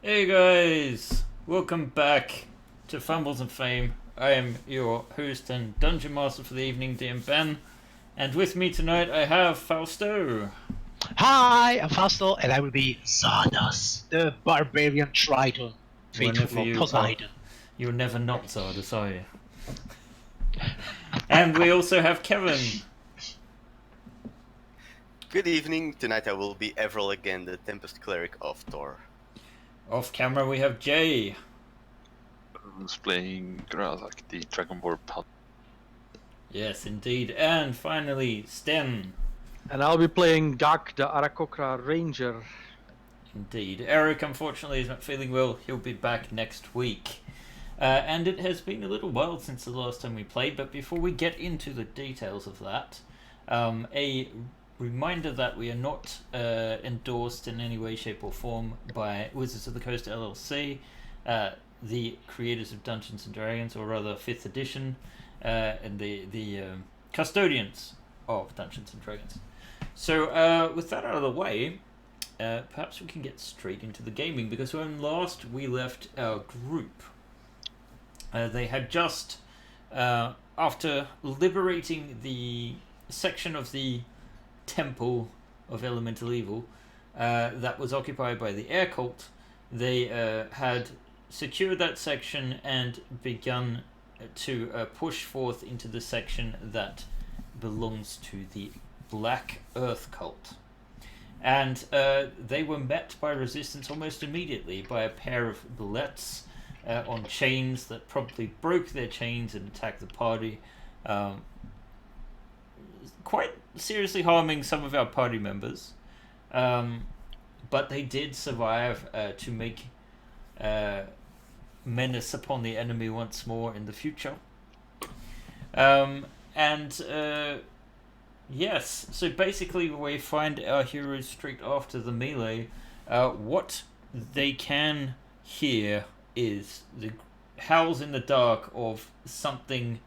Hey guys, welcome back to Fumbles and Fame. I am your host and dungeon master for the evening, DM Ben, and with me tonight I have Fausto. Hi, I'm Fausto, and I will be Zardos, the barbarian Triton, faithful of Poseidon. You're never not Zardos, are you? And we also have Kevin. Good evening. Tonight I will be Everil again, the Tempest Cleric of Thor. Off camera we have Jay. Who's playing Grazak, the Dragonborn Pal. Yes, indeed. And finally, Sten. And I'll be playing Gak, the Arakokra Ranger. Indeed. Eric, unfortunately, is not feeling well. He'll be back next week. And it has been a little while since the last time we played, but before we get into the details of that, a reminder that we are not endorsed in any way, shape or form by Wizards of the Coast LLC, the creators of Dungeons and Dragons, or rather 5th edition, and the custodians of Dungeons and Dragons. So with that out of the way, perhaps we can get straight into the gaming, because when last we left our group, they had just, after liberating the section of the Temple of Elemental Evil that was occupied by the Air Cult, they had secured that section and begun to push forth into the section that belongs to the Black Earth Cult. And they were met by resistance almost immediately by a pair of bullets on chains that promptly broke their chains and attacked the party, quite seriously harming some of our party members. But they did survive to make menace upon the enemy once more in the future. Yes, so basically we find our heroes straight after the melee. What they can hear is the howls in the dark of something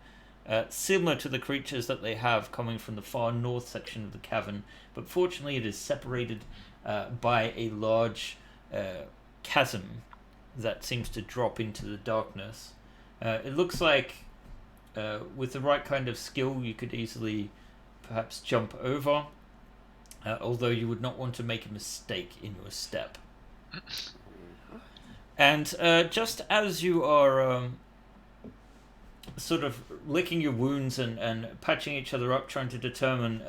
similar to the creatures that they have coming from the far north section of the cavern, but fortunately it is separated by a large chasm that seems to drop into the darkness. It looks like with the right kind of skill you could easily perhaps jump over, although you would not want to make a mistake in your step. And just as you are sort of licking your wounds and patching each other up, trying to determine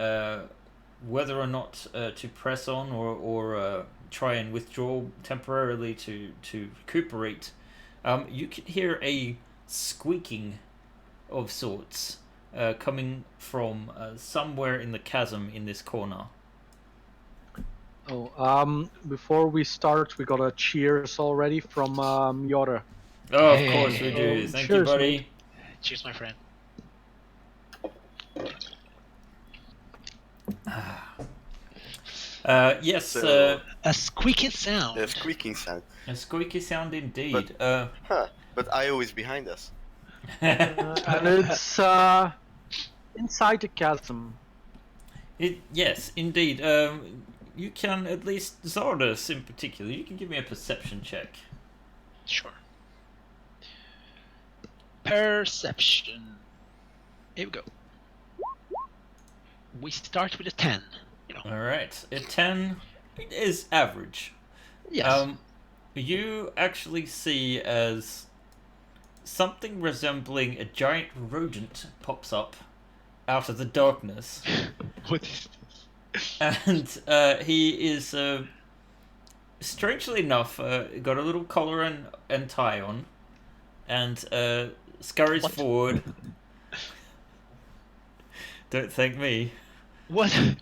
whether or not to press on or try and withdraw temporarily to recuperate, you can hear a squeaking of sorts coming from somewhere in the chasm in this corner. Before we start, we got a cheers already from Yora. Oh, of course we do. Thank you, cheers, buddy. mate. Cheers, my friend. Yes, So- A squeaky sound. The squeaking sound. a squeaky sound indeed. But Io is behind us. And it's inside the chasm. Yes, indeed. You can, at least Zardos in particular, you can give me a perception check. Sure. Perception. Here we go. We start with a 10. Alright, a 10 is average. Yes. You actually see as something resembling a giant rodent pops up out of the darkness. What is And he is, strangely enough, got a little collar and tie on, and scurries What? forward. Don't thank me. What?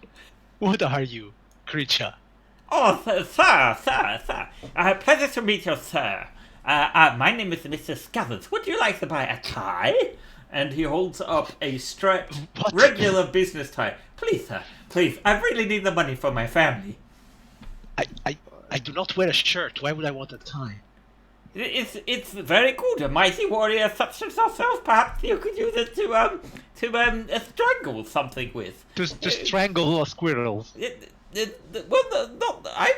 What are you, creature? Oh, sir. Pleasure to meet you, sir. My name is Mr. Scathers. Would you like to buy a tie? And he holds up a striped, What? regular business tie. Please, sir, please. I really need the money for my family. I do not wear a shirt. Why would I want a tie? It's very good. A mighty warrior such as yourself, perhaps you could use it to strangle something with. To strangle a squirrel.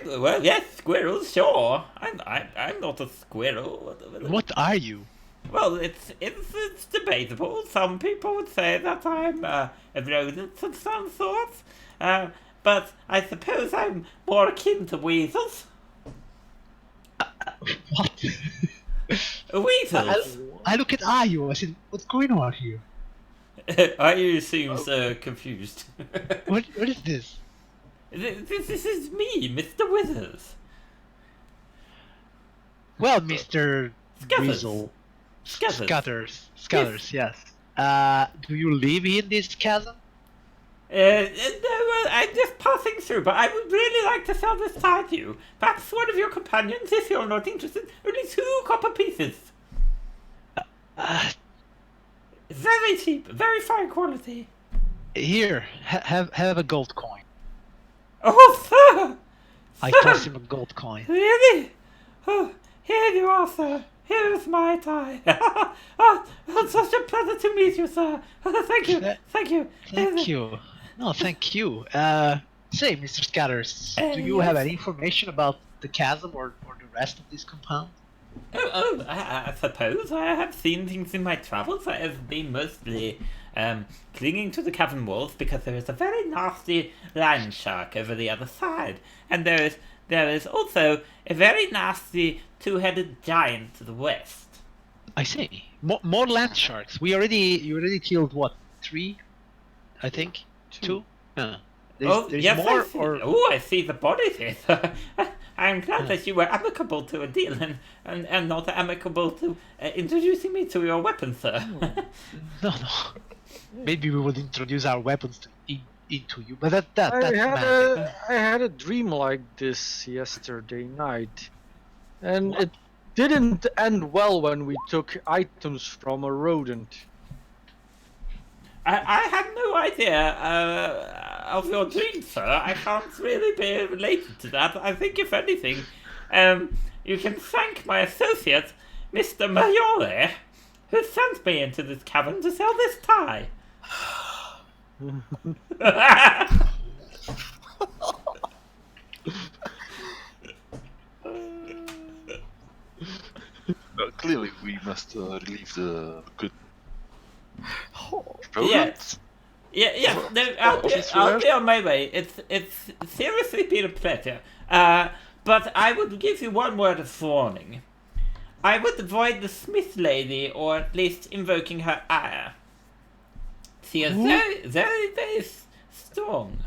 Well, yes, squirrels, sure. I'm not a squirrel. What are you? Well, it's debatable. Some people would say that I'm a rodent of some sort, but I suppose I'm more akin to weasels. What? Weasels. I look at Ayo. I said, what's going on here? Ayu seems confused. What is this? This is me, Mr. Withers. Well, Mr. Scatters. Weasel. Scatters. Scatters, yes. Do you live in this chasm? No, I'm just passing through, but I would really like to sell this tie to you. Perhaps one of your companions, if you're not interested. Only 2 copper pieces. Very cheap, very fine quality. Here, have a gold coin. Oh, sir! I Sir! toss him a gold coin. Really? Oh, here you are, sir. Here is my tie. It's such a pleasure to meet you, sir. Thank you. Thank you. Thank you. No, thank you. Say, Mr. Scatters, do you have any information about the chasm or the rest of this compound? I suppose I have seen things in my travels. I have been mostly clinging to the cavern walls because there is a very nasty land shark over the other side, and there is also a very nasty 2-headed giant to the west. I see. More land sharks. You already killed what? 3? I think 2. There's yes, more. I see. I see the bodies here. I'm glad that you were amicable to a deal and not amicable to introducing me to your weapon, sir. No. Maybe we would introduce our weapons into you, but that's magic. I had a dream like this yesterday night, and it didn't end well when we took items from a rodent. I had no idea of your dream, sir. I can't really be related to that. I think, if anything, you can thank my associate, Mr. Mayore, who sent me into this cavern to sell this tie. Clearly, we must relieve the good Yes. Yeah. No, I'll be on my way. It's seriously been a pleasure. But I would give you one word of warning. I would avoid the Smith lady, or at least invoking her ire. She is very, very, very strong.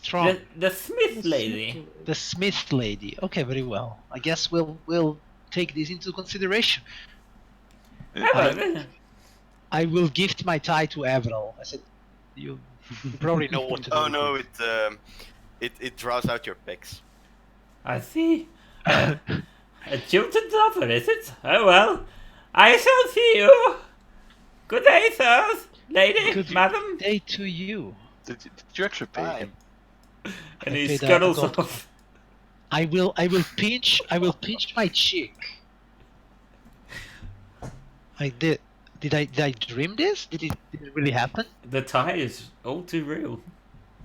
Strong. The Smith lady. The Smith lady. Okay, very well. I guess we'll take this into consideration. I will gift my tie to Avril. I said, you probably know what to do. Oh no, it draws out your pecs. I see. A jilted lover, is it? Oh well. I shall see you. Good day, sirs, lady, Good madam. day to you. Did you actually pay Bye. him? And I he paid a scuttles gold off. I will pinch my cheek. I did. Did I dream this? Did it really happen? The tie is all too real.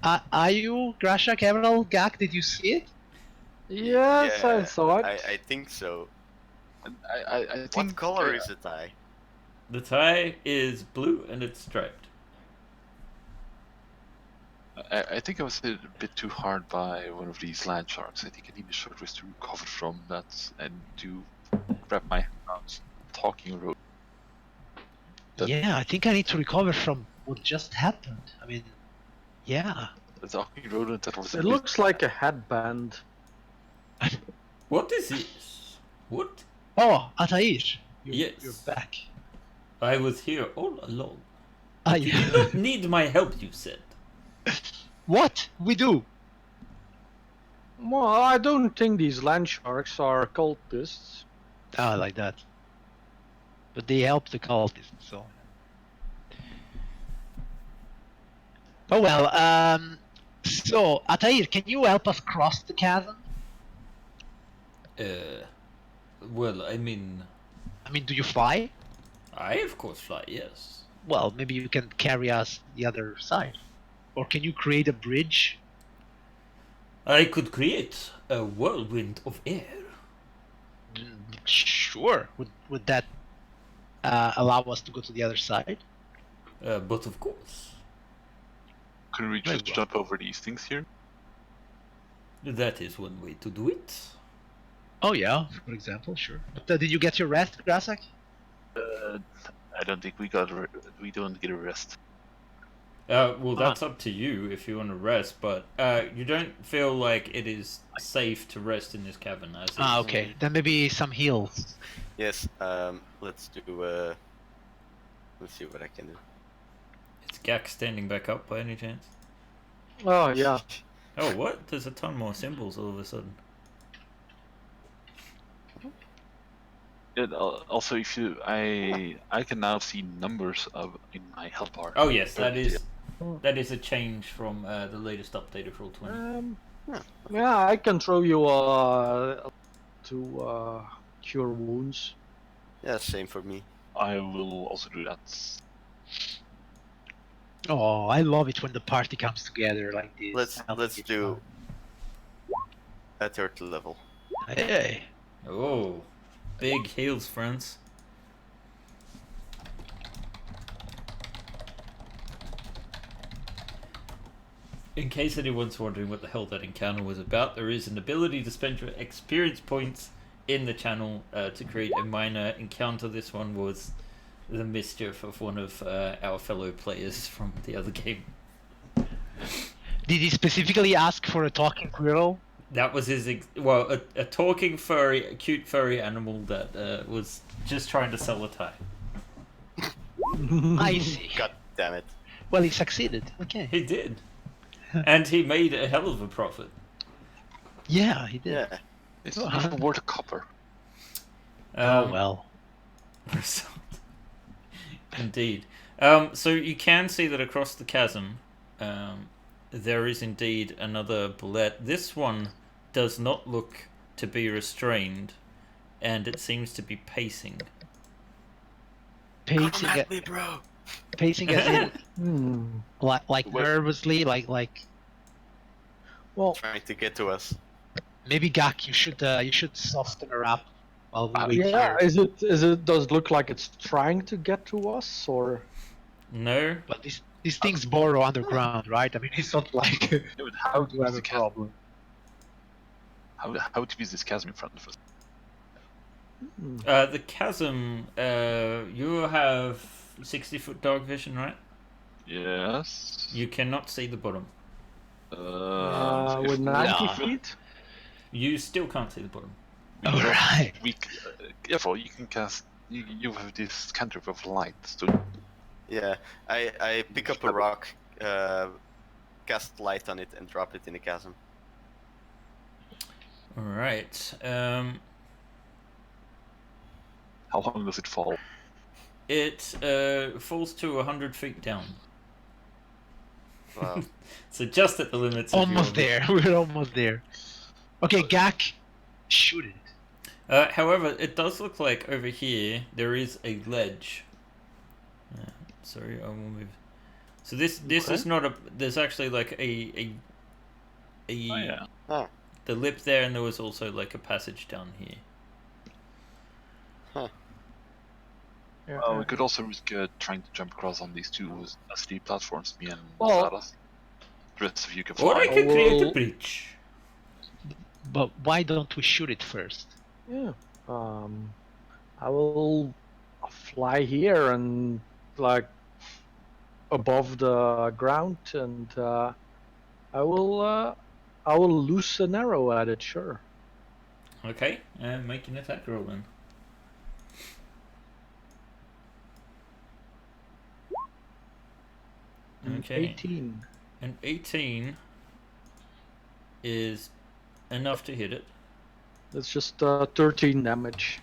Are you Grasha, Cameron, Gak? Did you see it? Yes, I saw it. I think so. I think. What color is the tie? The tie is blue and it's striped. I think I was hit a bit too hard by one of these land sharks. I think I need a short rest to recover from that and to wrap my hands around talking road. Yeah, I think I need to recover from what just happened. I mean, yeah. The talking rodent that was. It looks like a headband. What is this? What? Oh, Atair, Yes. you're back. I was here all along. Ah, You do not need my help, you said. What? We do. Well, I don't think these land sharks are cultists. Ah, like that. But they help the cultists, so. Oh well. So Atair, can you help us cross the chasm? Well, I mean, Do you fly? I of course fly, yes. Well, maybe you can carry us the other side. Or can you create a bridge? I could create a whirlwind of air. Sure. Would that allow us to go to the other side? But of course, Couldn't we Very just well. jump over these things here? that is one way to do it. Oh yeah, for example, sure. But did you get your rest, Grasak? I don't think we don't get a rest. Well, that's up to you if you want to rest, but you don't feel like it is safe to rest in this cavern as is. Okay. Then maybe some heals. Yes. Let's do. Let's see what I can do. Is Gak standing back up by any chance? Oh yeah. Oh, what? There's a ton more symbols all of a sudden. And also, if you, I can now see numbers in my health bar. Oh yes, that is a change from the latest update of Roll20. Yeah, I can throw you to cure wounds. Yeah, same for me. I will also do that. Oh, I love it when the party comes together like this. Let's do a turtle level. Hey. Oh, big heals, friends. In case anyone's wondering what the hell that encounter was about, there is an ability to spend your experience points in the channel to create a minor encounter. This one was the mischief of one of our fellow players from the other game. Did he specifically ask for a talking squirrel? That was his a talking furry, a cute furry animal that was just trying to sell a tie. I see. God damn it. Well, he succeeded. Okay. He did, and he made a hell of a profit. Yeah, he did. Yeah. It's even worth a copper. Oh well. Indeed. So you can see that across the chasm, there is indeed another bullet. This one does not look to be restrained, and it seems to be pacing. Come Pacing, at me, bro. pacing as in like What? nervously, like. Well, Trying to get to us. Maybe Gak, you should soften her up while we wait yeah. here. Is it does it look like it's trying to get to us or? No, But these things burrow underground, right? I mean, it's not like Yeah, but how Do you have is a the chasm? problem? How deep is this chasm in front of us? the chasm. You have 60-foot dog vision, right? Yes. You cannot see the bottom. With 90 No. feet? You still can't see the bottom. All right. Therefore, you can cast. You have this cantrip of light. So Yeah. I pick up a rock, cast light on it, and drop it in the chasm. All right. how long does it fall? It falls to 100 feet down. Wow. So just at the limits. Of Almost your there. We're almost there. Okay, Gak, shoot it. However, it does look like over here there is a ledge. Sorry, I will move. So this Okay. is not a. There's actually like a. Oh, yeah. Ah. The lip there, and there was also like a passage down here. Yeah. Well, we could also risk trying to jump across on these two steep platforms. Me and Well- Zaras. The rest of you can Or I fly. could create a Well- bridge. But why don't we shoot it first? Yeah. I will fly here and like above the ground, and I will loose an arrow at it. Sure. Okay, make an attack roll then. Okay. 18. An 18 is enough to hit it. That's just 13 damage.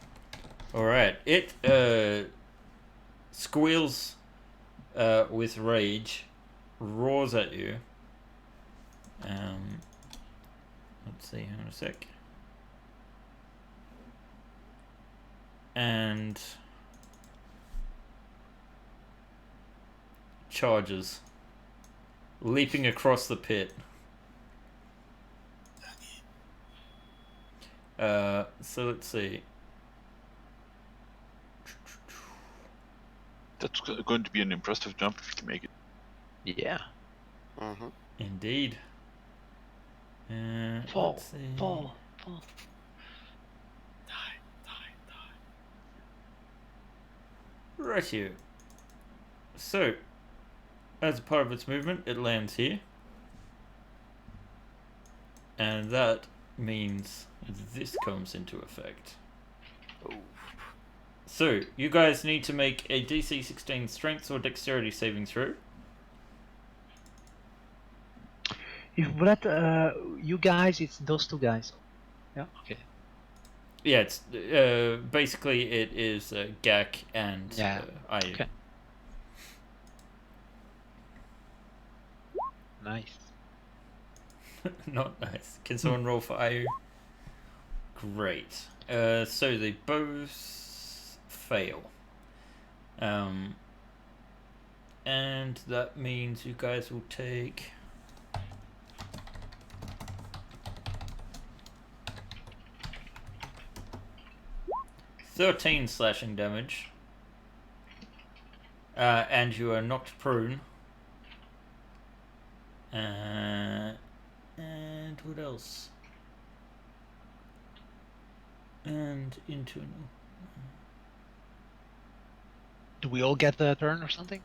Alright, it squeals with rage, roars at you. Let's see, hang on a sec. And charges, leaping across the pit. So let's see. That's going to be an impressive jump if you can make it. Yeah. Mm-hmm. Indeed. Fall, Let's see. fall. Right here. So, as a part of its movement, it lands here. And that means this comes into effect. Oh. So, you guys need to make a DC 16 strength or dexterity saving throw. If that you guys, it's those two guys. Yeah. Okay. Yeah, it's basically it is Gak and Yeah. Ayu. Okay. Nice. Not nice. Can someone roll for Ayu? Great. So they both fail. And that means you guys will take 13 slashing damage. And you are knocked prone. And what else? And into Do we all get the turn or something?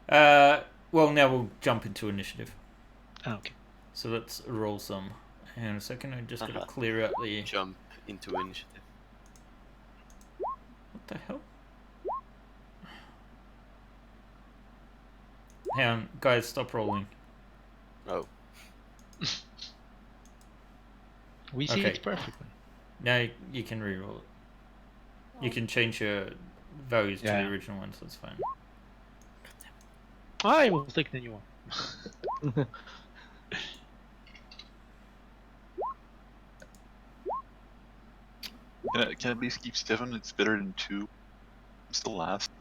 well, now we'll jump into initiative. Oh, okay. So let's roll some. Hang on a second, I'm just gonna Uh-huh. clear out the... Jump into initiative. What the hell? Hang on, guys, stop rolling. Oh. We see Okay. it perfectly. Now you can re-roll it. You can change your values to Yeah. the original ones, that's fine. I will take the new one. Can I at least keep 7? It's better than 2. I'm still last.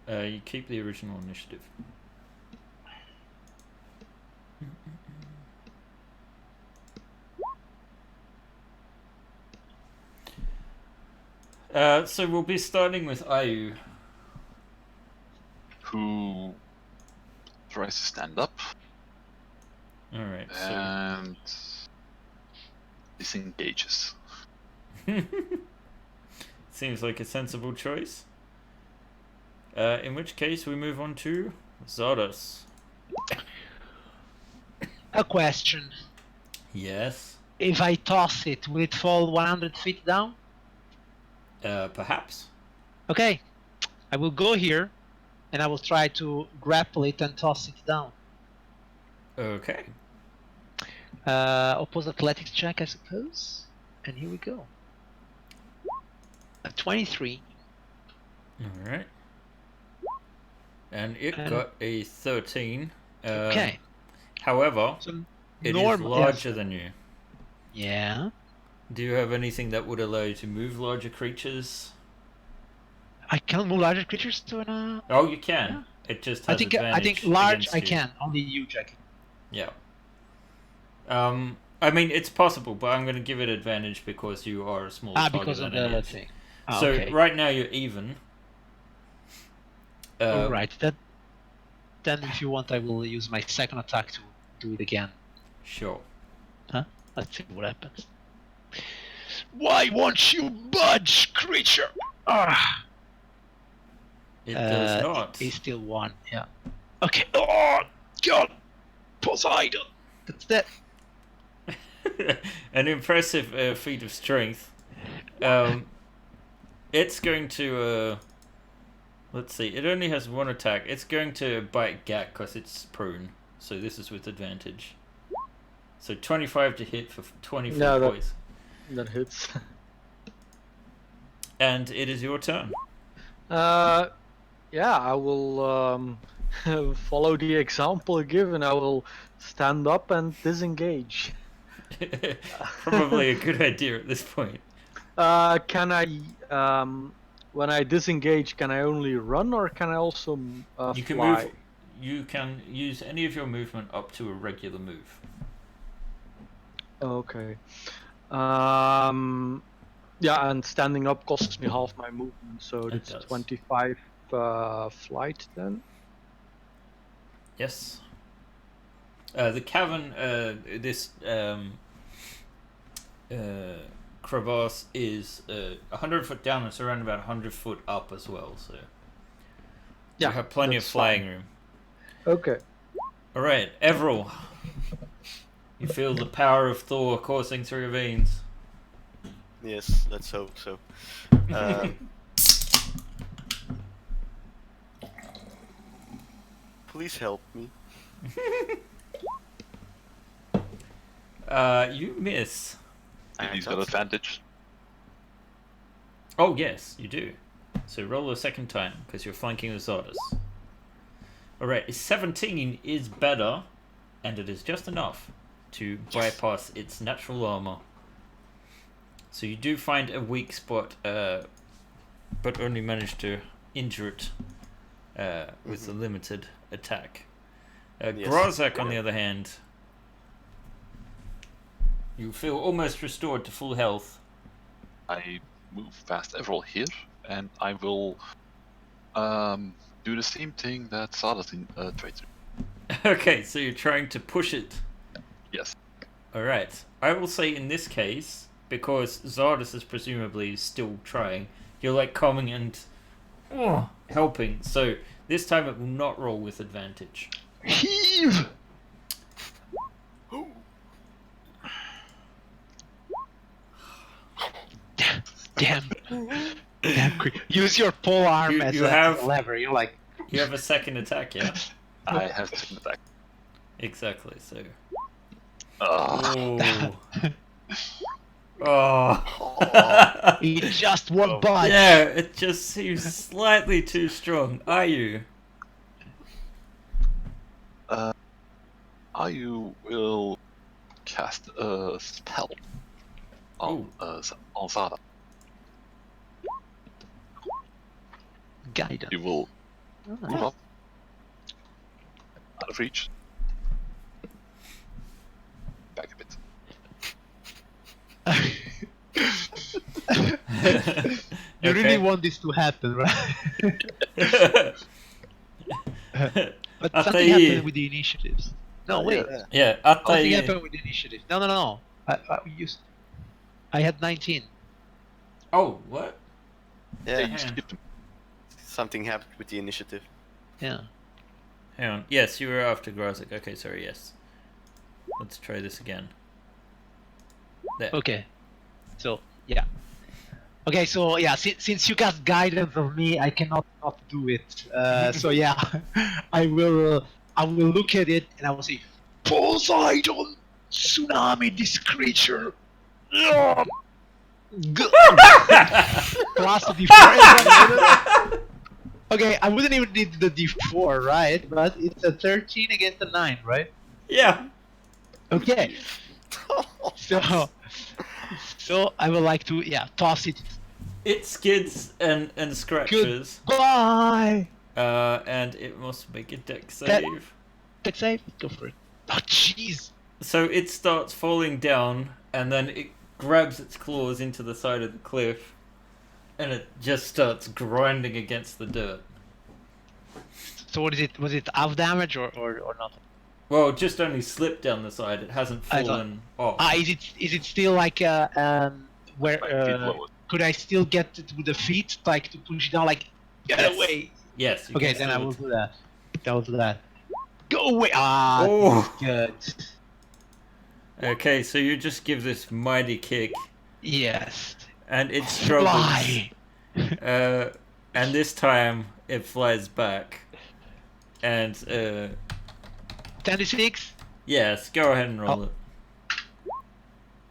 You keep the original initiative. So we'll be starting with Ayu. Who tries to stand up Alright, and disengages. so... Seems like a sensible choice. In which case we move on to Zardos. A question. Yes. If I toss it, will it fall 100 feet down? Perhaps. Okay. I will go here and I will try to grapple it and toss it down. Okay. Oppose athletics check, I suppose. And here we go. A 23. Alright. And it And- got a 13. Okay. However, So it is normal. larger than you. Yeah. Do you have anything that would allow you to move larger creatures? I can't move larger creatures to an. Oh, you can. Yeah. It just has I think advantage large against I you. can. Only huge I can. Yeah. I mean, it's possible, but I'm going to give it advantage because you are a smaller target Because of than it the is. thing. So Okay. right now you're even. All right. Then if you want, I will use my second attack to do it again. Sure. Let's see what happens. Why won't you budge, creature? It does not. It's still one. Yeah. Okay. Oh God, Poseidon. That's that. An impressive feat of strength. It's going to. Let's see. It only has one attack. It's going to bite Gak because it's prone. So this is with advantage. So 25 to hit for 24 No, that- points. That hits. And it is your turn. Yeah, I will follow the example given. I will stand up and disengage. Probably a good idea at this point. Can I, when I disengage, can I only run or can I also You can fly? move. you can use any of your movement up to a regular move. Okay. Yeah, and standing up costs me half my movement, so It it's does. 25 flight then. Yes. The cavern, this crevasse is 100 foot down. It's around about 100 foot up as well, so you Yeah, have plenty of that's flying fine. room. Okay. All right, Everil, you feel the power of Thor coursing through your veins. Yes, let's hope so. Please help me. You miss. And I he's thought got so. advantage. Oh yes, you do. So roll a second time because you're flanking with Zardos. All right, 17 is better, and it is just enough to bypass its natural armor. So you do find a weak spot, but only manage to injure it with a limited attack. Yes. Grazak, on the other hand, you feel almost restored to full health. I move fast Everall here, and I will do the same thing that Saladin tried to. Okay, so you're trying to push it. Yes. Alright, I will say in this case, because Zardos is presumably still trying, you're like coming and helping, so this time it will not roll with advantage. Heave! Damn. Damn. Use your pole arm You- as you a have- lever. You're like. You have a second attack, yeah? I have second attack. Exactly, so... Ugh. Oh. Oh. It just won't budge. Yeah, it just seems slightly too strong. Are you? Ayu will cast a spell on Zara. Guidance. He will move up out of reach. Back a bit. You really want this to happen, right? But something Atai. happened with the initiatives. No, wait. Yeah, Something Atai. happened with the initiative. No. I had 19. Oh, what? Yeah, You skipped him. something happened with the initiative. Yeah. Hang on. Yes, you were after Grazik. Okay, sorry, yes. Let's try this again. There. Okay. So, yeah. Okay, so yeah, since you cast guidance of me, I cannot not do it. So yeah, I will look at it and I will say, Poseidon, tsunami this creature. Yeah. Plus the D4. Okay, I wouldn't even need the D4, right? But it's a 13 against a 9, right? Yeah. Okay. So I would like to toss it. It skids and scratches. Goodbye. And it must make a dex save. Dex save. Go for it. Oh jeez. So it starts falling down, and then it grabs its claws into the side of the cliff, and it just starts grinding against the dirt. So what is it? Was it half damage or not? Well, it just only slipped down the side. It hasn't I thought- fallen off. Is it still like where Lower. could I still get it with the feet like to push down like get Yes. away? Yes. You Okay, can then I still- will do that. I will do that. Go away! Ah, Oh. good. Okay, so you just give this mighty kick, Yes. and it struggles. Fly. And this time it flies back. And 26. yes, go ahead and roll Oh. it.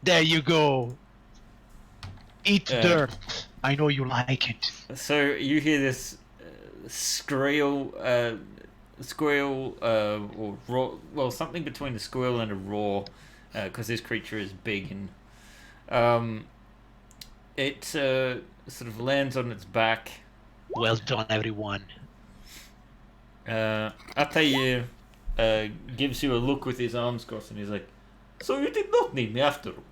There you go. Eat Yeah. dirt. I know you like it. So you hear this squeal, or roar, well, something between a squeal and a roar, because this creature is big, and it sort of lands on its back, Well done, everyone. Atair gives you a look with his arms crossed, and he's like, "So you did not need me after all.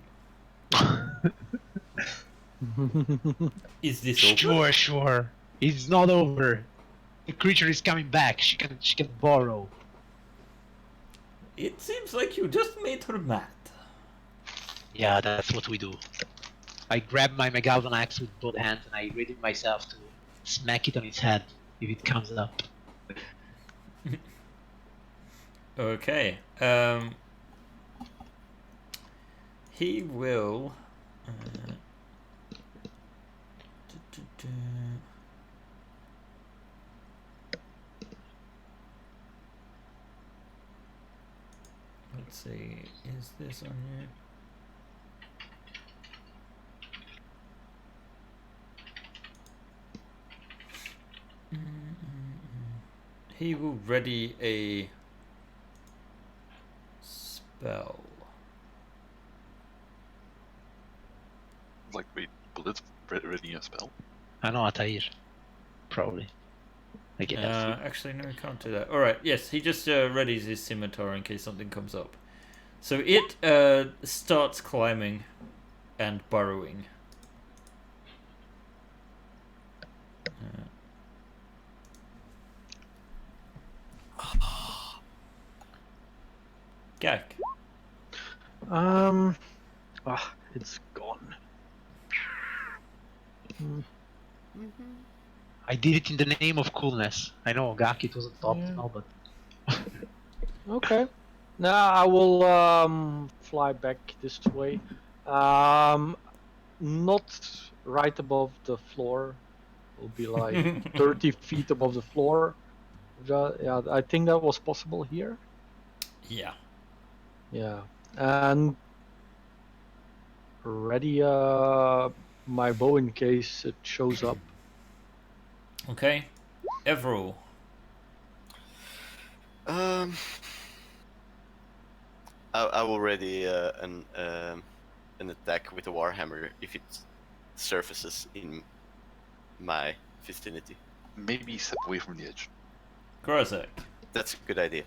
Is this over?" Sure. It's not over. The creature is coming back. She can borrow. It seems like you just made her mad. Yeah, that's what we do. I grab my Megalodon axe with both hands and I ready myself to smack it on its head if it comes up. Okay. He will. Let's see. Is this on you? He will ready a spell. Like, wait, bullets ready a spell? I know Atair. Probably. I guess. Actually, no, we can't do that. Alright, yes, he just readies his scimitar in case something comes up. So it starts climbing and burrowing. Gak. It's gone. I did it in the name of coolness. I know, Gak, it wasn't optimal, but... Okay. Now I will fly back this way. Not right above the floor. It'll be like 30 feet above the floor. Yeah, I think that was possible here. Yeah. Yeah. And ready my bow in case it shows up. Okay. Everall. I will ready an attack with a warhammer if it surfaces in my vicinity. Maybe step away from the edge. Grozak. That's a good idea.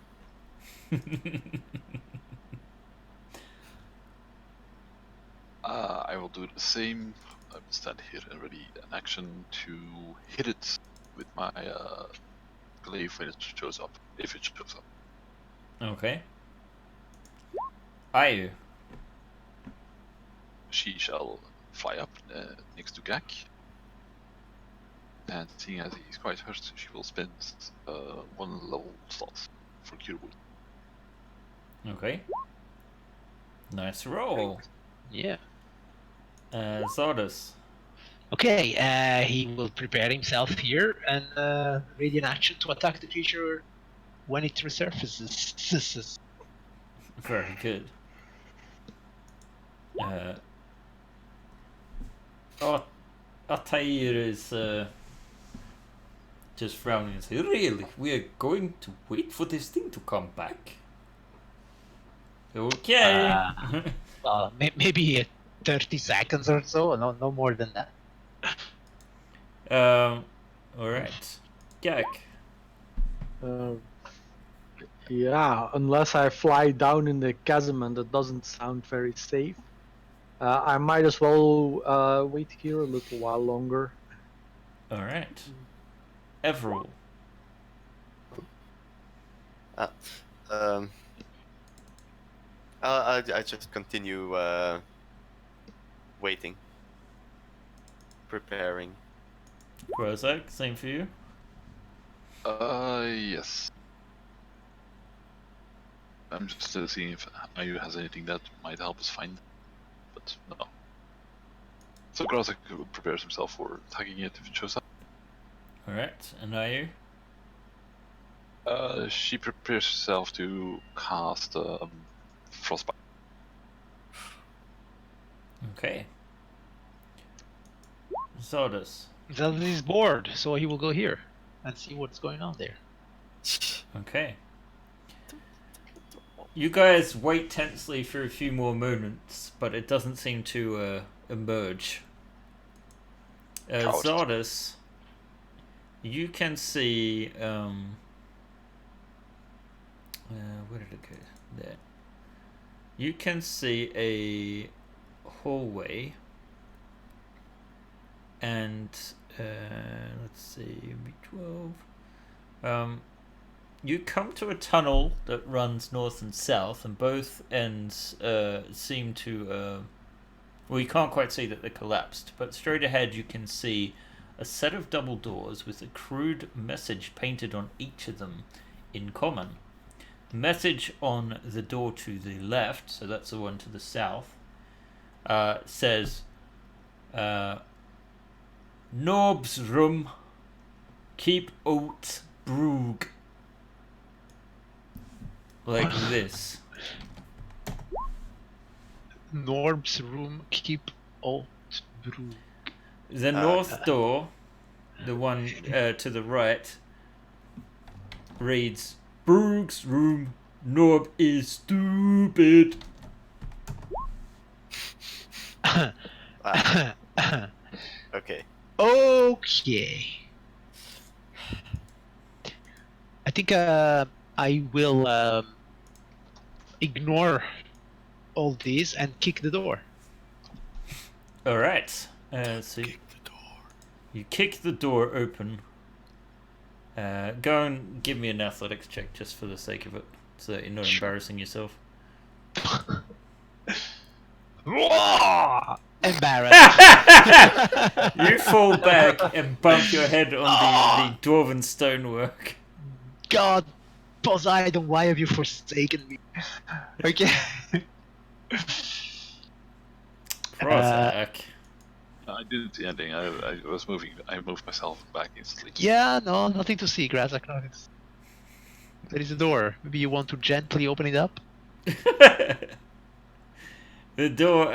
I will do the same. I will stand here and ready an action to hit it with my glaive when it shows up, if it shows up. Okay. Ayu. She shall fly up next to Gak, and seeing as he's quite hurt, she will spend one level slot for Cure Wound. Okay. Nice roll. Yeah. Zardas. Okay, he will prepare himself here and ready an action to attack the creature when it resurfaces. Very good. Atair is just frowning and saying, "Really? We are going to wait for this thing to come back?" Okay. Well, maybe 30 seconds or so, no more than that. Alright. Gak. Yeah, unless I fly down in the chasm and that doesn't sound very safe. I might as well wait here a little while longer. Alright. Everall. I just continue waiting, preparing. Grozak, same for you. Yes. I'm just seeing if Ayu has anything that might help us find, but no. So Grozak prepares himself for attacking it if it shows up. Alright, and Ayu? She prepares herself to cast Frostbite. Okay. Zardas. Zelda is bored, so he will go here and see what's going on there. Okay. You guys wait tensely for a few more moments, but it doesn't seem to emerge. Zardas, you can see Where did it go? There. You can see a hallway, and let's see, B12. You come to a tunnel that runs north and south, and both ends seem to. Well, you can't quite see that they're collapsed, but straight ahead you can see a set of double doors with a crude message painted on each of them in common. The message on the door to the left, so that's the one to the south, says, Norb's room, keep out broog. Like this. Norb's room, keep out brew. The north door, the one to the right, reads, Broog's room, Norb is stupid. Okay. Okay. I think I will ignore all this and kick the door. Alright, so you kick the door open. Go and give me an athletics check just for the sake of it, so that you're not embarrassing yourself. Embarrassed. You fall back and bump your head on the dwarven stonework. God, Poseidon, why have you forsaken me? Okay. Prozac. I did the ending. I was moving. I moved myself back instantly. Yeah, no, nothing to see, Grazak. There is a door. Maybe you want to gently open it up? The door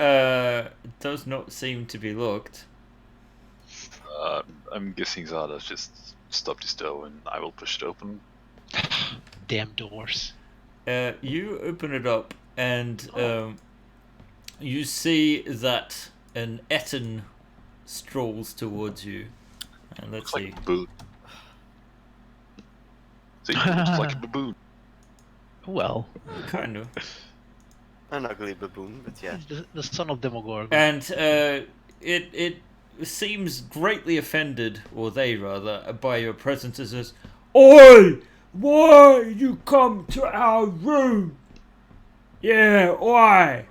does not seem to be locked. I'm guessing Zada's just stopped his toe, and I will push it open. Damn doors. You open it up, and you see that an Etten strolls towards you. And let's Looks see. like a baboon. So he looks like a baboon. Well, Kind of. An ugly baboon, but yeah. he's the son of Demogorgon. And it seems greatly offended, or they rather, by your presence. As says, Oi! Why you come to our room? Yeah, why?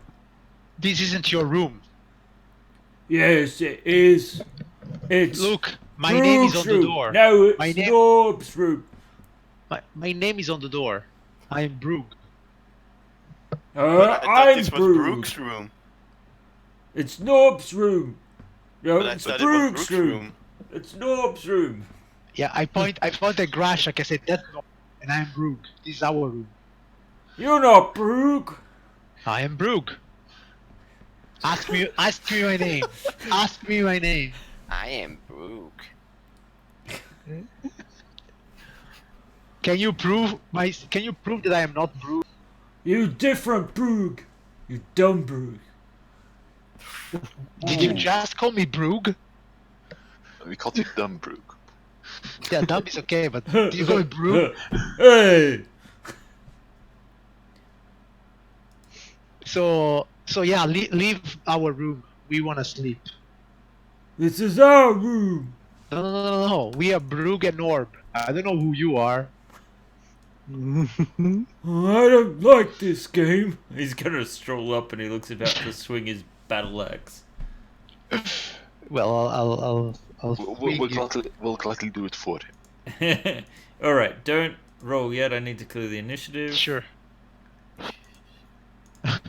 This isn't your room. Yes, it is. It's Look, my name is on the room. door. No, it's My name- Norb's room. My name is on the door. I'm Brug. But I thought I'm this was Brug. Brooke's room. It's Norb's room. No, But I it's thought it was Brug's Brooke's room. room. It's Norb's room. Yeah, I point at Grashak. I said that's not, and I'm Brug. This is our room. You're not Brug. I am Brug. Ask me my name. Ask me my name. I am Brooke. Can you prove that I am not Brug? You different Brug. You dumb Brug. Did you just call me Brug? We called you Dumb Brook. Yeah, dumb is okay, but did you call me Brug? Hey. So yeah, leave our room. We wanna sleep. This is our room. No. We are Brug and Norb. I don't know who you are. I don't like this game. He's gonna stroll up and he looks about to swing his battle axe. Well, I'll We'll gladly do it for him. Alright, don't roll yet. I need to clear the initiative. Sure.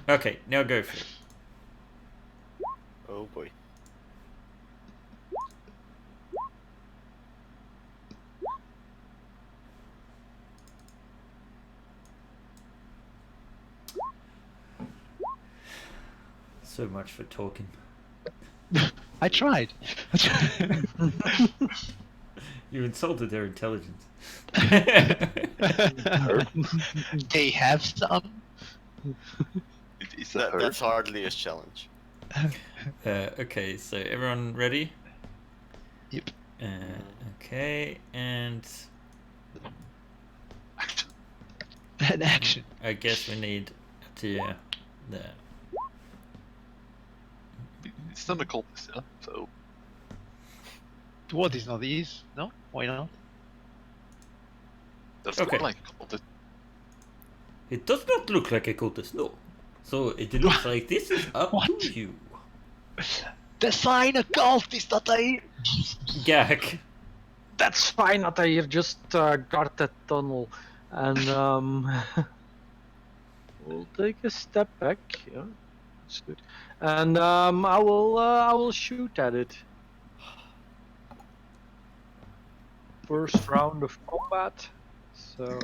Okay, now go for it. Oh boy. So much for talking. I tried. You insulted their intelligence. They have some. Is that her? That's hardly a challenge. Okay, so everyone ready? Yep. Okay, and Action. An action. I guess we need to there. It's not a cultist, yeah? So What is not these? No? Why not? that's Okay. like a cultist. It does not look like a cultist, no. So it looks like this is up What? to you. Define a cultist, Atair! Gag. That's fine, Atair. Just guard that tunnel, and we'll take a step back. Yeah, that's good. And I will shoot at it. First round of combat. So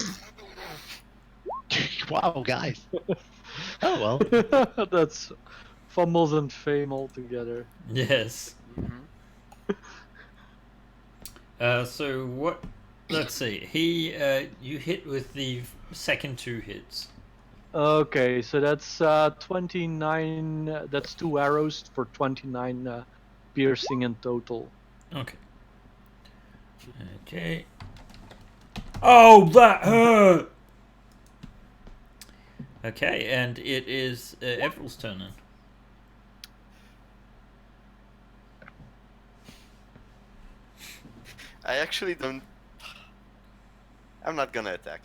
Wow, guys. Oh well. that's fumbles and fame altogether. Yes. Mhm. So what? Let's see. He, you hit with the second 2 hits. Okay, so that's 29. That's 2 arrows for 29 piercing in total. Okay. Okay. Oh, that hurt. Okay, and it is Everill's turn then. I actually don't. I'm not gonna attack.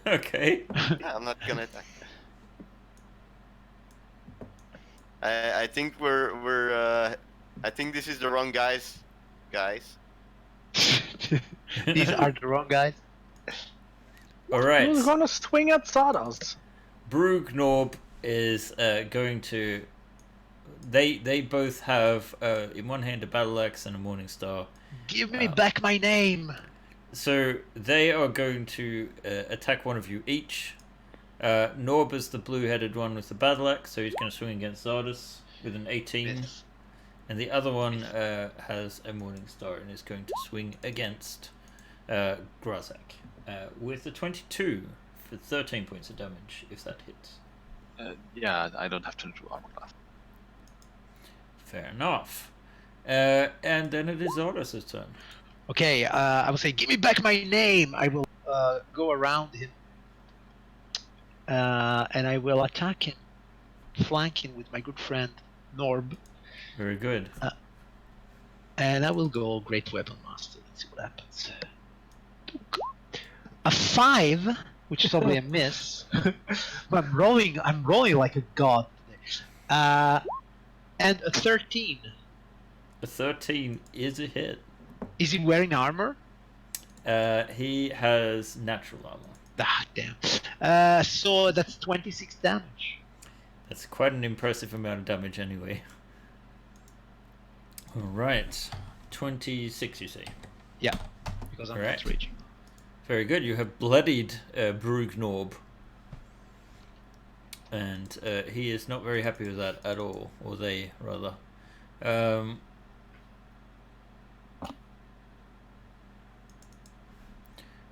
Okay. Yeah, I'm not gonna attack. I think we're I think this is the wrong guys. These are the wrong guys. All Who's right. gonna swing at Sawdust? Brugnorb is going to. They both have in one hand a battle axe and a morning star. Give me back my name. So they are going to attack one of you each. Norb is the blue-headed one with the battle axe, so he's going to swing against Zardus with an 18. Miss. And the other one has a morning star and is going to swing against Grazak with a 22 for 13 points of damage, if that hits. Yeah, I don't have to do armor class. Fair enough. And then it is Zardus' turn. Okay, I will say, give me back my name. I will go around him. And I will attack him. Flank him with my good friend, Norb. Very good. And I will go Great Weapon Master. Let's see what happens. A 5, which is probably a miss. But I'm rolling like a god. And a 13. A 13 is a hit. Is he wearing armor? He has natural armor. Ah, damn. So that's 26 damage. That's quite an impressive amount of damage anyway. Alright. 26 you say. Yeah, because I'm Alright. not raging. Very good. You have bloodied Brugnorb. And he is not very happy with that at all. Or they, rather.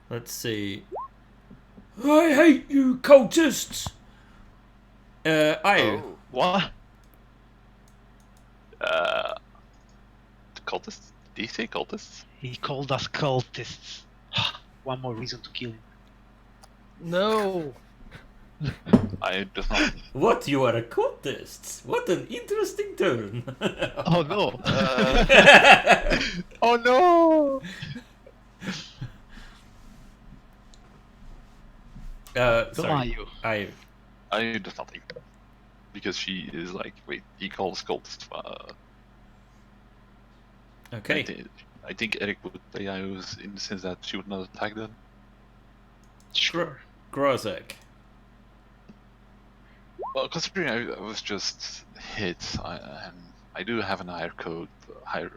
Let's see. I hate you, cultists! Ayu. Oh, What? The cultists? Did he say cultists? He called us cultists. One more reason to kill him. No. I does not. What, you are a cultist? What an interesting turn. Oh no! uh, Oh no! Who Sorry. are you? Ayu. I does nothing. Because she is like, wait, he calls cultists. Okay. I think Eric would play Ios in the sense that she would not attack them. Sure. Grozek. Well, considering I was just hit, I do have an higher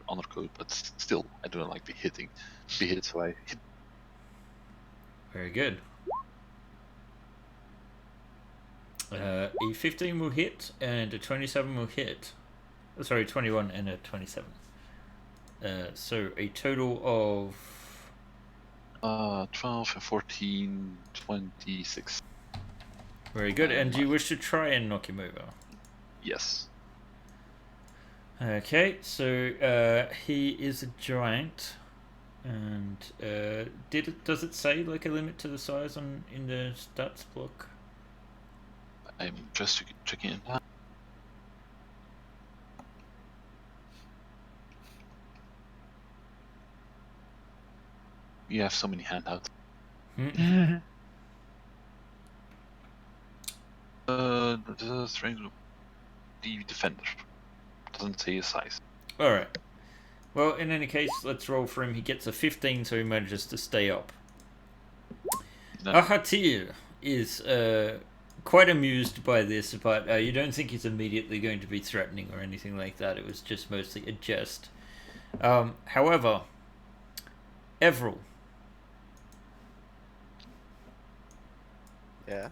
honor code, but still, I don't like be hit, so I hit. Very good. A 15 will hit, and a 27 will hit. Oh, sorry, 21 and a 27. So a total of 12 and 14, 26. very good. And do you wish to try and knock him over? Yes. Okay, so he is a giant. And does it say like a limit to the size in the stats block? I'm just checking in. You have so many handouts. The strength of the defender doesn't say his size. All right. Well, in any case, let's roll for him. He gets a 15, so he manages to stay up. No. Ahatir is quite amused by this, but you don't think he's immediately going to be threatening or anything like that. It was just mostly a jest. However, Everil. Yeah.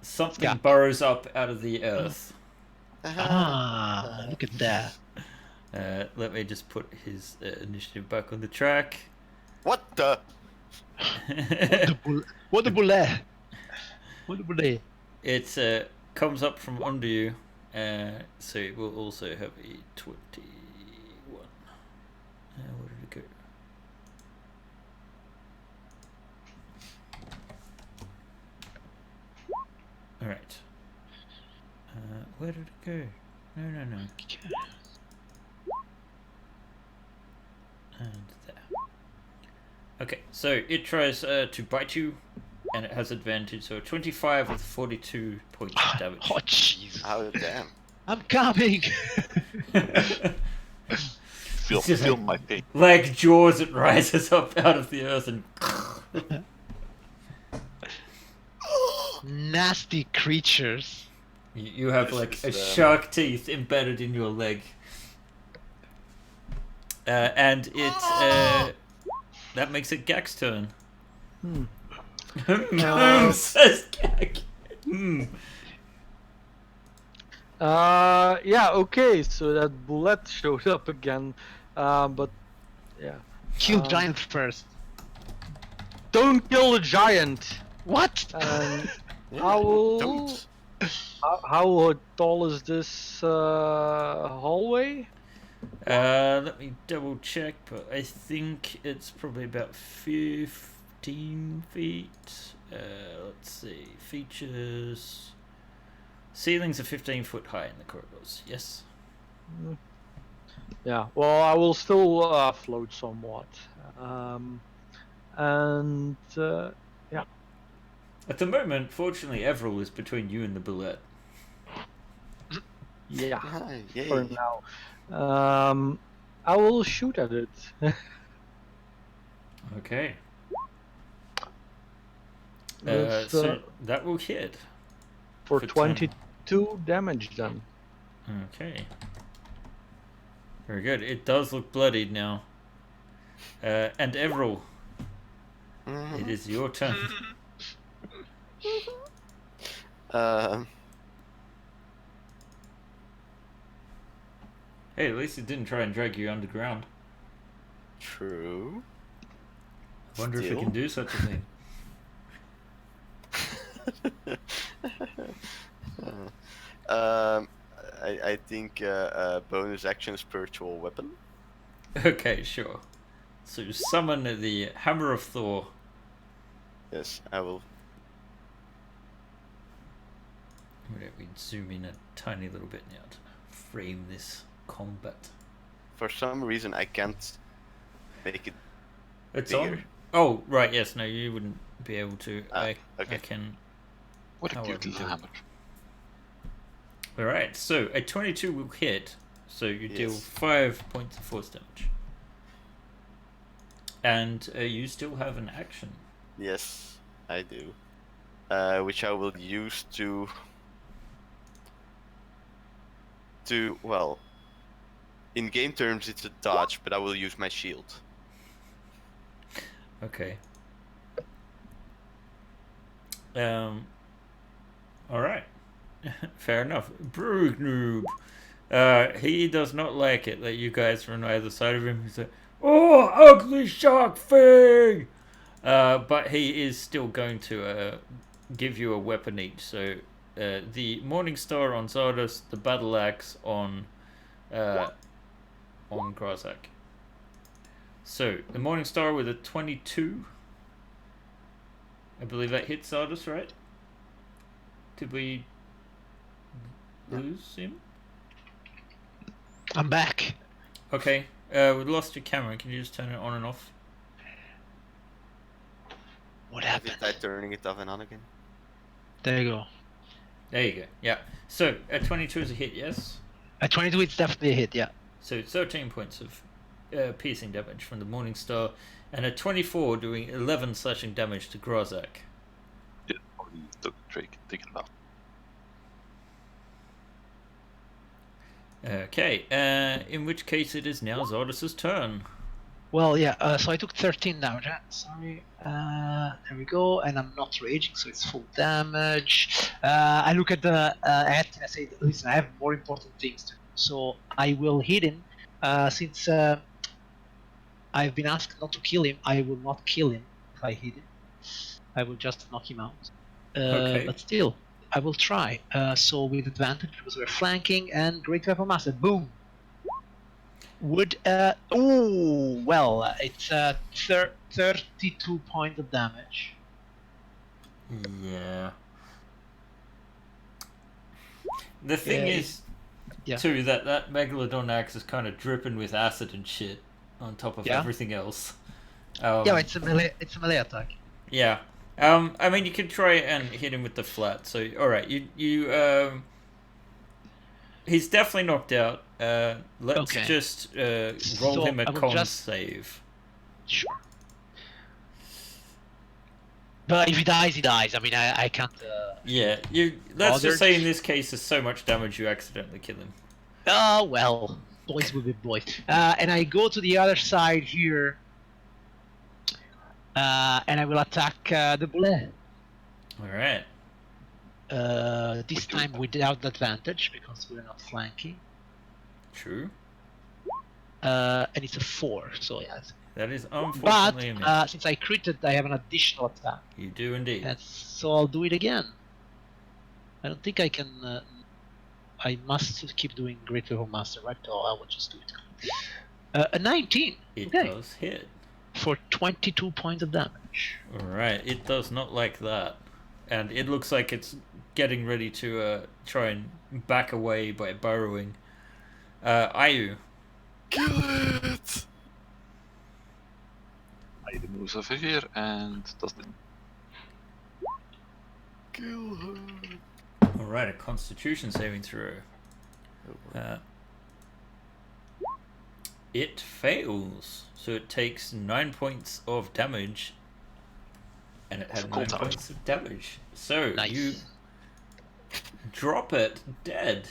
Something burrows up out of the earth. Look at that. Let me just put his initiative back on the track. What the? What the bullet? What the bullet? It comes up from under you, so it will also have a 21. Where did it go? Alright. Where did it go? No. And there. Okay, so it tries to bite you, and it has advantage, so 25 with 42 points of damage. Oh, jeez. Oh, damn. I'm coming! Feel my pain. Like Jaws, it rises up out of the earth and... Nasty creatures. You have This like a is, shark teeth embedded in your leg. And it... that makes it Gak's turn. Says Gak. Yeah, okay, so that bullet showed up again. But yeah. Kill giants first. Don't kill the giant! What? And Yeah, how don't. how tall is this hallway? Let me double check, but I think it's probably about 15 feet. Let's see. Features. Ceilings are 15 foot high in the corridors. Yes. Yeah, well, I will still float somewhat. And yeah. At the moment, fortunately, Everil is between you and the bullet. Yeah, Hi, yay. for now. I will shoot at it. Okay. Let's, So that will hit. for for 22 damage then. Okay. Very good. It does look bloodied now. And Everil, it is your turn. Hey, at least it didn't try and drag you underground. True. I wonder if it Still? can do such a thing. I think bonus action spiritual weapon. Okay, sure. So summon the Hammer of Thor. Yes, I will. Let me zoom in a tiny little bit now to frame this combat. For some reason, I can't make it. It's Bigger. on. Oh, right. Yes. No, you wouldn't be able to. I okay. can. What a How cute would you little do it? hammer. All right. So a 22 will hit. So you deal Yes. 5 points of force damage. And you still have an action. Yes, I do. Which I will use to. Well, in game terms, it's a dodge, but I will use my shield. Okay. All right. Fair enough. Brug noob. He does not like it that you guys are on either side of him. He's like, "Oh, ugly shark thing!" But he is still going to give you a weapon each. So the Morning Star on Zardos, the Battle Axe on Grazak. So, the Morning Star with a 22. I believe that hits Zardos, right? Did we lose him? I'm back. Okay, we lost your camera. Can you just turn it on and off? What Have you happened? tried turning it off and on again? There you go. There you go. Yeah. So, a 22 is a hit, yes? At 22, it's definitely a hit. Yeah. So, 13 points of piercing damage from the Morning Star, and a 24 doing 11 slashing damage to Grazak. Yeah, only the Drake thinking about. Okay, in which case it is now Zardos' turn. Well, yeah. So I took 13 damage. Sorry. There we go. And I'm not raging, so it's full damage. I look at the at and I say, listen, I have more important things to do. So I will hit him. Since I've been asked not to kill him, I will not kill him if I hit him. I will just knock him out. Okay. But still, I will try. So with advantage because we're flanking and Great Weapon Master. Boom. Would it's 32 points of damage. Yeah. The thing Yeah, is, yeah. too, that Megalodon axe is kind of dripping with acid and shit on top of Yeah? everything else. Yeah, it's a melee attack. Yeah. I mean, you could try and hit him with the flat. So, all right, he's definitely knocked out. Let's Okay. just roll So him a I will con just- save. Sure. But if he dies, he dies. I mean, I can't. Yeah, let's Bothered. just say in this case, there's so much damage you accidentally kill him. Oh well, boys will be boys. And I go to the other side here, and I will attack the bullet. All right. This time without advantage because we're not flanking. True. And it's a 4, so yeah. That is But unfortunately a miss. since I critted, I have an additional attack. You do indeed. And so I'll do it again. I don't think I can. I must keep doing Great Weapon Master, right? Or I will just do it. A 19. It Okay. does hit. For 22 points of damage. Alright, it does not like that. And it looks like it's getting ready to try and back away by burrowing. Ayu. Kill it! I moves over here and does the Kill her! Alright, a constitution saving throw. It fails. So it takes 9 points of damage. And it had 9 Cold damage. points of damage. So Nice. you drop it dead.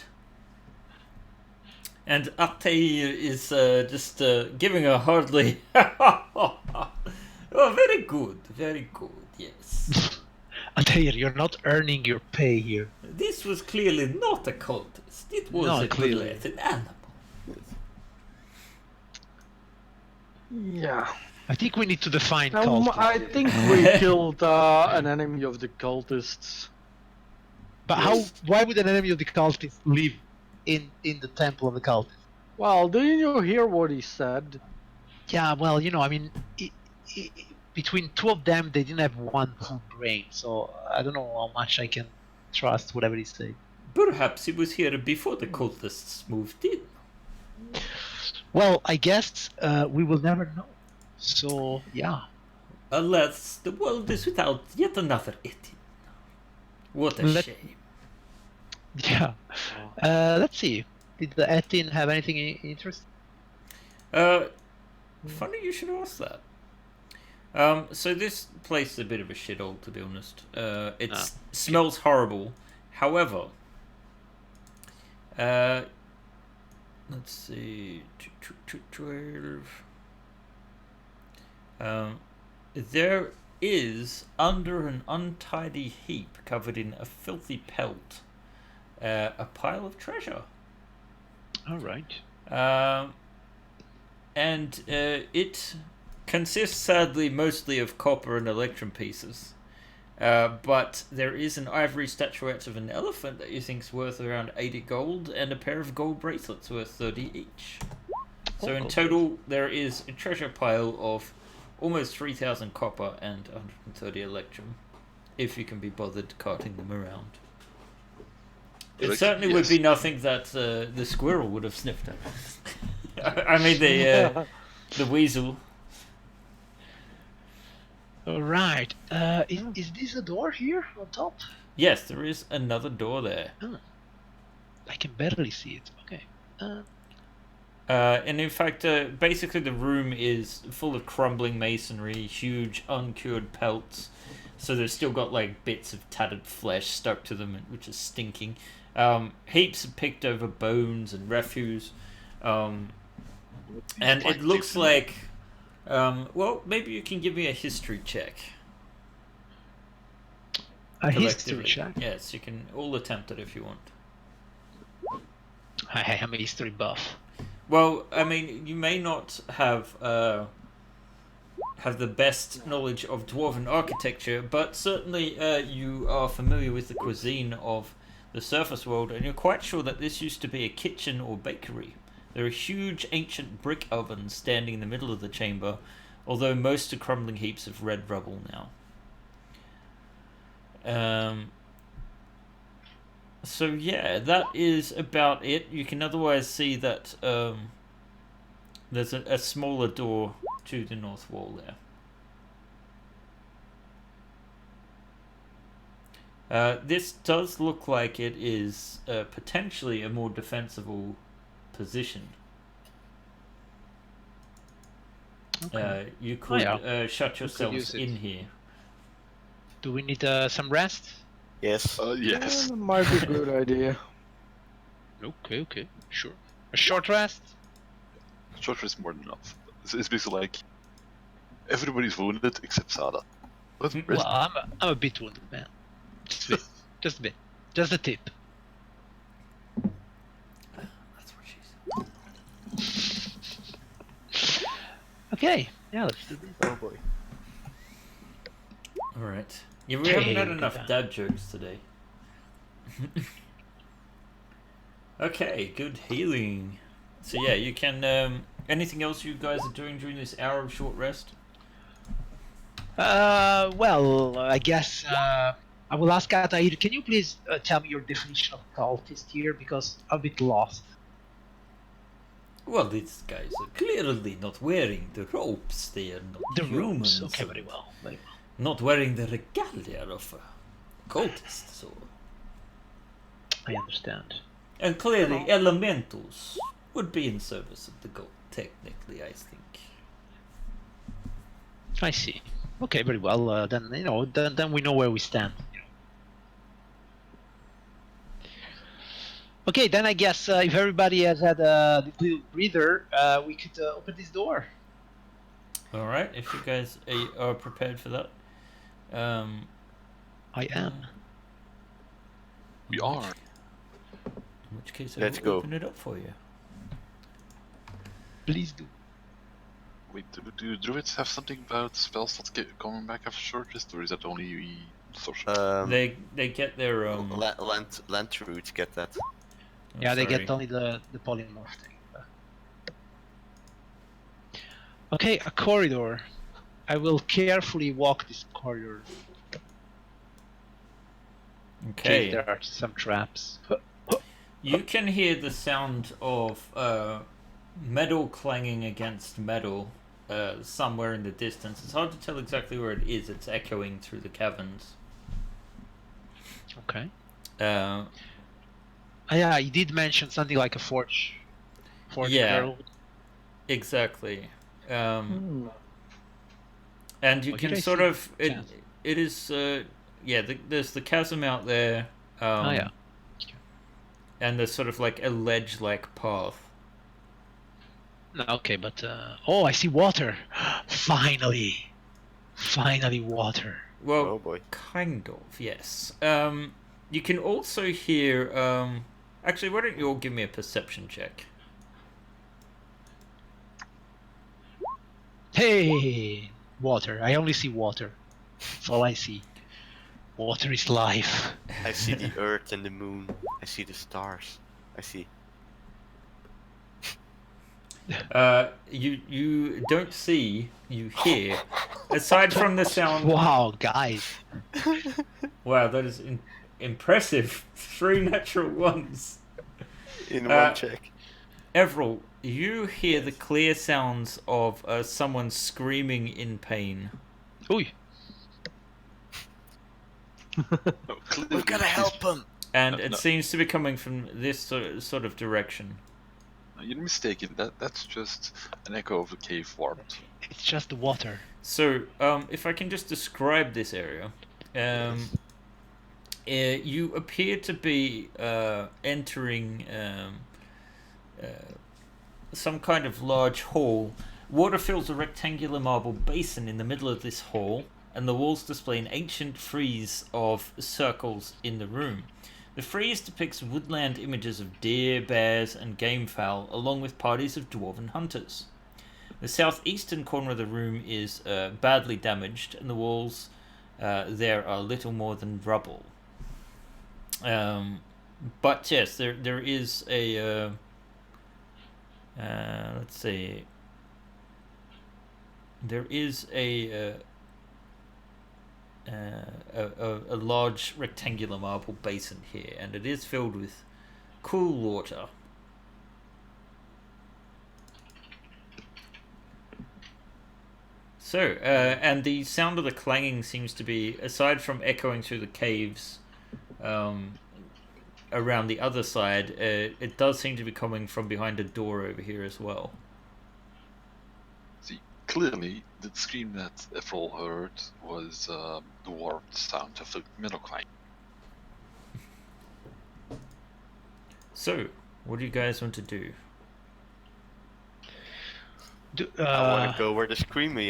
And Altair is just giving a hardly. Oh, very good, yes. Altair, you're not earning your pay here. This was clearly not a cultist. It was No, a clearly. an animal. Yeah. I think we need to define cult. I think we killed an enemy of the cultists. But why would an enemy of the cultists live in the temple of the cultists? Well, didn't you hear what he said? Yeah, well, I mean, between two of them, they didn't have one full brain, so I don't know how much I can trust whatever he said. Perhaps he was here before the cultists moved in. Well, I guess we will never know. So, yeah. Alas, the world is without yet another Etin. What a Let- shame. Yeah. Let's see. Did the Etin have anything interesting? Funny you should ask that. So this place is a bit of a shithole, to be honest. It smells horrible. However, let's see, 12. There is under an untidy heap covered in a filthy pelt, a pile of treasure. All right. And it consists sadly mostly of copper and electrum pieces. But there is an ivory statuette of an elephant that you think's worth around 80 gold, and a pair of gold bracelets worth 30 each. So in total, there is a treasure pile of almost 3,000 copper and 130 electrum, if you can be bothered carting them around. It certainly would be nothing that the squirrel would have sniffed at. I mean the weasel. Alright. Is this a door here on top? Yes, there is another door there. Oh. I can barely see it. Okay. And in fact, basically the room is full of crumbling masonry, huge uncured pelts. So they've still got like bits of tattered flesh stuck to them, which is stinking. Heaps of picked over bones and refuse. And it looks like... well, maybe you can give me a history check. A history check? Yes, you can all attempt it if you want. I'm a history buff. Well, I mean, you may not have the best knowledge of dwarven architecture, but certainly you are familiar with the cuisine of the surface world, and you're quite sure that this used to be a kitchen or bakery. There are huge ancient brick ovens standing in the middle of the chamber, although most are crumbling heaps of red rubble now. So yeah, that is about it. You can otherwise see that there's a smaller door to the north wall there. This does look like it is potentially a more defensible position. Okay. You could shut yourselves in here. Do we need some rest? Yes. Yes. That might be a good idea. Okay, sure. A short rest? Short is more than enough. It's basically like everybody's wounded except Sada. Let's rest. Well, I'm a bit wounded, man. Just a bit. Just a bit. Just a tip. That's what she said. Okay, yeah, let's do this. Oh boy. Alright. Yeah, we haven't had enough dad jokes today. Okay, good healing. So yeah, you can... anything else you guys are doing during this hour of short rest? Well, I guess I will ask Atair, can you please tell me your definition of cultist here, because I'm a bit lost. Well, these guys are clearly not wearing the ropes. They are not The humans. rules. Okay, very well. Not wearing the regalia of a cultist, so... I understand. And clearly, elementals would be in service of the gold, technically, I think. I see. Okay, very well. Then then we know where we stand. Okay, then I guess if everybody has had a little breather, we could open this door. All right, if you guys are prepared for that. I am. We are. In which case, Let's I'll go. open it up for you. Please do. Wait, do druids have something about spells that get coming back after short rest, or is that only sorcerer? They get their Land druids get that. Yeah, they sorry. get only the polymorph thing. Okay, a corridor. I will carefully walk this corridor. Okay. There are some traps. You can hear the sound of metal clanging against metal somewhere in the distance. It's hard to tell exactly where it is. It's echoing through the caverns. Okay. Yeah, he did mention something like a forge. Girl. Exactly. Hmm. And you What can did I sort see? of it is there's the chasm out there. Yeah. And there's sort of like a ledge-like path. No, okay, but I see water. Finally water. Well, Oh boy. kind of, yes. You can also hear. Actually, why don't you all give me a perception check? Hey, water. I only see water. That's all I see. Water is life. I see the earth and the moon. I see the stars. I see. You don't see, you hear. Aside from the sound. Wow, guys. Wow, that is impressive. 3 natural ones. In Uh, one check. Everil, you hear the clear sounds of someone screaming in pain. Ooh. No, clearly We've got to this- help him. And No, it no. seems to be coming from this sort of direction. You're mistaken. That's just an echo of the cave warmth. It's just the water. So, if I can just describe this area, you appear to be entering some kind of large hall. Water fills a rectangular marble basin in the middle of this hall, and the walls display an ancient frieze of circles in the room. The frieze depicts woodland images of deer, bears, and game fowl, along with parties of dwarven hunters. The southeastern corner of the room is badly damaged, and the walls there are little more than rubble. But yes, there is a let's see. There is a large rectangular marble basin here, and it is filled with cool water. So, and the sound of the clanging seems to be, aside from echoing through the caves around the other side, it does seem to be coming from behind a door over here as well. See, clearly the scream that Efrol heard was the warped sound of the metal clang. So, what do you guys want to do? I want to go where the screaming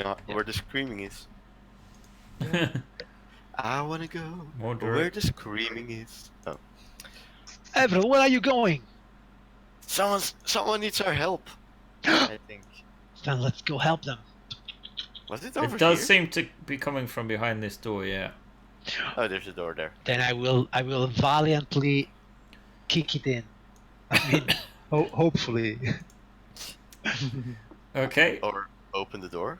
is. I want to go More where direct. the screaming is. Oh. Everett, where are you going? Someone needs our help. I think. Then let's go help them. Was it over It does here? seem to be coming from behind this door, yeah. Oh, there's a door there. Then I will valiantly kick it in. I mean, hopefully. Okay, Or open the door.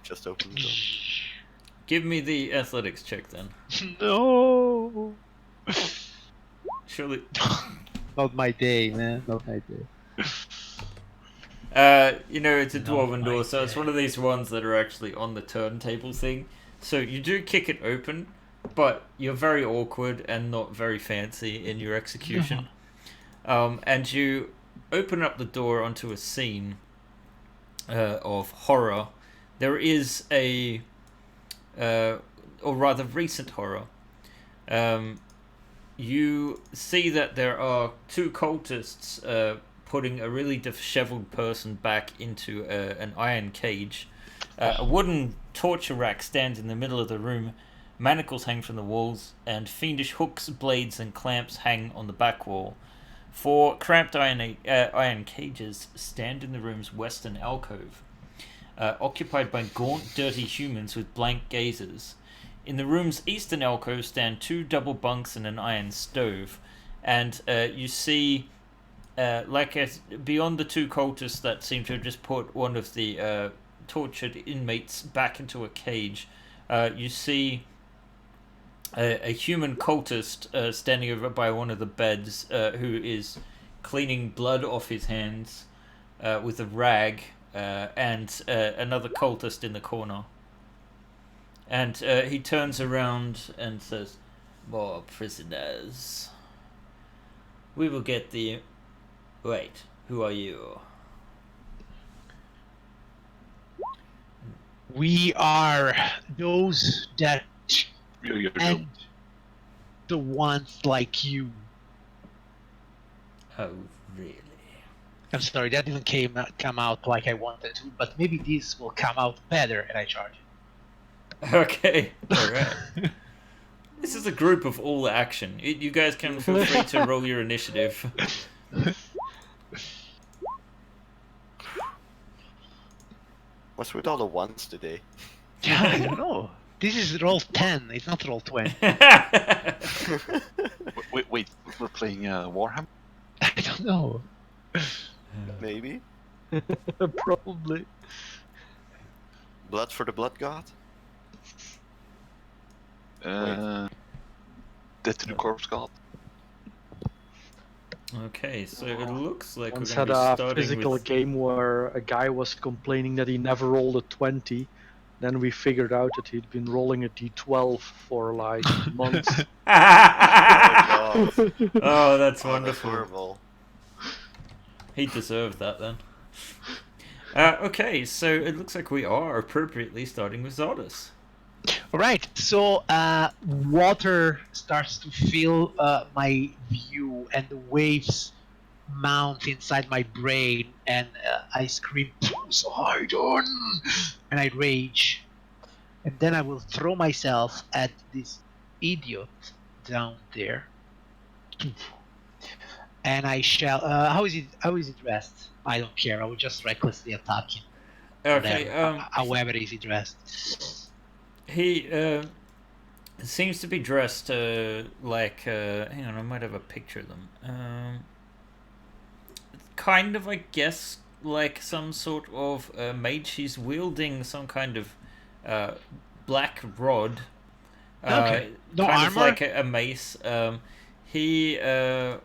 Just open the door. give me the athletics check then. No. Surely. Not my day, man. Not my day. It's a Not dwarven my door, so it's day. one of these ones that are actually on the turntable thing. So you do kick it open, but you're very awkward and not very fancy in your execution. And you open up the door onto a scene of horror. There is or rather recent horror. You see that there are 2 cultists putting a really disheveled person back into an iron cage. A wooden torture rack stands in the middle of the room. Manacles hang from the walls, and fiendish hooks, blades, and clamps hang on the back wall. 4 cramped iron cages stand in the room's western alcove, occupied by gaunt, dirty humans with blank gazes. In the room's eastern alcove stand 2 double bunks and an iron stove, and you see, beyond the 2 cultists that seem to have just put one of the tortured inmates back into a cage, you see a human cultist standing over by one of the beds, who is cleaning blood off his hands with a rag, and another cultist in the corner. And he turns around and says, "More prisoners. We will get the... Wait, who are you?" We are those that You're end the ones like you. Oh, really? I'm sorry, that didn't come out like I wanted to, but maybe this will come out better, and I charge. Okay, alright. This is a group of all action. You guys can feel free to roll your initiative. What's with all the ones today? Yeah, I don't know. This is roll 10, it's not roll 20. Wait, we're playing Warhammer? I don't know. Maybe. Probably. Blood for the blood god? Death to the corpse god. Okay, so it looks like Once we're had going to be a starting physical with. game where a guy was complaining that he never rolled a 20. Then we figured out that he'd been rolling a d12 for like months. Oh god. Oh, that's Oh, that's wonderful. horrible. He deserved that then. Okay, so it looks like we are appropriately starting with Zardus. All right, so water starts to fill my view, and the waves mount inside my brain, and I scream, Poseidon! And I rage. And then I will throw myself at this idiot down there. And I shall. How is he dressed? I don't care. I will just recklessly attack him. Okay, However is he dressed? he seems to be dressed like. Hang on, I might have a picture of them. Kind of, I guess, like some sort of mage. He's wielding some kind of black rod. Okay. No kind of armor? like a mace. He is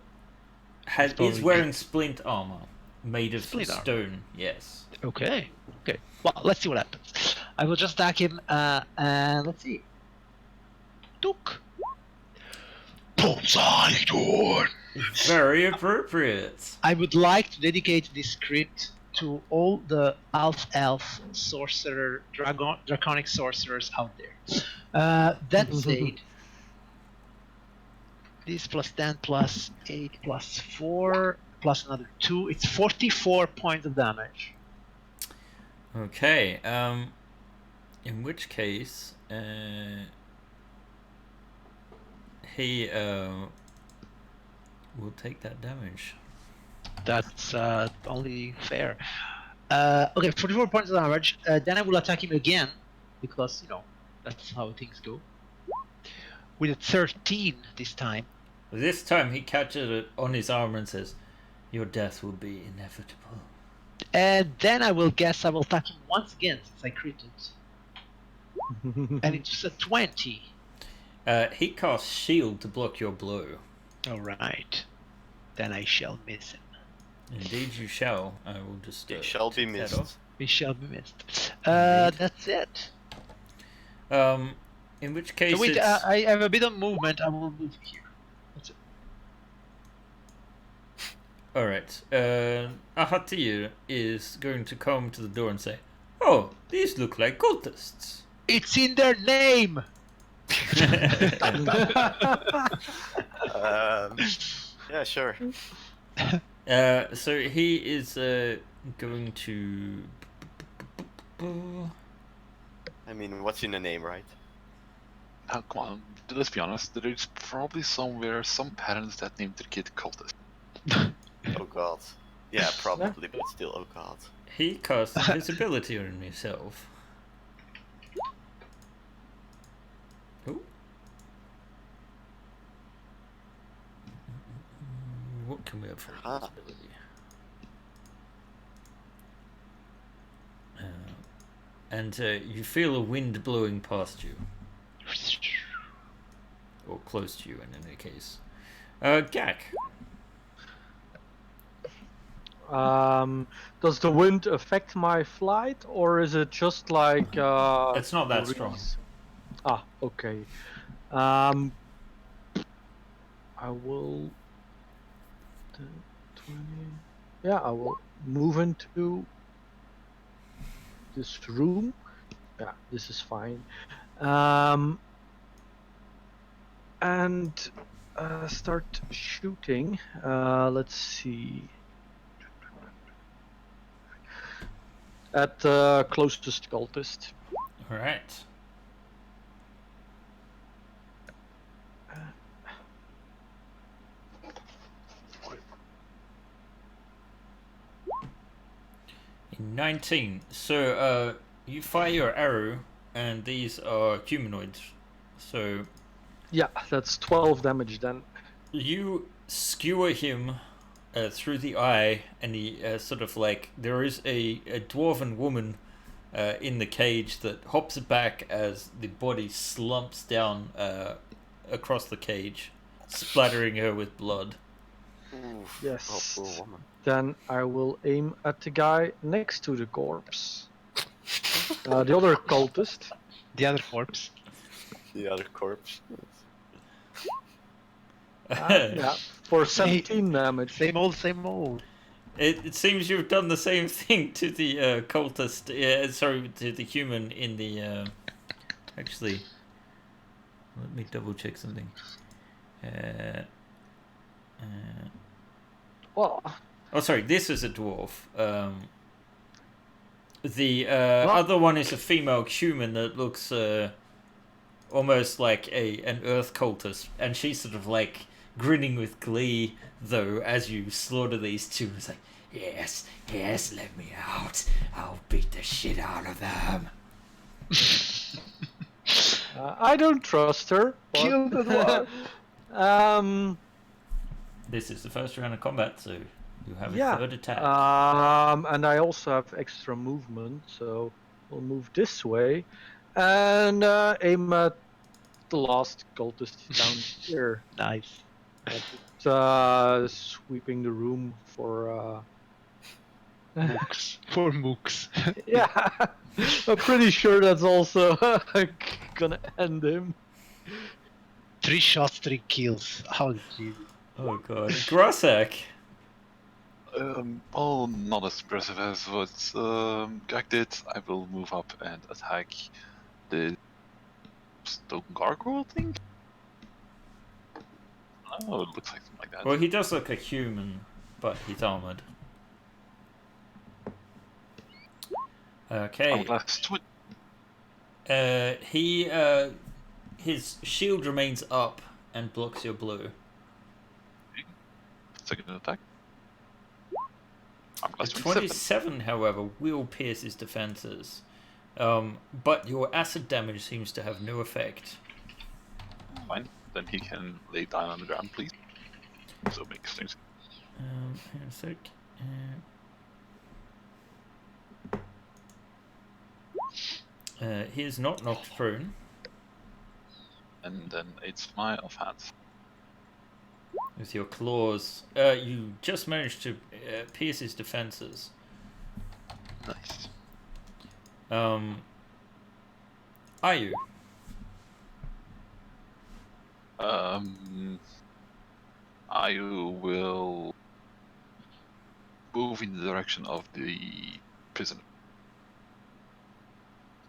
probably wearing splint armor made of Splint armor. stone. Yes. Okay. Okay. Well, let's see what happens. I will just attack him. And let's see. Took. Poseidon. Very appropriate. I would like to dedicate this script to all the elf sorcerer, draconic sorcerers out there. That said, this plus 10 plus 8 plus 4 plus another 2, it's 44 points of damage. Okay. In which case, he will take that damage. That's only fair. Okay, 44 points of damage. Then I will attack him again, because, that's how things go. With a 13 this time. This time he catches it on his arm and says, "Your death will be inevitable." And then I will attack him once again, since I critted. And it's a 20. He casts shield to block your blow. Alright. Then I shall miss him. Indeed you shall. I will just It shall be take that missed. off. We shall be missed. Indeed. That's it. In which case So wait, it's... I have a bit of movement. I will move here. That's it. Alright. Ahatir is going to come to the door and say, "Oh, these look like cultists." It's in their name! Yeah, sure. So he is going to... I mean, what's in the name, right? Come on, let's be honest. There's probably somewhere some parents that named their kid cultist. Oh god. Yeah, probably, but still, oh god. He casts invisibility on himself. Oh. What can we have for invisibility? And you feel a wind blowing past you. Or close to you in any case. Gak. Does the wind affect my flight, or is it just like It's not that breeze? strong. Ah, okay. I will 20. Yeah, I will move into this room. Yeah, this is fine. And start shooting. Let's see. At the closest cultist. Alright. In 19. So you fire your arrow, and these are humanoids. So Yeah, that's 12 damage then. you skewer him through the eye, and he sort of like there is a dwarven woman in the cage that hops back as the body slumps down across the cage, splattering her with blood. Oof. Yes. Oh, poor woman. Then I will aim at the guy next to the corpse. The other cultist. The other corpse. The other corpse. Yeah, for 17 damage. Same old, same old. It seems you've done the same thing to the cultist. Sorry, to the human in the. Actually, let me double check something. Well, Oh, sorry. This is a dwarf. The other one is a female human that looks almost like an earth cultist, and she's sort of like grinning with glee, though, as you slaughter these two. It's like, yes, let me out. I'll beat the shit out of them. I don't trust her. But... Kill the dwarf. This is the first round of combat, so you have Yeah. a third attack. And I also have extra movement, so we'll move this way and aim at the last cultist down here. Nice. Sweeping the room for. Mooks. For mooks. Yeah, I'm pretty sure that's also gonna end him. 3 shots, 3 kills. Oh, jeez. Oh god. Grossack. Well, not as impressive as what Gag did. I will move up and attack the stone gargoyle thing. Oh, it looks like something like that. Well, he does look a human, but he's armored. Okay. Last twin. His shield remains up and blocks your blow. Second attack. I'm A class 27, however, will pierce his defenses. But your acid damage seems to have no effect. Fine. Then he can lay down on the ground, please. So makes things. Hang on a sec. He is not knocked prone. And then it's my offhand. With your claws, you just managed to pierce his defenses. Nice. Are you? I will move in the direction of the prisoner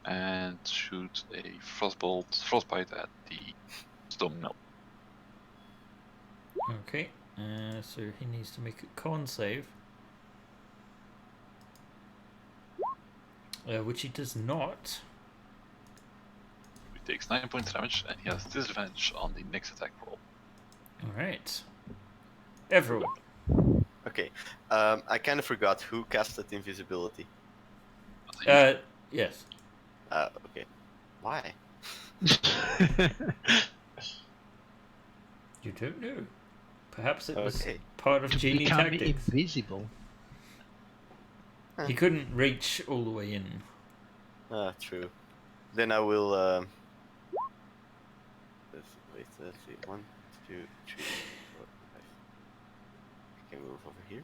and shoot a frostbite at the stone mill. Okay. So he needs to make a con save. Which he does not. He takes 9 points damage and he has disadvantage on the next attack roll. Alright. Everyone. Okay. I kind of forgot who casted invisibility. Yes. Okay. Why? You don't know. Perhaps it was Okay. part of genie Become tactics. invisible. He couldn't reach all the way in. True. Then I will. Let's see. 1, 2, 3, 4, 5. I can move over here.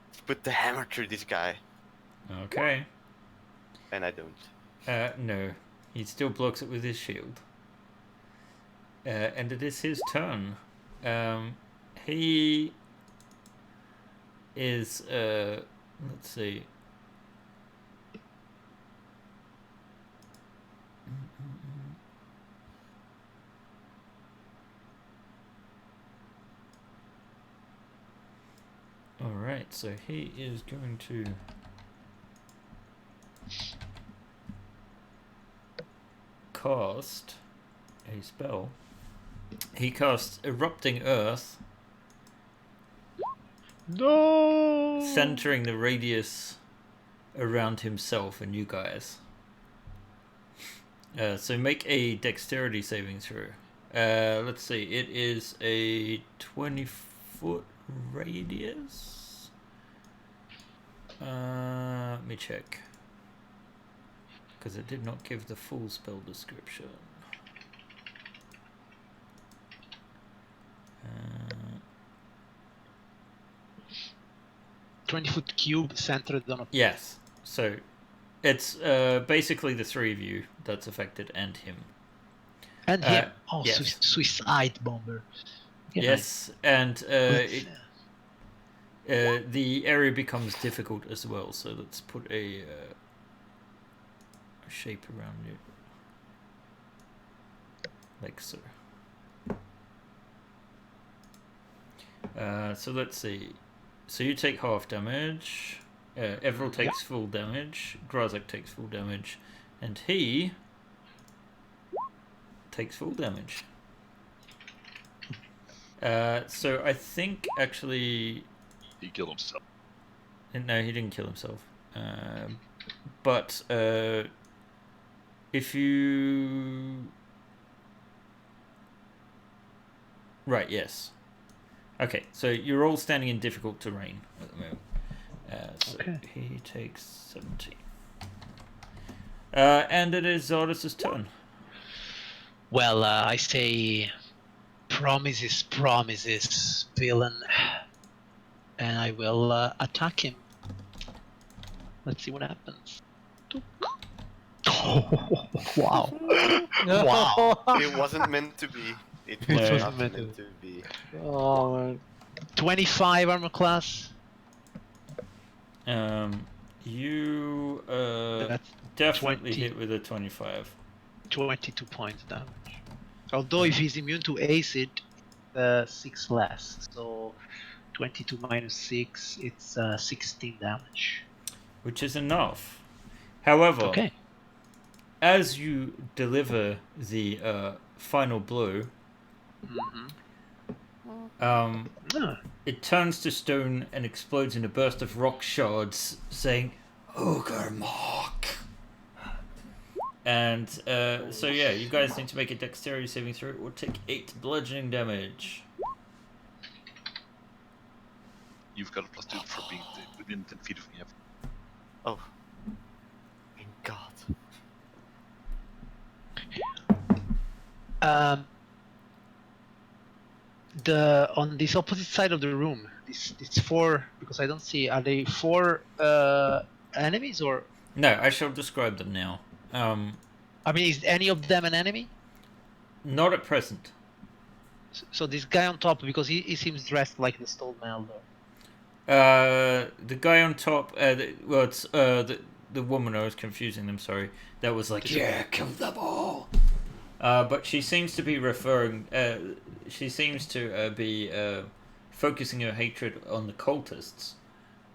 Let's put the hammer through this guy. Okay. And I don't. No. He still blocks it with his shield. And it is his turn. He is, let's see. Alright, so he is going to cast a spell. He casts Erupting Earth, No! centering the radius around himself and you guys. So make a dexterity saving throw. let's see. It is a 20-foot radius. Let me check. Because it did not give the full spell description. 20-foot cube centered on a... Yes. So it's basically the three of you that's affected and him. And him. Yes. Suicide bomber. Yeah, Yes, and nice. the area becomes difficult as well. So let's put a shape around it, like so. So let's see. So you take half damage. Everil takes full damage. Grazak takes full damage, and he takes full damage. So I think actually He killed himself. no, he didn't kill himself. But if you right, yes. Okay, so you're all standing in difficult terrain at the moment. So Okay. he takes 17. And it is Zardus' turn. Well, I say promises, villain. And I will attack him. Let's see what happens. Oh, wow. Wow. It wasn't meant to be. It No. was It not wasn't meant to be. Oh man. 25 armor class. You That's definitely 20. hit with a 25. 22 points damage. Although if he's immune to acid, 6 less. So 22 minus 6, it's 16 damage. Which is enough. However, Okay. as you deliver the final blow, it turns to stone and explodes in a burst of rock shards, saying, "Ogre Mark." And so yeah, you guys need to make a dexterity saving throw or take 8 bludgeoning damage. You've got a +2 for being within 10 feet of me. Oh. Thank God. On this opposite side of the room, it's 4, because I don't see, are they 4 enemies or? No, I shall describe them now. I mean, is any of them an enemy? Not at present. So this guy on top, because he seems dressed like the Stone Melder. The guy on top, it's the woman, I was confusing them, sorry. That was like, yeah, kill them all. But she seems to be referring, she seems to be focusing her hatred on the cultists.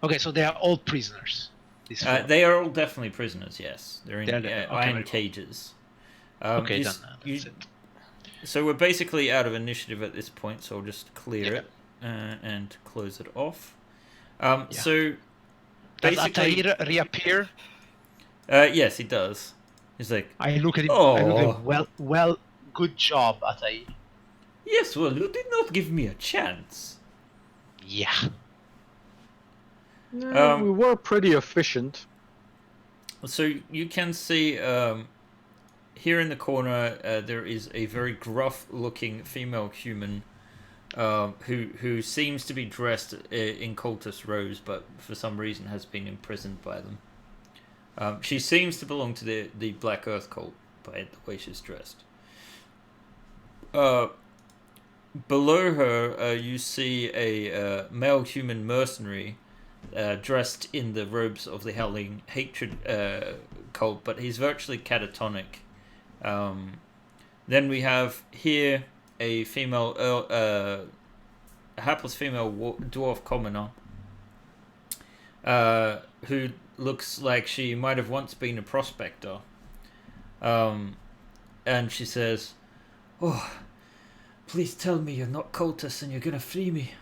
Okay, so they are all prisoners. They are all definitely prisoners, yes. They're in Okay, iron very cages. Okay, then that's it. So we're basically out of initiative at this point, so I'll just clear it and close it off. So Does basically, Atair reappear? yes, he does. He's like, I look at him. Oh. I look at him. Well, good job, Atair. yes, well, you did not give me a chance. Yeah. We were pretty efficient. So you can see here in the corner there is a very gruff-looking female human who seems to be dressed in cultist robes, but for some reason has been imprisoned by them. She seems to belong to the Black Earth cult by the way she's dressed. Below her, you see a male human mercenary dressed in the robes of the Howling Hatred cult, but he's virtually catatonic. Then we have here a female, a hapless female dwarf commoner, who looks like she might have once been a prospector. And she says, "Oh, please tell me you're not cultists and you're gonna free me."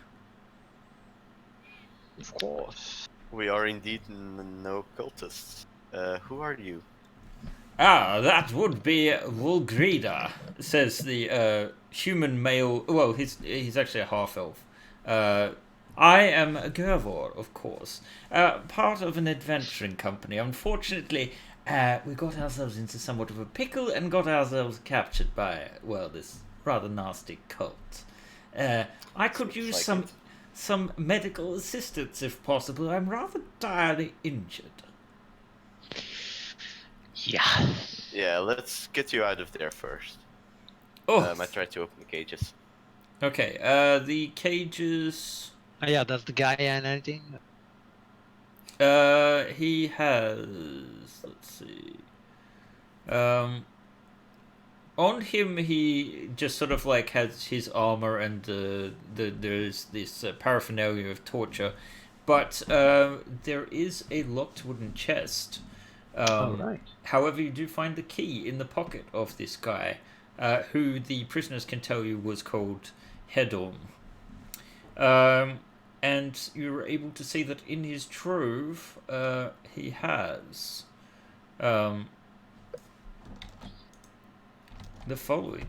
Of course. We are indeed no cultists. Who are you? Ah, that would be Wulgrida. says the human male. Well, he's actually a half elf. I am a Gervor, of course, part of an adventuring company. Unfortunately, we got ourselves into somewhat of a pickle and got ourselves captured by, well, this rather nasty cult. I could use some medical assistance if possible. I'm rather direly injured. Yeah. Yeah, let's get you out of there first. Oh, I tried to open the cages. okay. The cages. Oh, yeah, does the guy and anything? He has. Let's see. On him, he just sort of like has his armor and there's this paraphernalia of torture, but there is a locked wooden chest. Alright. However, you do find the key in the pocket of this guy, who the prisoners can tell you was called Hedorm. And you're able to see that in his trove, he has the following.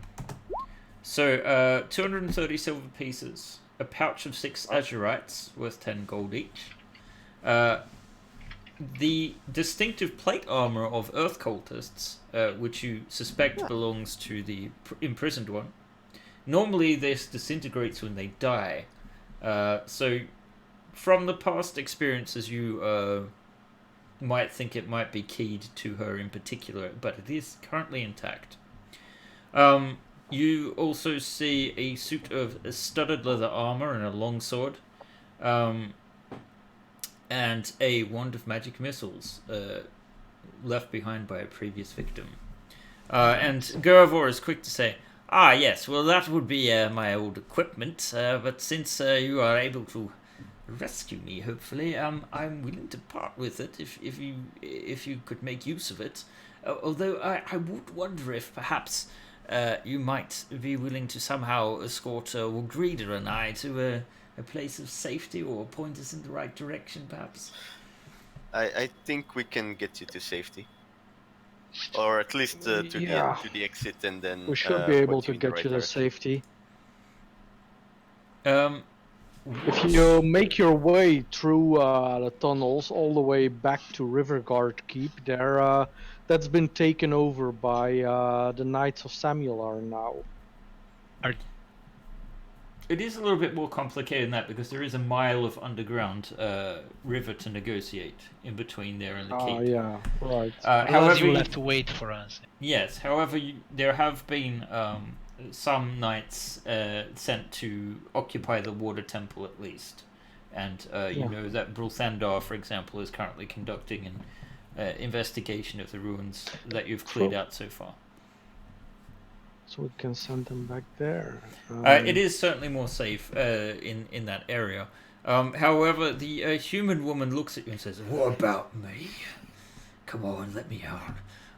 So, 230 silver pieces, a pouch of 6 azurites worth 10 gold each, the distinctive plate armor of earth cultists, which you suspect belongs to the imprisoned one. Normally, this disintegrates when they die. So, from the past experiences, you might think it might be keyed to her in particular, but it is currently intact. You also see a suit of studded leather armor and a longsword, and a wand of magic missiles left behind by a previous victim. And Gervor is quick to say, "Ah, yes, well, that would be my old equipment, but since you are able to rescue me, hopefully, I'm willing to part with it if you could make use of it. Although I would wonder if perhaps you might be willing to somehow escort Wogreeder and I to a place of safety, or point us in the right direction, perhaps." I think we can get you to safety, or at least to the exit, and then We should be able point to in the get right you to direction. safety. If What- you make your way through the tunnels all the way back to Riverguard Keep, there that's been taken over by the Knights of Samuel now. It is a little bit more complicated than that, because there is a mile of underground river to negotiate in between there and the keep. Oh yeah, right. Otherwise, However, you will have to wait for us. yes. However, there have been some knights sent to occupy the water temple at least, and you Yeah. know that Brulthandar, for example, is currently conducting an investigation of the ruins that you've cleared Sure. out so far. So we can send them back there. It is certainly more safe in that area. However, the human woman looks at you and says, "What about me? Come on, let me out."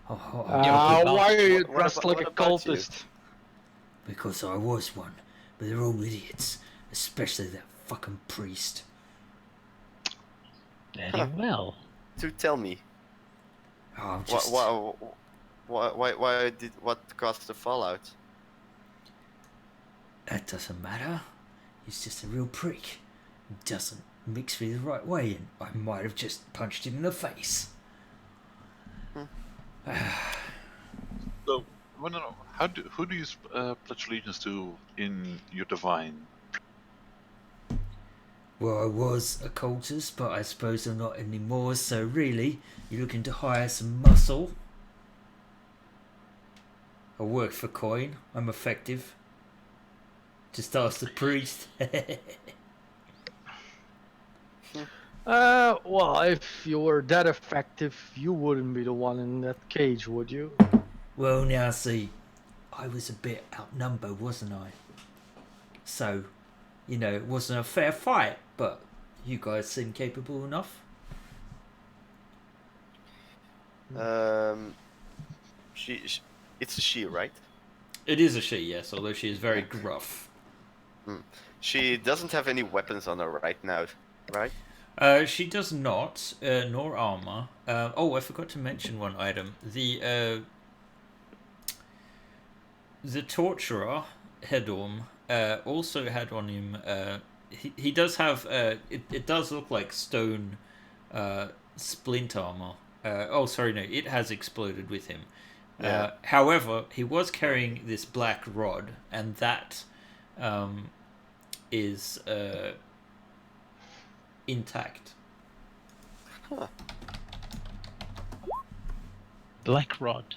Yeah, but why are you what dressed about- like a what about you? cultist? Because I was one, but they're all idiots, especially that fucking priest. Very well. To tell me, Oh, I'm just... what caused the fallout? That doesn't matter. He's just a real prick. He doesn't mix me the right way, and I might have just punched him in the face. So, well, no. Who do you pledge allegiance to in your divine? Well, I was a cultist, but I suppose I'm not anymore, so really, you're looking to hire some muscle? I work for coin. I'm effective. Just ask the priest. Well, if you were that effective, you wouldn't be the one in that cage, would you? Well, now see, I was a bit outnumbered, wasn't I? So, you know, it wasn't a fair fight, but you guys seem capable enough. It's a she, right? It is a she, yes, although she is very gruff. She doesn't have any weapons on her right now, right? She does not, nor armor. Oh, I forgot to mention one item. the torturer Hedorm also had on him. He does have. It does look like stone splint armor. Oh, sorry, no, it has exploded with him. Yeah. However, he was carrying this black rod, and that is intact. Huh. Black rod.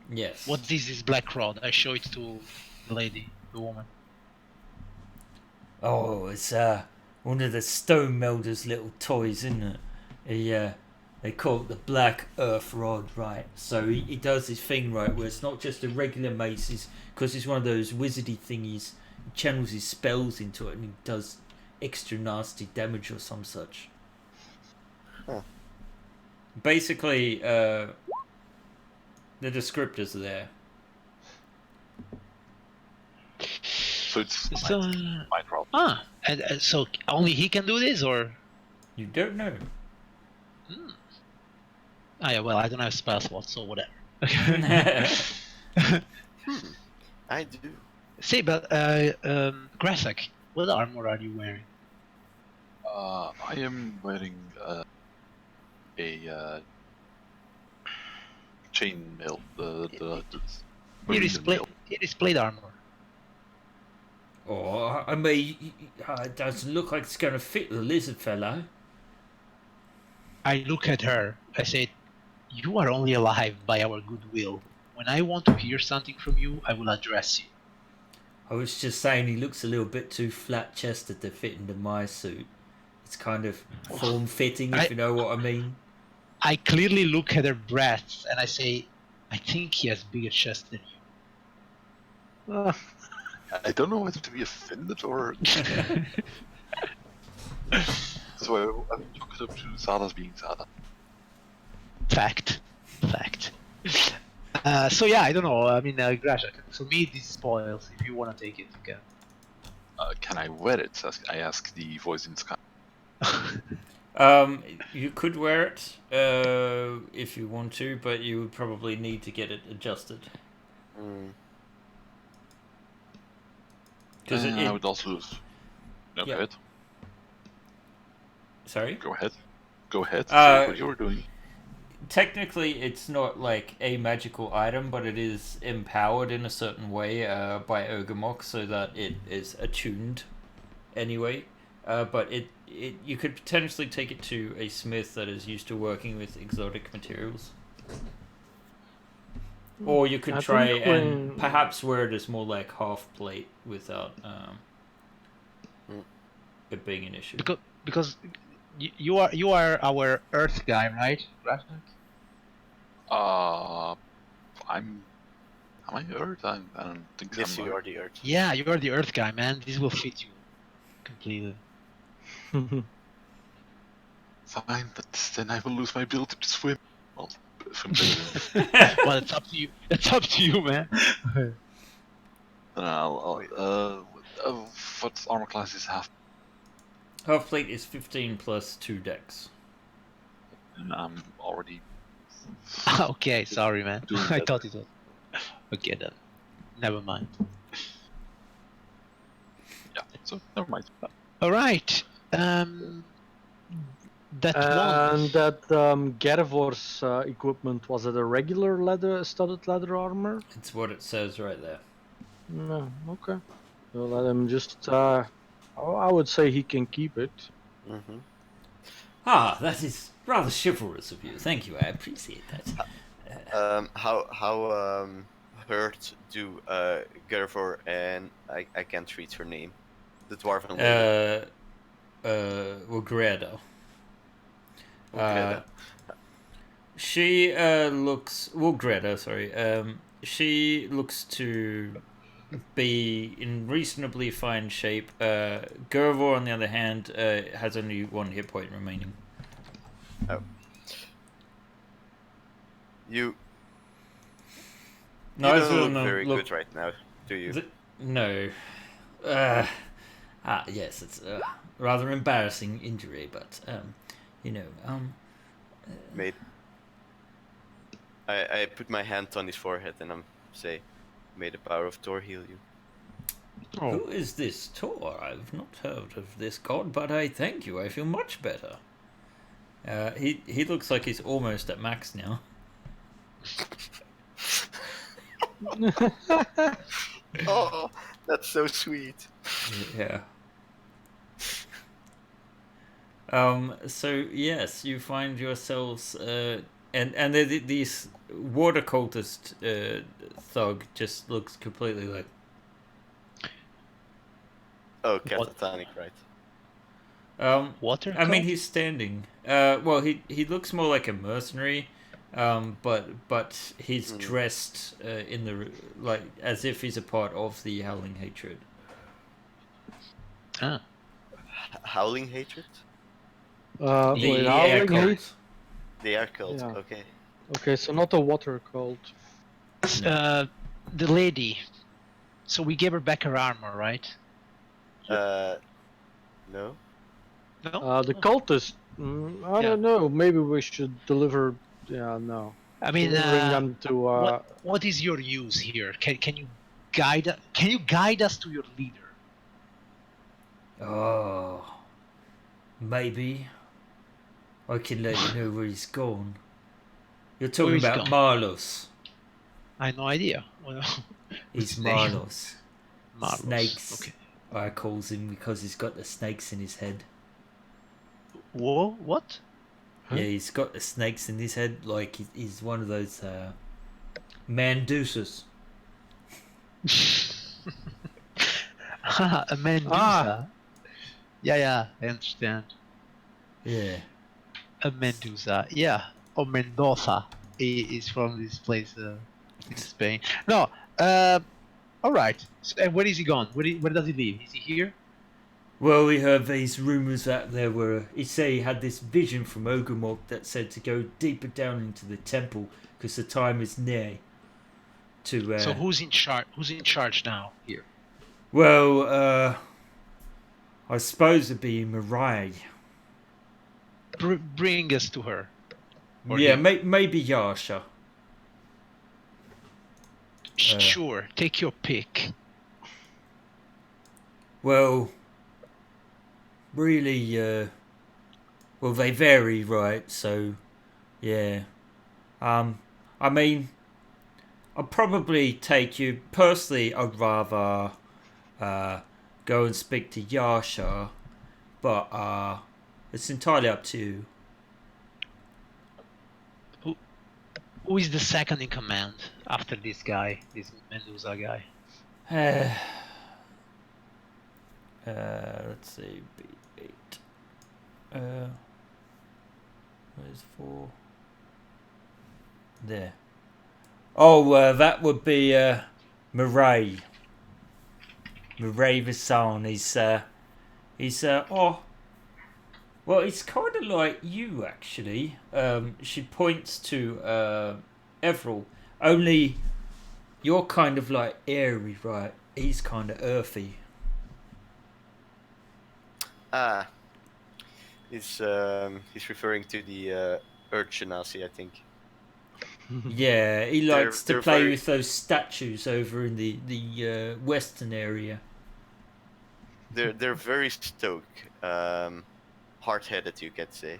Yes. What is this black rod? I show it to the lady, the woman. Oh, it's one of the stone melder's little toys, isn't it? They call it the Black Earth Rod, right? So he does this thing, right, where it's not just a regular mace, because it's one of those wizardy thingies. He channels his spells into it, and he does extra nasty damage or some such. Huh. Basically, the descriptors are there. So it's So, my problem. and so only he can do this, or? You don't know. Ah, yeah. Well, I don't have spell slots, so whatever. I do. Say, but Grasak, what armor are you wearing? I am wearing a chain mail. Here is plate armor. Oh, I mean, it doesn't look like it's going to fit the lizard fellow. I look at her. I say, "You are only alive by our goodwill. When I want to hear something from you, I will address you." I was just saying he looks a little bit too flat-chested to fit into my suit. It's kind of form-fitting, if you know what I mean. I clearly look at her breasts and I say, "I think he has bigger chest than you." I don't know whether to be offended or. So I took it up to Zada's being Zada. Fact. So yeah, I don't know. I mean, Grasha, for me this spoils. If you want to take it, you Can I wear it? I ask the voice in the sky. can. You could wear it if you want to, but you would probably need to get it adjusted. Because I would also. No, Yeah. Go ahead. Sorry? Go ahead. Say what you were doing. Technically, it's not like a magical item, but it is empowered in a certain way by Ogamok so that it is attuned anyway. But you could potentially take it to a smith that is used to working with exotic materials. Or you could I try think and perhaps wear it as more like half plate without it being an issue. Because you are our Earth guy, right? Am I Earth? I don't think so. Yes, you are the Earth. Yeah, you are the Earth guy, man. This will fit you completely. Fine, but then I will lose my ability to swim. Well, swim better. Well, it's up to you. It's up to you, man. What armor class is half? Half plate is 15 plus 2 dex. And I'm already. Okay, sorry, man. Doing I better. thought it was. Okay, then. Never mind. Yeah, so never mind. All right. That one. And that Gervor's equipment, was it a regular studded leather armor? It's what it says right there. No, okay. So let him just. I would say he can keep it. Mm-hmm. Ah, that is rather chivalrous of you. Thank you, I appreciate that. How hurt do Gervor and I can't read her name, the dwarven lady. Wogreda. Wogreda. She looks Wogreda, sorry. She looks to be in reasonably fine shape. Gervor, on the other hand, has only 1 hit point remaining. Oh. You Neither don't of look them very good right now, do you? No. Yes, it's a rather embarrassing injury, but Mate. I put my hand on his forehead and I'm say, May the power of Thor heal you. Oh. Who is this Tor? I've not heard of this god, but I thank you. I feel much better. He looks like he's almost at max now. Oh, that's so sweet. Yeah. So yes, you find yourselves, and these water cultist thug just looks completely like. Oh, catatonic, right? Water I mean, cult? he's standing. Well, he looks more like a mercenary, but he's dressed in the like as if he's a part of the Howling Hatred. Ah. Howling hatred? Wait, The Howling air cult. Hate? They are cult. Yeah. Okay. Okay, so not a water cult. No. The lady. So we gave her back her armor, right? No. No. The cultist. I don't know. Maybe we should deliver. Yeah, no. I mean, Delivering them to. what is your use here? Can you guide us to your leader? Oh, maybe I can let you know where he's gone. You're talking Where he's about gone? Marlos. I have no idea. He's his name? Marlos. Marlos. Snakes. Okay. I calls him because he's got the snakes in his head. Whoa, what? Huh? Yeah, he's got the snakes in his head. Like he's one of those mandusas. A Medusa. Yeah, I understand. Yeah. A Medusa. Yeah. Or Mendoza. He is from this place in Spain. No. All right. So, and where is he gone? Where does he live? Is he here? Well, we heard these rumours that there were. He said he had this vision from Ogumok that said to go deeper down into the temple because the time is near. To So who's in charge? Who's in charge now here? well, I suppose it'd be Mirai. Bring us to her. Or Yeah, him. maybe Yasha. Sure. Take your pick. Well, really, well, they vary, right? So, yeah. I mean, I'd probably take you personally. I'd rather go and speak to Yasha, but it's entirely up to you. Who is the second in command after this guy, this Mendoza guy? Let's see, B8. Where's 4? There. Oh, that would be Murray. Murray Vassan. He's well, it's kind of like you actually. She points to Everil. Only you're kind of like airy, right? He's kind of earthy. He's referring to the Urchinasi, I think. Yeah, he likes to they're play very- with those statues over in the western area. They're very stoic, hard-headed, you could say.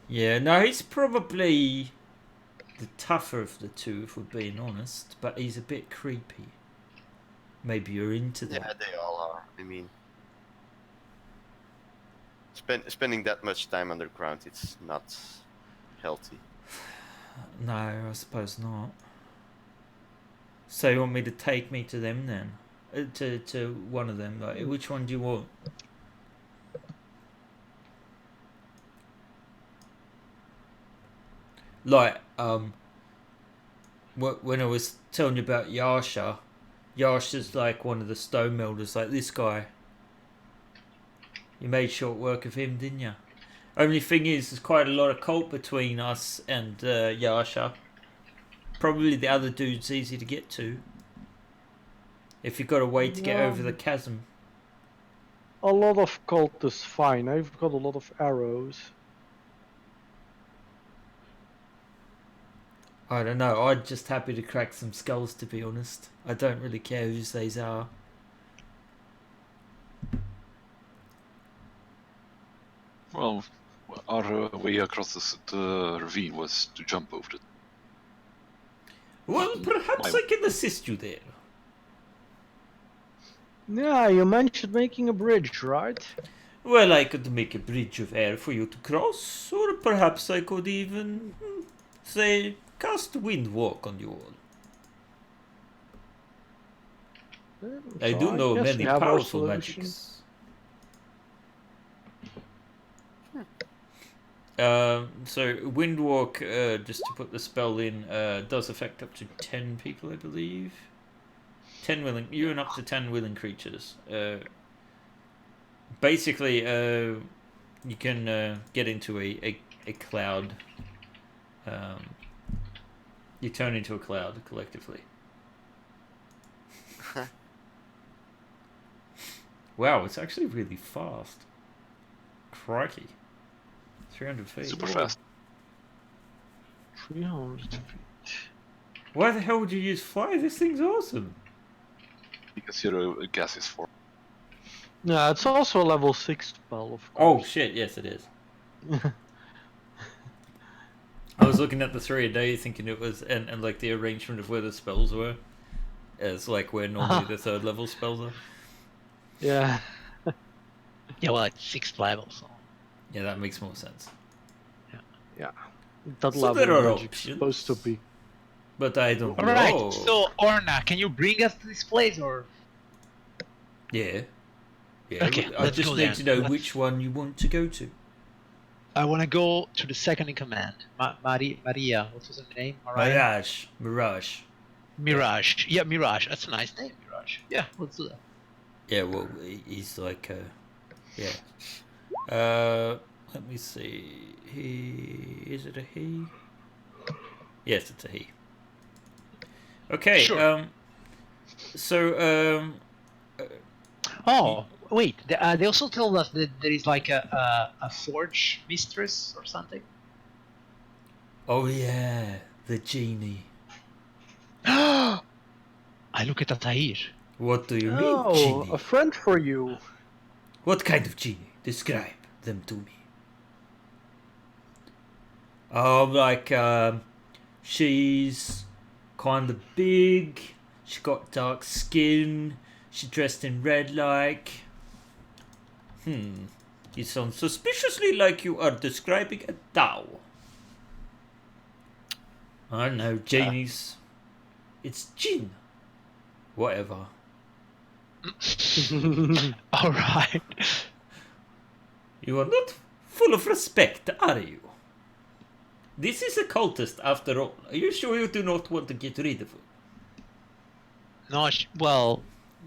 Yeah, no, he's probably the tougher of the two, if we're being honest. But he's a bit creepy. Maybe you're into that. Yeah, they all are. I mean, spending that much time underground, it's not healthy. No, I suppose not. So you want me to take me to them then? To one of them? Like, which one do you want? Like, when I was telling you about Yasha, Yasha's like one of the stone melders, like this guy. You made short work of him, didn't you? Only thing is, there's quite a lot of cult between us and Yasha. Probably the other dude's easy to get to. If you've got a way to get over the chasm. A lot of cult is fine. I've got a lot of arrows. I don't know. I'm just happy to crack some skulls, to be honest. I don't really care whose these are. Well, our way across the ravine was to jump over it. Well, perhaps I can assist you there. Yeah, you mentioned making a bridge, right? Well, I could make a bridge of air for you to cross, or perhaps I could even, say, cast wind walk on you all. I do know guess many we have our powerful solution. magics. So Windwalk, just to put the spell in, does affect up to 10 people, I believe. 10 willing, you and up to 10 willing creatures. Basically, you can get into a cloud. You turn into a cloud collectively. Wow, it's actually really fast. Crikey. 300 feet. Super fast. 300 feet. Why the hell would you use fly? This thing's awesome. Because you're a gaseous form. Yeah, it's also a level 6 spell, of Oh course. shit, yes it is. I was looking at the 3 a day thinking it was, and like the arrangement of where the spells were, as like where normally the 3rd level spells are. Yeah. Yeah, well, it's 6th level, so. Yeah, that makes more sense. Yeah. That So level there are magic's options. supposed to be. But I don't know. Alright, so Orna, can you bring us to this place or? Yeah. Yeah, Okay, I let's just go need then. to know which one you want to go to. I want to go to the second in command. Maria, what was her name? Mariah? Mirage. Mirage. Yeah, Mirage. That's a nice name, Mirage. Yeah, let's do that. Yeah, well, he's like, yeah. Let me see. Is it a he? Yes, it's a he. Okay. Sure. Oh, wait. They also told us that there is like a forge mistress or something. Oh yeah, the genie. I look at Atahir. What do you mean, Oh, genie? a friend for you. What kind of genie? Describe them to me. Oh, like, she's kind of big. She got dark skin. She dressed in red, like. You sound suspiciously like you are describing a Tao. I don't know, genies. It's Jin. Whatever. All right. You are not full of respect, are you? This is a cultist, after all. Are you sure you do not want to get rid of her? No,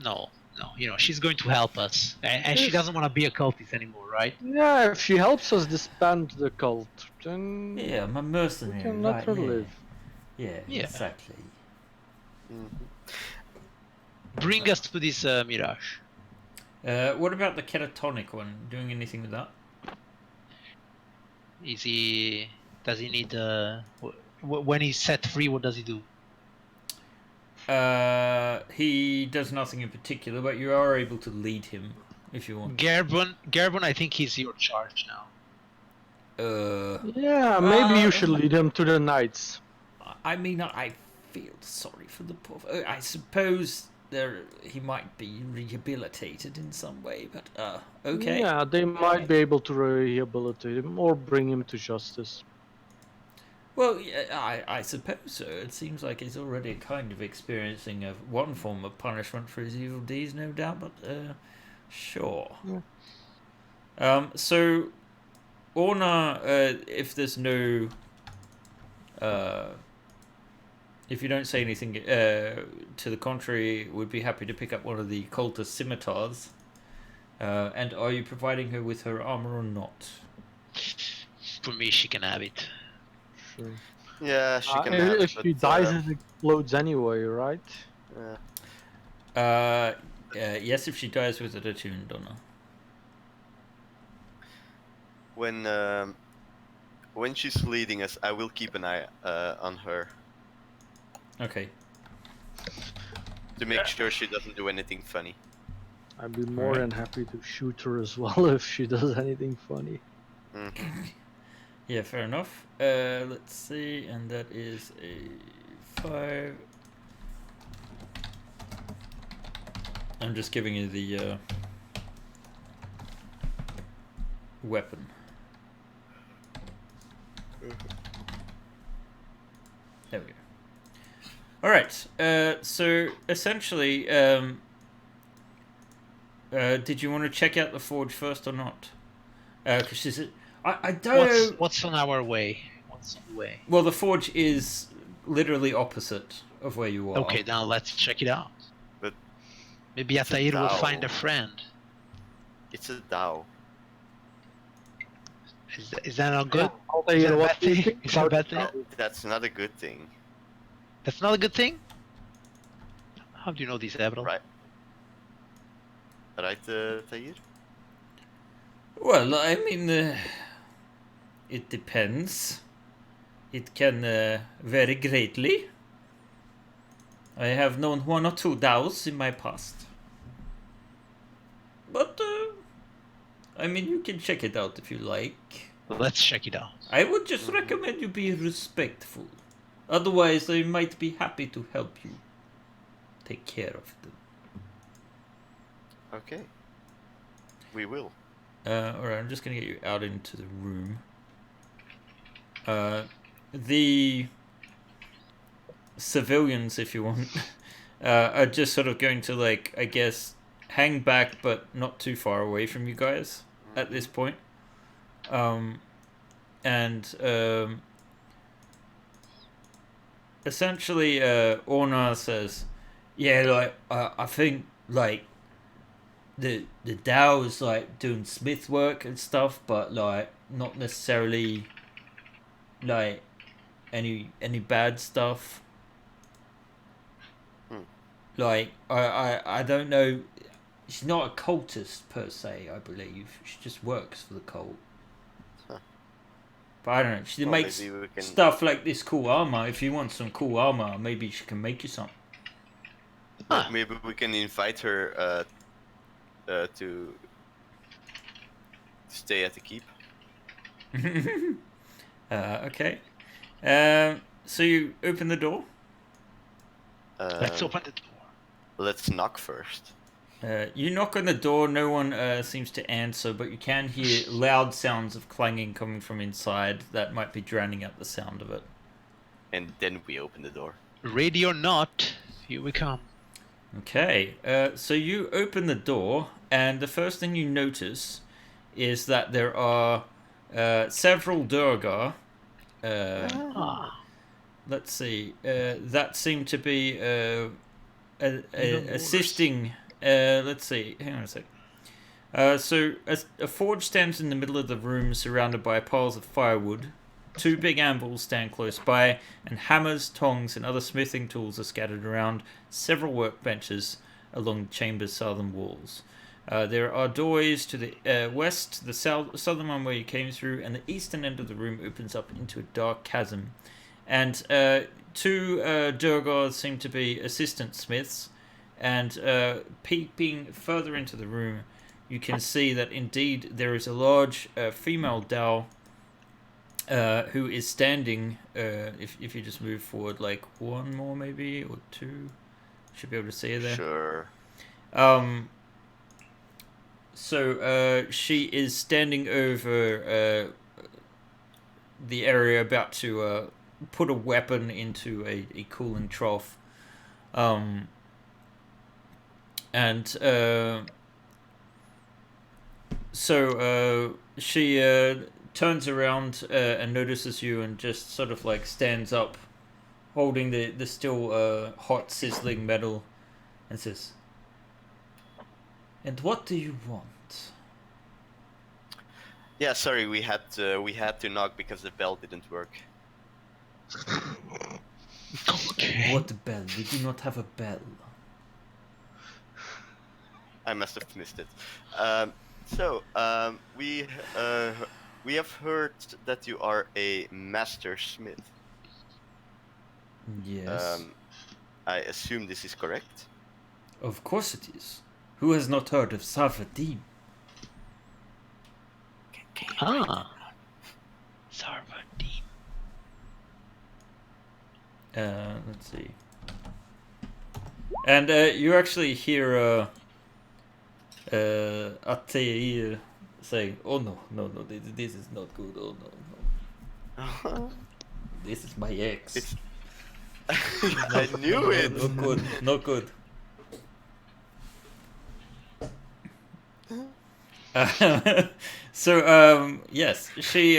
no. You know, she's going to help us, and she doesn't want to be a cultist anymore, right? Yeah, if she helps us disband the cult, then Yeah, I'm a we mercenary, can let right? her Yeah. live. Yeah, Yeah. exactly. Bring us to this Mirage. What about the catatonic one? Doing anything with that? Does he need when he's set free, what does he do? He does nothing in particular, but you are able to lead him if you want. Gerbon, I think he's your charge now. Yeah, maybe you should lead him to the knights. I mean, I feel sorry for the poor. I suppose he might be rehabilitated in some way, but okay. Yeah, they might be able to rehabilitate him or bring him to justice. Well, yeah, I suppose so. It seems like he's already kind of experiencing one form of punishment for his evil deeds, no doubt. But sure. Yeah. So, Orna, if there's no, if you don't say anything to the contrary, would be happy to pick up one of the cultist scimitars. And are you providing her with her armor or not? For me, she can have it. Sure. Yeah, she can have if it, she but, dies, it explodes anyway, right? Yes, if she dies with it attuned on her. when she's leading us, I will keep an eye on her Okay. To make sure she doesn't do anything funny. I'd be more Alright. than happy to shoot her as well if she does anything funny. Mhm. Yeah, fair enough. Let's see, and that is a 5. I'm just giving you the weapon. There we go. All right. So essentially, did you want to check out the forge first or not? Because she said, I don't know. What's on our way? What's on the way? Well, the forge is literally opposite of where you are. Okay, now let's check it out. But maybe it's a Atair will Dao. find a friend. It's a Dao. Is that not good? I'll tell Is you that a what bad do you thing? think Is that a about bad thing? That's not a good thing, That's not a good thing? How do you know this, Avril? right? Right, Tahir? Well, I mean, it depends. It can vary greatly. I have known 1 or 2 DAOs in my past. But, I mean, you can check it out if you like. Let's check it out. I would just recommend you be respectful. Otherwise, I might be happy to help you take care of them. Okay. We will. Alright, I'm just gonna get you out into the room. The civilians, if you want, are just sort of going to, like, I guess, hang back but not too far away from you guys at this point. Essentially, Ornar says, yeah, like, I think, like, the DAO is, like, doing smith work and stuff, but, like, not necessarily, like, any bad stuff. Like, I don't know. She's not a cultist per se, I believe. She just works for the cult. Huh. But I don't know. She Well, makes maybe we can- stuff like this cool armor. If you want some cool armor, maybe she can make you some. Maybe we can invite her to stay at the keep. Okay. So you open the door. Let's open the door. Let's knock first. You knock on the door. No one seems to answer, but you can hear loud sounds of clanging coming from inside that might be drowning out the sound of it. And then we open the door. Ready or not, here we come. Okay, so you open the door, and the first thing you notice is that there are several Durgar. Let's see, that seem to be assisting. Let's see, hang on a sec. So a forge stands in the middle of the room, surrounded by piles of firewood. 2 big anvils stand close by, and hammers, tongs, and other smithing tools are scattered around several workbenches along the chamber's southern walls. There are doorways to the west, the southern one where you came through, and the eastern end of the room opens up into a dark chasm. And 2 Durgars seem to be assistant smiths, and peeping further into the room, you can see that indeed there is a large female Dao who is standing. If you just move forward like 1 more maybe, or 2, should be able to see her there. Sure. So she is standing over the area, about to put a weapon into a cooling trough. So she turns around and notices you, and just sort of like stands up, holding the still hot, sizzling metal, and says, "And what do you want?" Yeah, sorry, we had to knock because the bell didn't work. Okay. What bell? We do not have a bell. I must have missed it. We have heard that you are a master smith. Yes. I assume this is correct. Of course it is. Who has not heard of Sarvadim? Sarvadim. Let's see. And you actually hear Ateir saying, "Oh no, this is not good. Oh no. This is my ex." I knew it. Not good. Not good. So yes, she.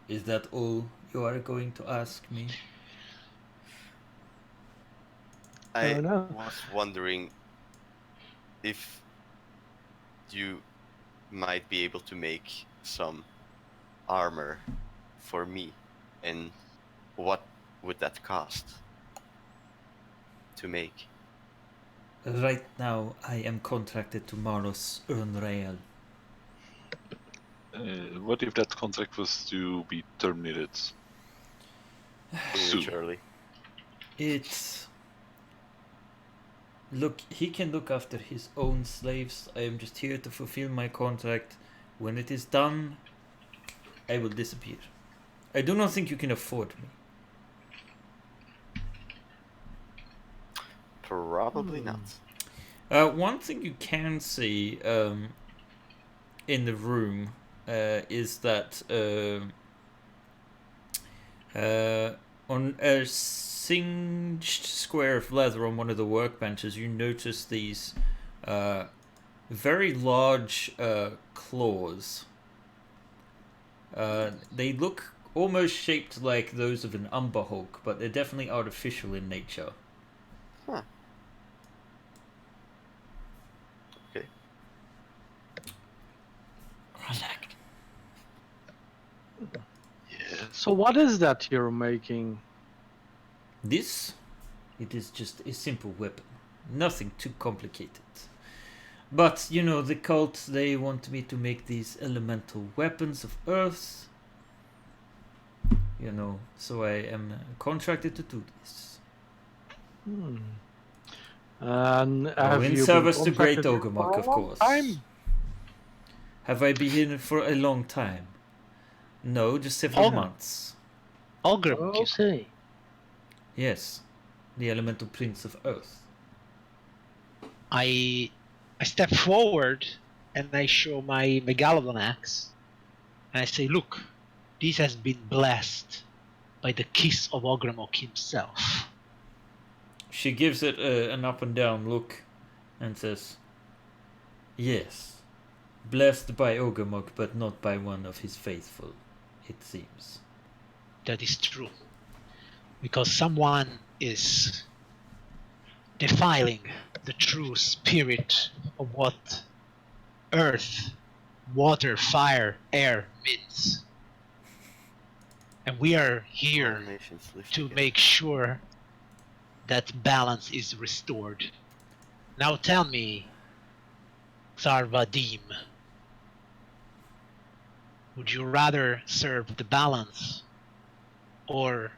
Is that all you are going to ask me? I don't know. was wondering if you might be able to make some armor for me, and what would that cost to make? Right now, I am contracted to Maros Unreal. What if that contract was to be terminated soon? Prematurely. It's... Look, he can look after his own slaves. I am just here to fulfill my contract. When it is done, I will disappear. I do not think you can afford me. Probably not. One thing you can see in the room is that on a singed square of leather on one of the workbenches, you notice these very large claws. They look almost shaped like those of an umber hulk, but they're definitely artificial in nature. Huh. Okay. Yes. So what is that you're making? This? It is just a simple weapon. Nothing too complicated. But, you know, the cult, they want me to make these elemental weapons of Earth. You know, so I am contracted to do this. And Oh, in you service been to Great contracted for Ogremock, a of long course. time? Have I been here for a long time? No, just several months. Ogrim, you say? Okay. Yes, the elemental prince of Earth. I step forward and I show my Megalodon axe. And I say, look, this has been blessed by the kiss of Ogrimok himself. She gives it an up and down look and says, "Yes, blessed by Ogremock, but not by one of his faithful, it seems." That is true. Because someone is defiling the true spirit of what earth, water, fire, air means. And we are All here nations live to together. make sure that balance is restored. Now tell me, Sarvadim, would you rather serve the balance or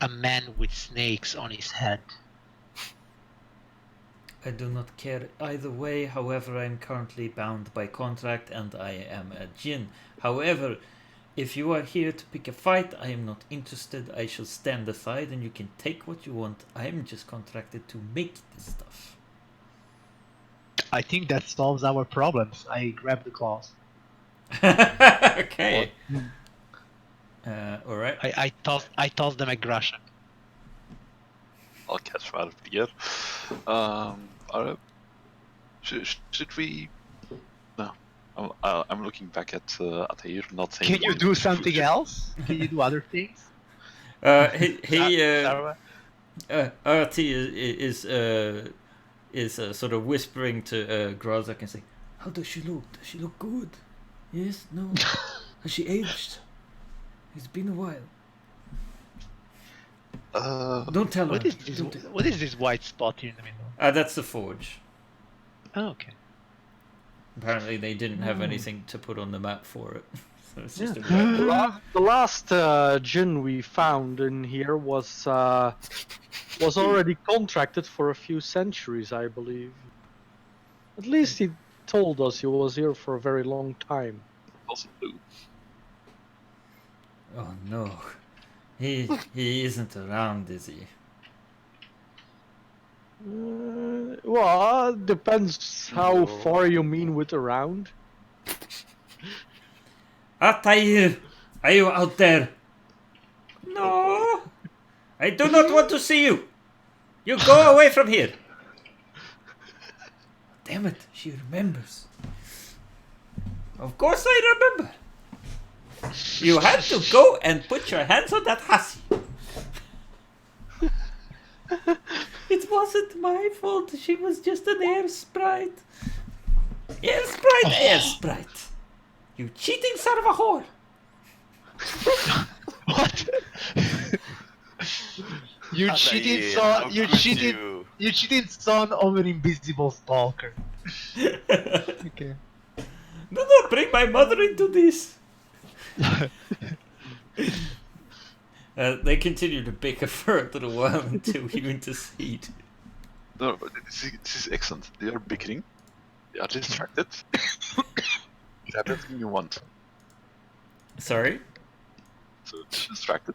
a man with snakes on his head? I do not care either way. However, I am currently bound by contract and I am a djinn. However, if you are here to pick a fight, I am not interested. I shall stand aside and you can take what you want. I am just contracted to make this stuff. I think that solves our problems. I grab the claws. Okay. Alright. I toss them aggression. I'll catch him out of the air. Should we? No. I'm looking back at Atair, not saying. Can you do something else? Can you do other things? RT is sort of whispering to Grazak and saying, "How does she look? Does she look good? Yes? No? Has she aged? It's been a while. Don't tell her. What is this white spot here in the middle? That's the forge. Oh, okay. Apparently they didn't have anything to put on the map for it. So it's just a The last djinn we found in here was already contracted for a few centuries, I believe. At least he told us he was here for a very long time. Also blue. Oh no, he isn't around, is he? Well, depends how far you mean with around. Altair, are you out there? No, I do not want to see you. You go away from here. Damn it, she remembers. Of course I remember. You had to go and put your hands on that hussy. It wasn't my fault. She was just an air sprite. Air sprite. You cheating son of a whore. What? You cheating son! You cheating son of an invisible stalker. Okay. Do not bring my mother into this. They continue to bicker for a little while until you intercede. No, but this is excellent. They are bickering. They are distracted. You have everything you want. Sorry? So it's distracted.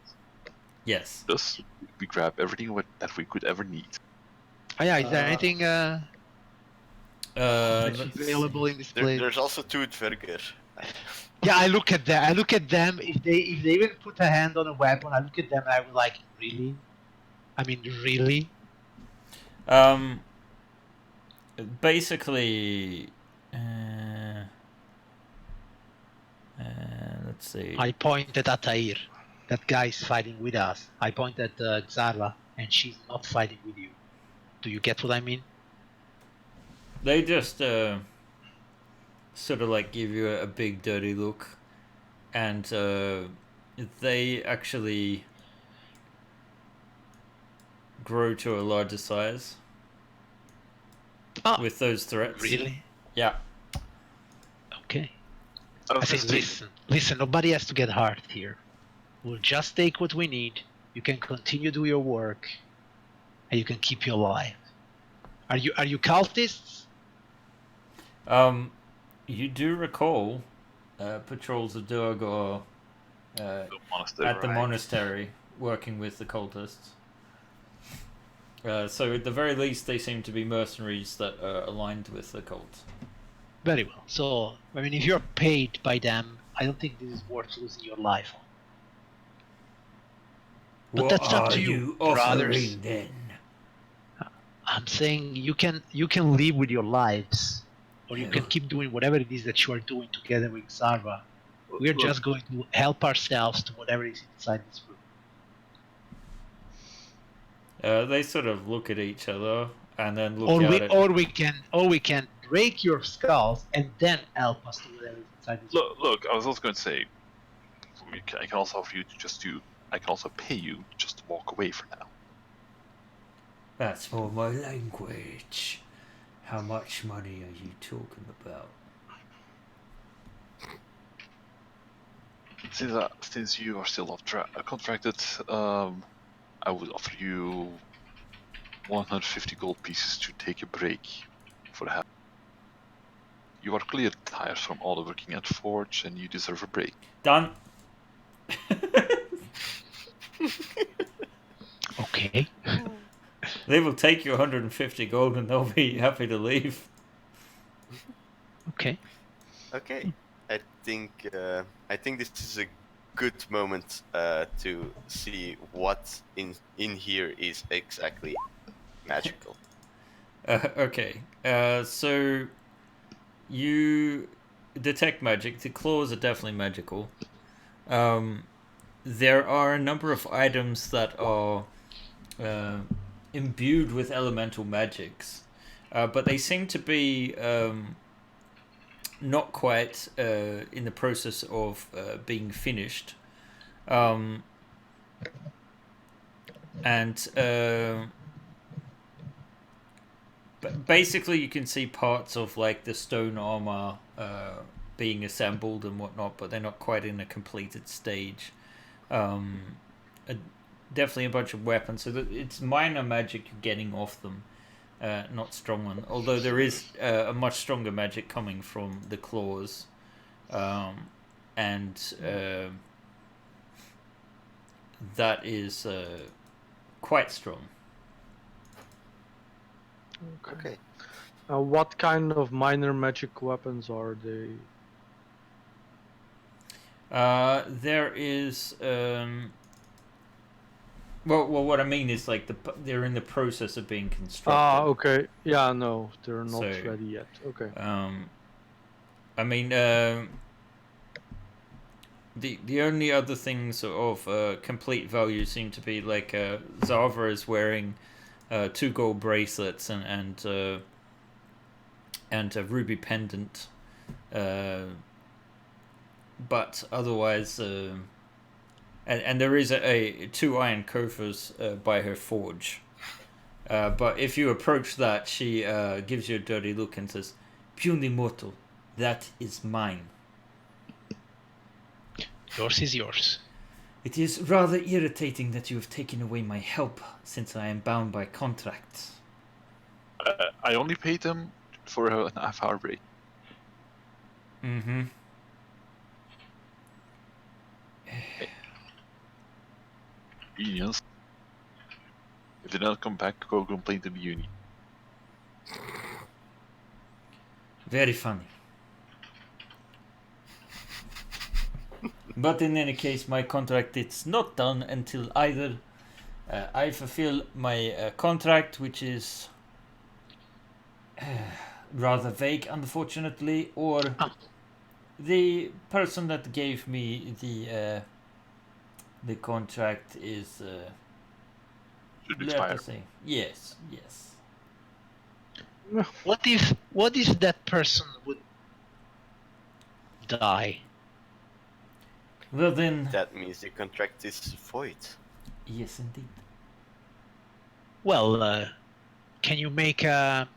Yes. Thus, we grab everything that we could ever need. Oh yeah, is there anything Let's available in this place? There's also two dverger. Yeah, I look at them. I look at them. If they even put a hand on a weapon, I look at them and I was like, really? I mean, really? Basically, let's see. I pointed at Tair. That guy is fighting with us. I pointed at Xarva, and she's not fighting with you. Do you get what I mean? They just sort of like give you a big dirty look, and they actually grow to a larger size with those threats. Really? Yeah. Okay. I I say, listen, nobody has to get hurt here. We'll just take what we need. You can continue do your work, and you can keep you alive. Are you cultists? You do recall patrols of Durgor at the monastery working with the cultists. So at the very least, they seem to be mercenaries that are aligned with the cult. Very well. So, I mean, if you're paid by them, I don't think this is worth losing your life on. But What that's up are to you brothers. offering then? I'm saying you can live with your lives, or you can Yeah. keep doing whatever it is that you are doing together with Xarva. We're just going to help ourselves to whatever is inside this room. They sort of look at each other and then look Or we can break your skulls and then help us to whatever is inside this room. Look, I was also going to say, I can also offer you I can also pay you just to walk away for now. That's for my language. How much money are you talking about? Since you are still contracted, I would offer you 150 gold pieces to take a break for half. You are clearly tired from all the working at Forge, and you deserve a break. Done. Okay. They will take you 150 gold and they'll be happy to leave. Okay. Okay, I think this is a good moment to see what in here is exactly magical. Okay. So you detect magic. The claws are definitely magical. There are a number of items that are imbued with elemental magics, but they seem to be not quite in the process of being finished. But basically you can see parts of like the stone armor being assembled and whatnot, but they're not quite in a completed stage. Definitely a bunch of weapons, so that it's minor magic you're getting off them, not strong one. Although there is a much stronger magic coming from the claws, and that is quite strong. Okay. What kind of minor magic weapons are they? There is well, what I mean is like they're in the process of being constructed. Okay. Yeah, no, they're not So, ready yet. Okay. I mean, the only other things of complete value seem to be like Zava is wearing 2 gold bracelets and a ruby pendant, but otherwise, and there is a 2 iron coffers by her forge. But if you approach that, she gives you a dirty look and says, "Puny mortal, that is mine." Yours is yours. It is rather irritating that you have taken away my help, since I am bound by contract. I only paid them for an half-hour break. Mm-hmm. Unions. If they don't come back, go complain to the union. Very funny. But in any case, my contract is not done until either I fulfill my contract, which is rather vague, unfortunately, or the person that gave me the contract is Should let expire. us say yes. What if that person would die? Well then, That means the contract is void. yes indeed. Well, can you make a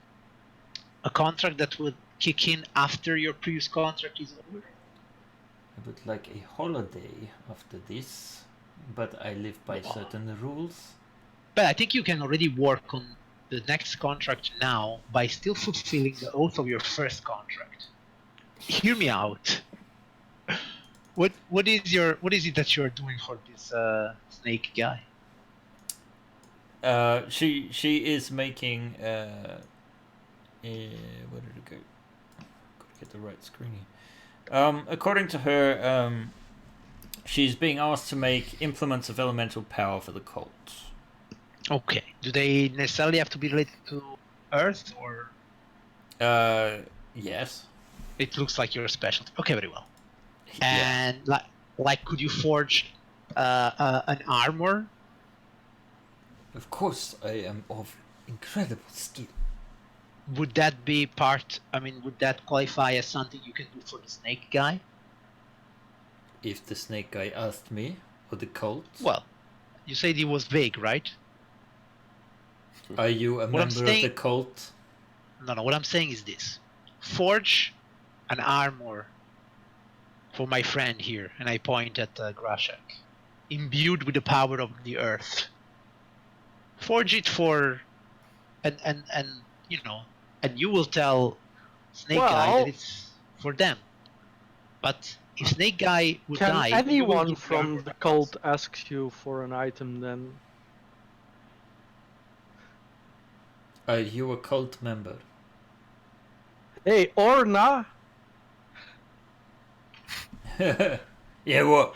contract that would kick in after your previous contract is over? I would like a holiday after this, but I live by certain rules. But I think you can already work on the next contract now by still fulfilling the oath of your first contract. Hear me out. What is it that you're doing for this snake guy? She is making where did it go? Gotta get the right screen here. According to her, she's being asked to make implements of elemental power for the cult. Okay. Do they necessarily have to be related to Earth, or Yes. it looks like your specialty? Okay, very well. Yeah. And like, could you forge an armor? Of course, I am of incredible skill. Would that be part? I mean, would that qualify as something you can do for the snake guy? If the snake guy asked me, or the cult. Well, you said he was vague, right? Are you a member of the cult? No. What I'm saying is this: forge an armor for my friend here, and I point at Grashak, imbued with the power of the earth. Forge it for, and you know, and you will tell Snake Guy that it's for them. But if Snake Guy would Can die, anyone from the cult ask you for an item then? Are you a cult member? Hey, Orna! Yeah, what?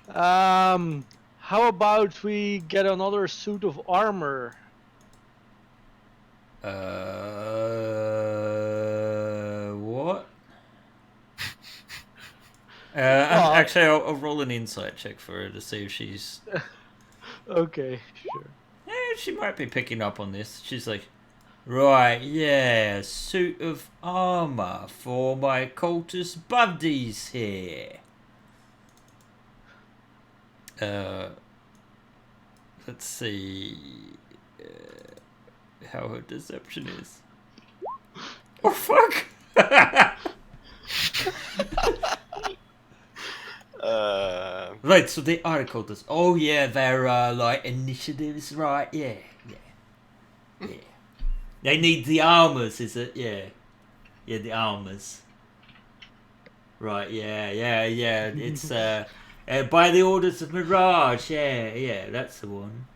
How about we get another suit of armor? What? Actually, I'll roll an insight check for her to see if she's. Okay, sure. She might be picking up on this. She's like, right, yeah, suit of armor for my cultist buddies here. Let's see how her deception is. Oh fuck! Right, so they are called this. Oh yeah, they're like initiatives, right? Yeah. They need the armors, is it? Yeah, the armors. Right, yeah. It's by the orders of Mirage. Yeah, that's the one.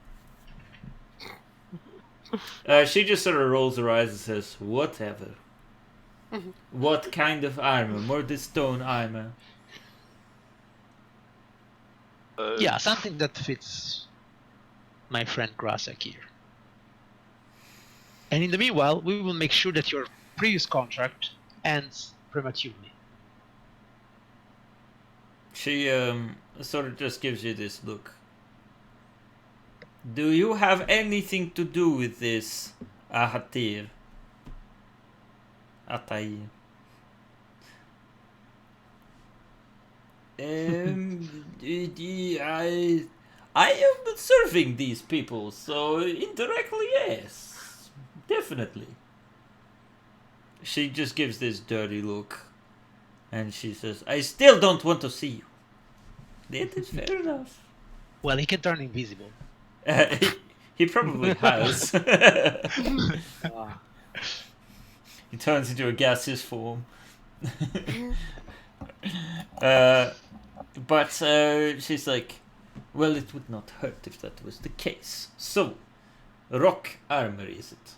She just sort of rolls her eyes and says, "Whatever. What kind of armor? More the stone armor." Yeah, something that fits my friend Grasek here. And in the meanwhile, we will make sure that your previous contract ends prematurely. She sort of just gives you this look. Do you have anything to do with this, Ahatir? Atair. I am serving these people, so indirectly, yes. Definitely. She just gives this dirty look. And she says, I still don't want to see you. That is fair enough. Well, he can turn invisible. He probably has. He turns into a gaseous form. But she's like, well, it would not hurt if that was the case. So, rock armor, is it?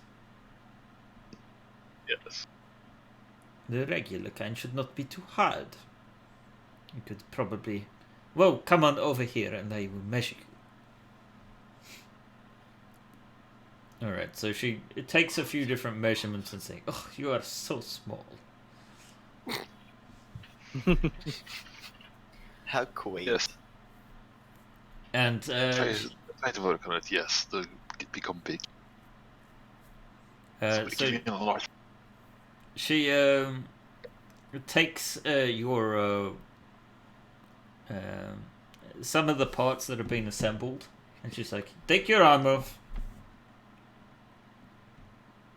Yes. The regular kind should not be too hard. You could probably... Well, come on over here and I will measure you. Alright, so it takes a few different measurements and saying, oh, you are so small. How quaint. Yes. And Try to work on it, yes. To become big. so Give me a large. she takes your some of the parts that have been assembled, and she's like, take your arm off.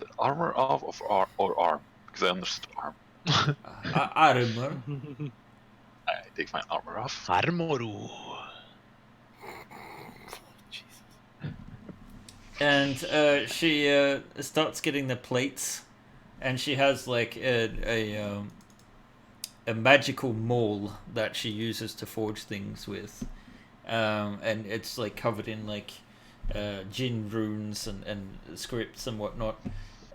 The armor off or arm? Because I understood arm. Armor. I take my armor off. Armoru. And she starts getting the plates, and she has like a magical maul that she uses to forge things with, and it's like covered in like Jin runes and scripts and whatnot.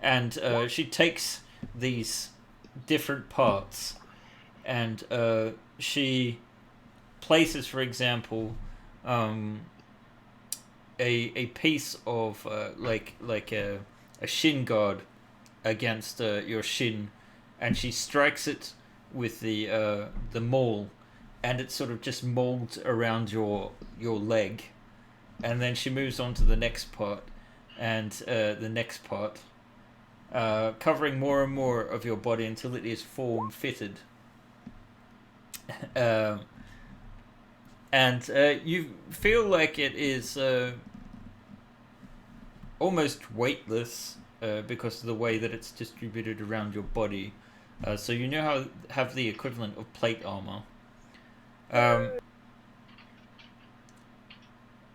And she takes these different parts, and she places, for example, a piece of like a shin guard against your shin, and she strikes it with the maul, and it sort of just molds around your leg, and then she moves on to the next part, and the next part, covering more and more of your body until it is form fitted. And you feel like it is almost weightless because of the way that it's distributed around your body. So you now have the equivalent of plate armor.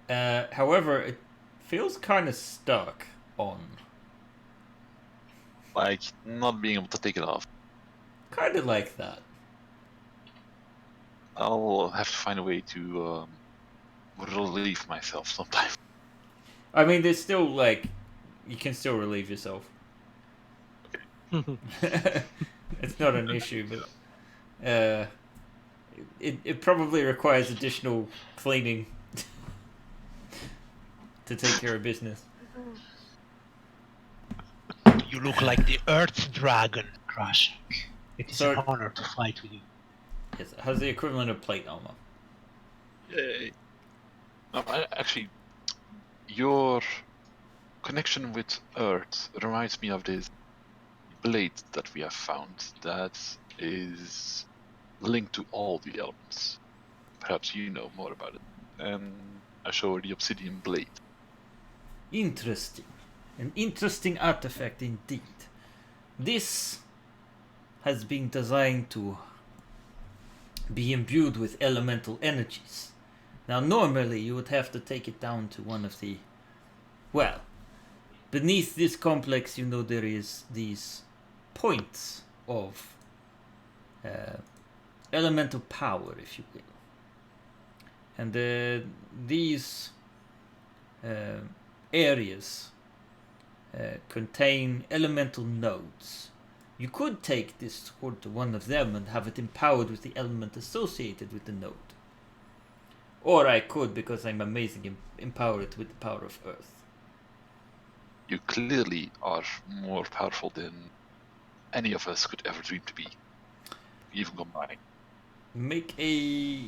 However, it feels kind of stuck on. Like not being able to take it off. Kind of like that. I'll have to find a way to relieve myself sometime. I mean, there's still like, you can still relieve yourself. It's not an issue, but it probably requires additional cleaning to take care of business. You look like the Earth Dragon, Krashik. It is an honor to fight with you. Yes, it has the equivalent of plate armor. Yay. No, actually, your connection with Earth reminds me of this blade that we have found that is linked to all the elements. Perhaps you know more about it. And I show her the obsidian blade. Interesting. An interesting artifact indeed. This has been designed to be imbued with elemental energies. Now, normally you would have to take it down to one of the... Well, beneath this complex, you know, there is these points of elemental power, if you will. And these areas contain elemental nodes. You could take this sword to one of them and have it empowered with the element associated with the node. Or I could, because I'm amazing, empower it with the power of Earth. You clearly are more powerful than any of us could ever dream to be, even combined. Make a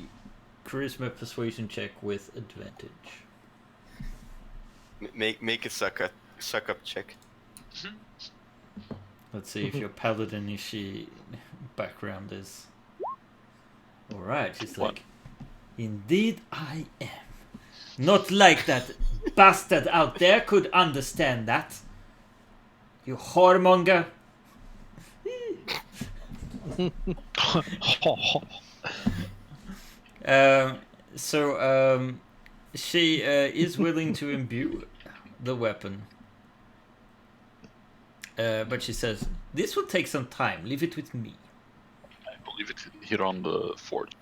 charisma persuasion check with advantage. Make a suck up check. Let's see if your paladin background is... Alright, she's like, indeed I am. Not like that bastard out there could understand that. You whoremonger. She is willing to imbue the weapon. But she says, this will take some time. Leave it with me. I will leave it here on the fort.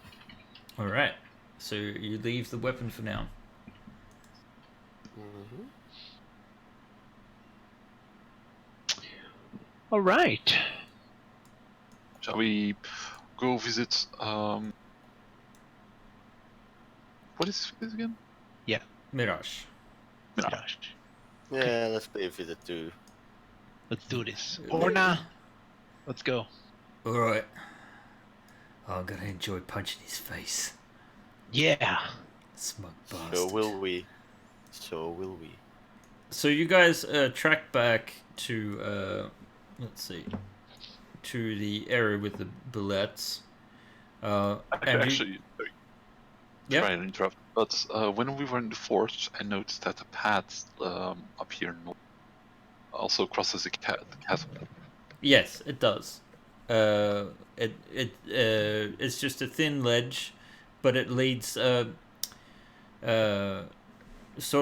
Alright. So you leave the weapon for now. All right. Shall we go visit? What is this again? Mirage. Mirage. Yeah, let's pay a visit to. Let's do this. Orna, let's go. Alright. I'm gonna enjoy punching his face. Yeah. Smug bastard. So will we. So will we. So you guys track back to, let's see, to the area with the bullets. Actually, Yep. try and interrupt. But when we were in the fort, I noticed that the path up here north also crosses the chasm. Yes, it does. It's just a thin ledge, but it leads sort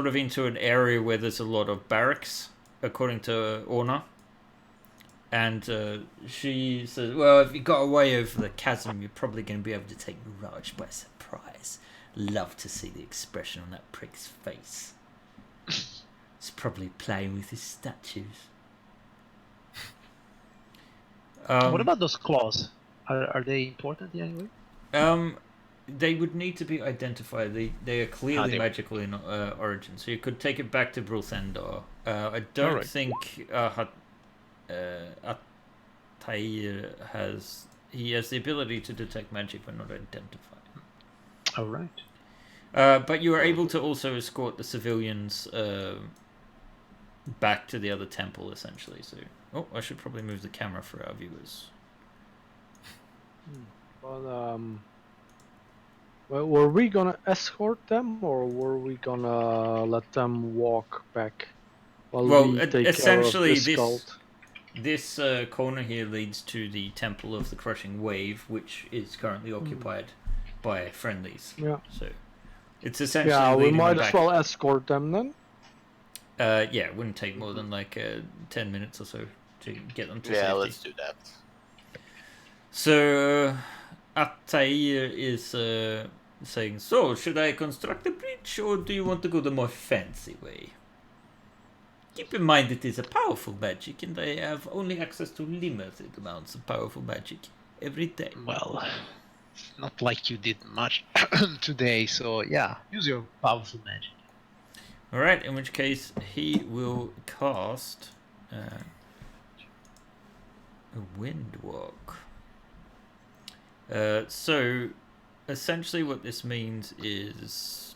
of into an area where there's a lot of barracks, according to Orna. And she says, well, if you got away over the chasm, you're probably going to be able to take Mirage by surprise. Love to see the expression on that prick's face. He's probably playing with his statues. What about those claws? Are they important in any way? They would need to be identified. They are clearly they- magical in origin, so you could take it back to Brulthendor. I don't Alright. think Atair has the ability to detect magic but not identify. All right. But you are able to also escort the civilians back to the other temple, essentially. So, I should probably move the camera for our viewers. But well, were we gonna escort them, or were we gonna let them walk back while Well, we take essentially, care of this cult? This corner here leads to the Temple of the Crushing Wave, which is currently occupied by friendlies. Yeah. So it's essentially Yeah, we leading might them as back. well escort them then. Yeah, it wouldn't take more than like 10 minutes or so to get them to safety. Yeah, let's do that. So Atair is saying, so should I construct a bridge, or do you want to go the more fancy way? Keep in mind it is a powerful magic, and I have only access to limited amounts of powerful magic every day. Well, it's not like you did much today, so yeah, use your powerful magic. Alright, in which case he will cast a wind walk. So essentially what this means is,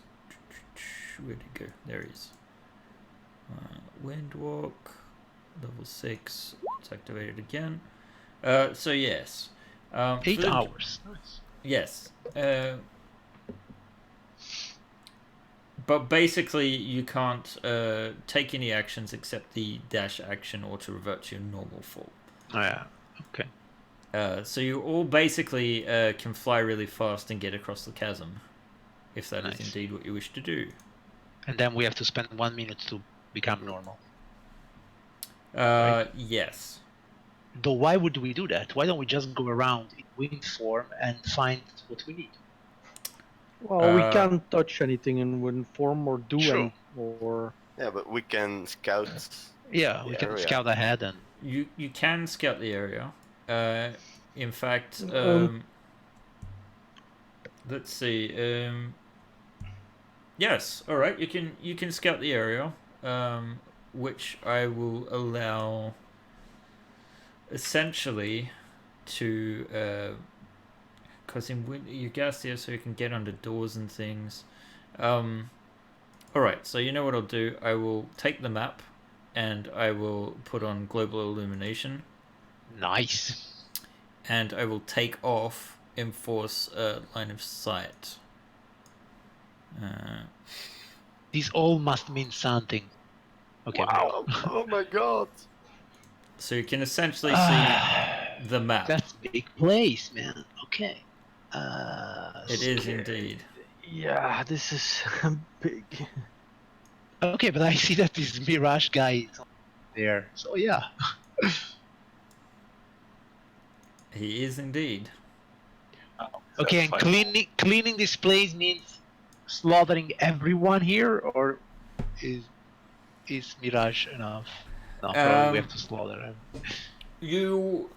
where'd it go? There he is. Wind walk, level 6. It's activated again. So yes. 8 hours. Nice. Yes. But basically, you can't take any actions except the dash action or to revert to your normal form. Oh, yeah. Okay. So you all basically can fly really fast and get across the chasm if that is Nice. indeed what you wish to do. And then we have to spend 1 minute to become normal. Yes. Though why would we do that? Why don't we just go around in wind form and find what we need? Well, we Uh, can't touch anything in wind form or do True. any or. Yeah, but we can scout. Yeah, The we can area. scout ahead and. you can scout the area. In fact, let's see. Yes, all right. You can scout the area, which I will allow. Essentially, to because in winter you gas here so you can get under doors and things. All right. So you know what I'll do? I will take the map, and I will put on global illumination. Nice. And I will take off enforce line of sight. These all must mean something. Okay. Wow! Oh my god! So you can essentially see the map. That's a big place, man. Okay. It is indeed. Yeah, this is big. Okay, but I see that this Mirage guy is there. So yeah. He is indeed. Okay, and cleaning this place means slaughtering everyone here, or is Mirage enough? No, probably we have to slaughter him. You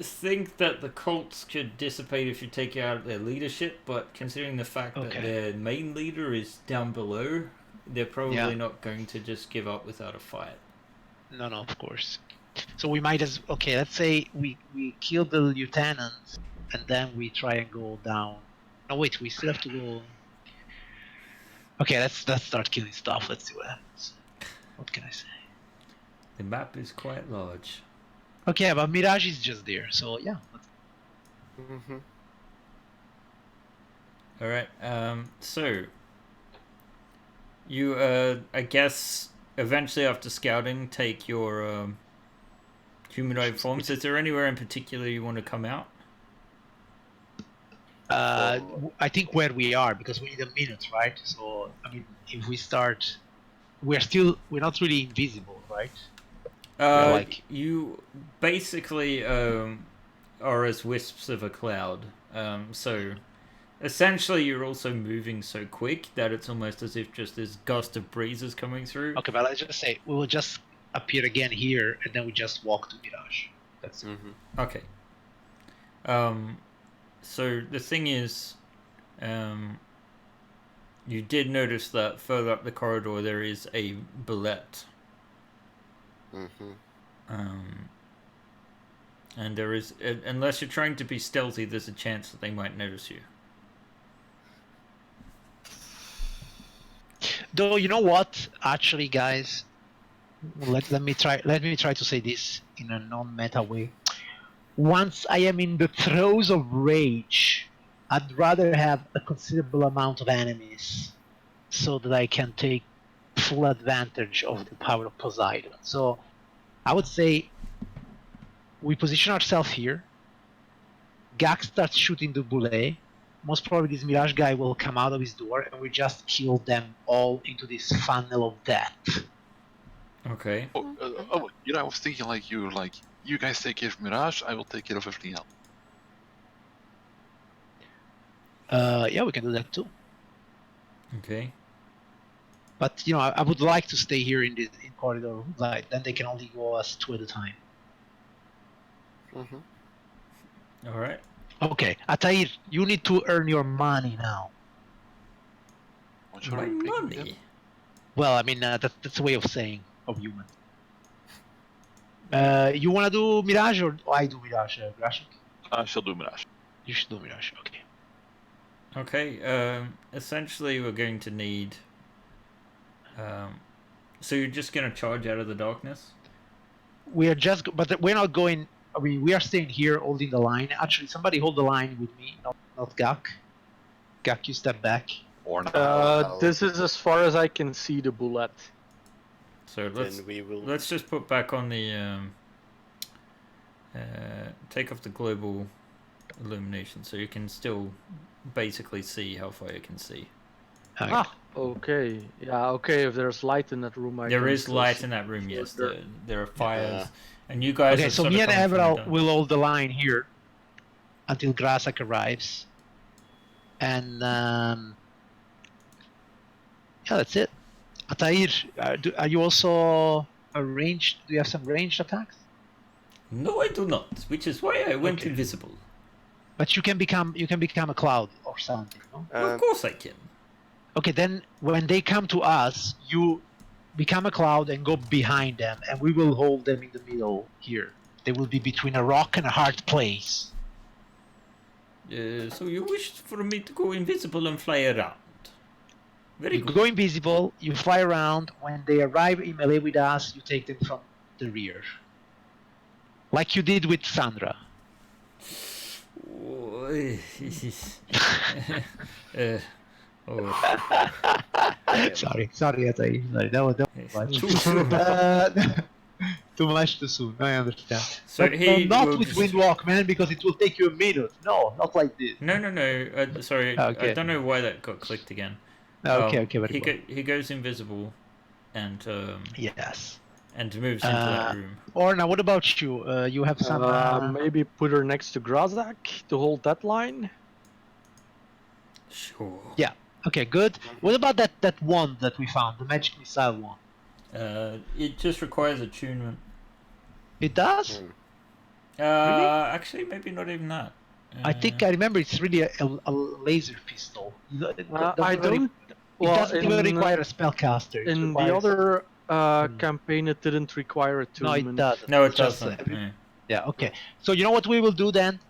think that the cults could dissipate if you take out their leadership, but considering the fact that their main leader is down below, they're probably not going to just give up without a fight. No, of course. So we might let's say we kill the lieutenant and then we try and go down. No, wait, we still have to go. Okay, let's start killing stuff. Let's see what happens. What can I say? The map is quite large. Okay, but Mirage is just there, so yeah. Mm-hmm. All right. So you, I guess, eventually after scouting, take your humanoid forms. Is there anywhere in particular you want to come out? I think where we are, because we need a minute, right? So I mean, if we start, we're not really invisible, right? You basically are as wisps of a cloud. So essentially, you're also moving so quick that it's almost as if just this gust of breeze is coming through. Okay, but let's just say we will just appear again here, and then we just walk to Mirage. That's okay. So the thing is, you did notice that further up the corridor there is a bullet. And there is, unless you're trying to be stealthy, there's a chance that they might notice you. Though, you know what? Actually, guys, let me try to say this in a non-meta way. Once I am in the throes of rage, I'd rather have a considerable amount of enemies so that I can take full advantage of the power of Poseidon. So I would say we position ourselves here. Gak starts shooting the bullet. Most probably this Mirage guy will come out of his door and we just kill them all into this funnel of death. Okay. I was thinking you guys take care of Mirage, I will take care of everything else. Yeah, we can do that too. Okay. But I would like to stay here in corridor. Like then they can only go us two at a time. All right. Okay, Atair, you need to earn your money now. My money? Well, I mean that's a way of saying of human. You wanna do Mirage or I do Mirage, Grashik? I shall do Mirage. You should do Mirage. Okay. Okay. Essentially, we're going to need. So you're just gonna charge out of the darkness? We are but we're not going. I mean, we are staying here holding the line. Actually, somebody hold the line with me, not Gak. Gak, you step back. Or not. This is as far as I can see the bullet. So let's just put back on the take off the global illumination, so you can still basically see how far you can see. Okay. Ah, okay. Yeah, okay. If there's light in that room, I There can is still light see in that room, yes. further. There are fires. And you guys Okay, are so sort me of and coming from the Everal dark. will hold the line here until Grasak arrives. And yeah, that's it. Atair, are you also a ranged? Do you have some ranged attacks? No, I do not, which is why I went Okay. invisible. But you can become a cloud or something, no? Of course I can. Okay, then when they come to us, you become a cloud and go behind them, and we will hold them in the middle here. They will be between a rock and a hard place. So you wished for me to go invisible and fly around. Very You good. go invisible, you fly around. When they arrive in melee with us, you take them from the rear. Like you did with Sandra. Oh, sorry, Atai. Sorry, that was much. too soon. Too much too soon. I understand. So But he not will with just... Windwalk, man, because it will take you a minute. No, not like this. No. Sorry, I Okay. don't know why that got clicked again. Okay, very well. He goes invisible, and Yes. and moves into that room. Orna, what about you? You have some. Maybe put her next to Grazak to hold that line. Sure. Yeah. Okay, good. What about that wand that we found, the magic missile wand? It just requires attunement. It does? Really? Actually, maybe not even that. I think I remember it's really a laser pistol. I don't. It doesn't even require a spellcaster. In the other campaign, it didn't require No, attunement. it doesn't. No, it It's just, doesn't. yeah, okay. So you know what we will do then?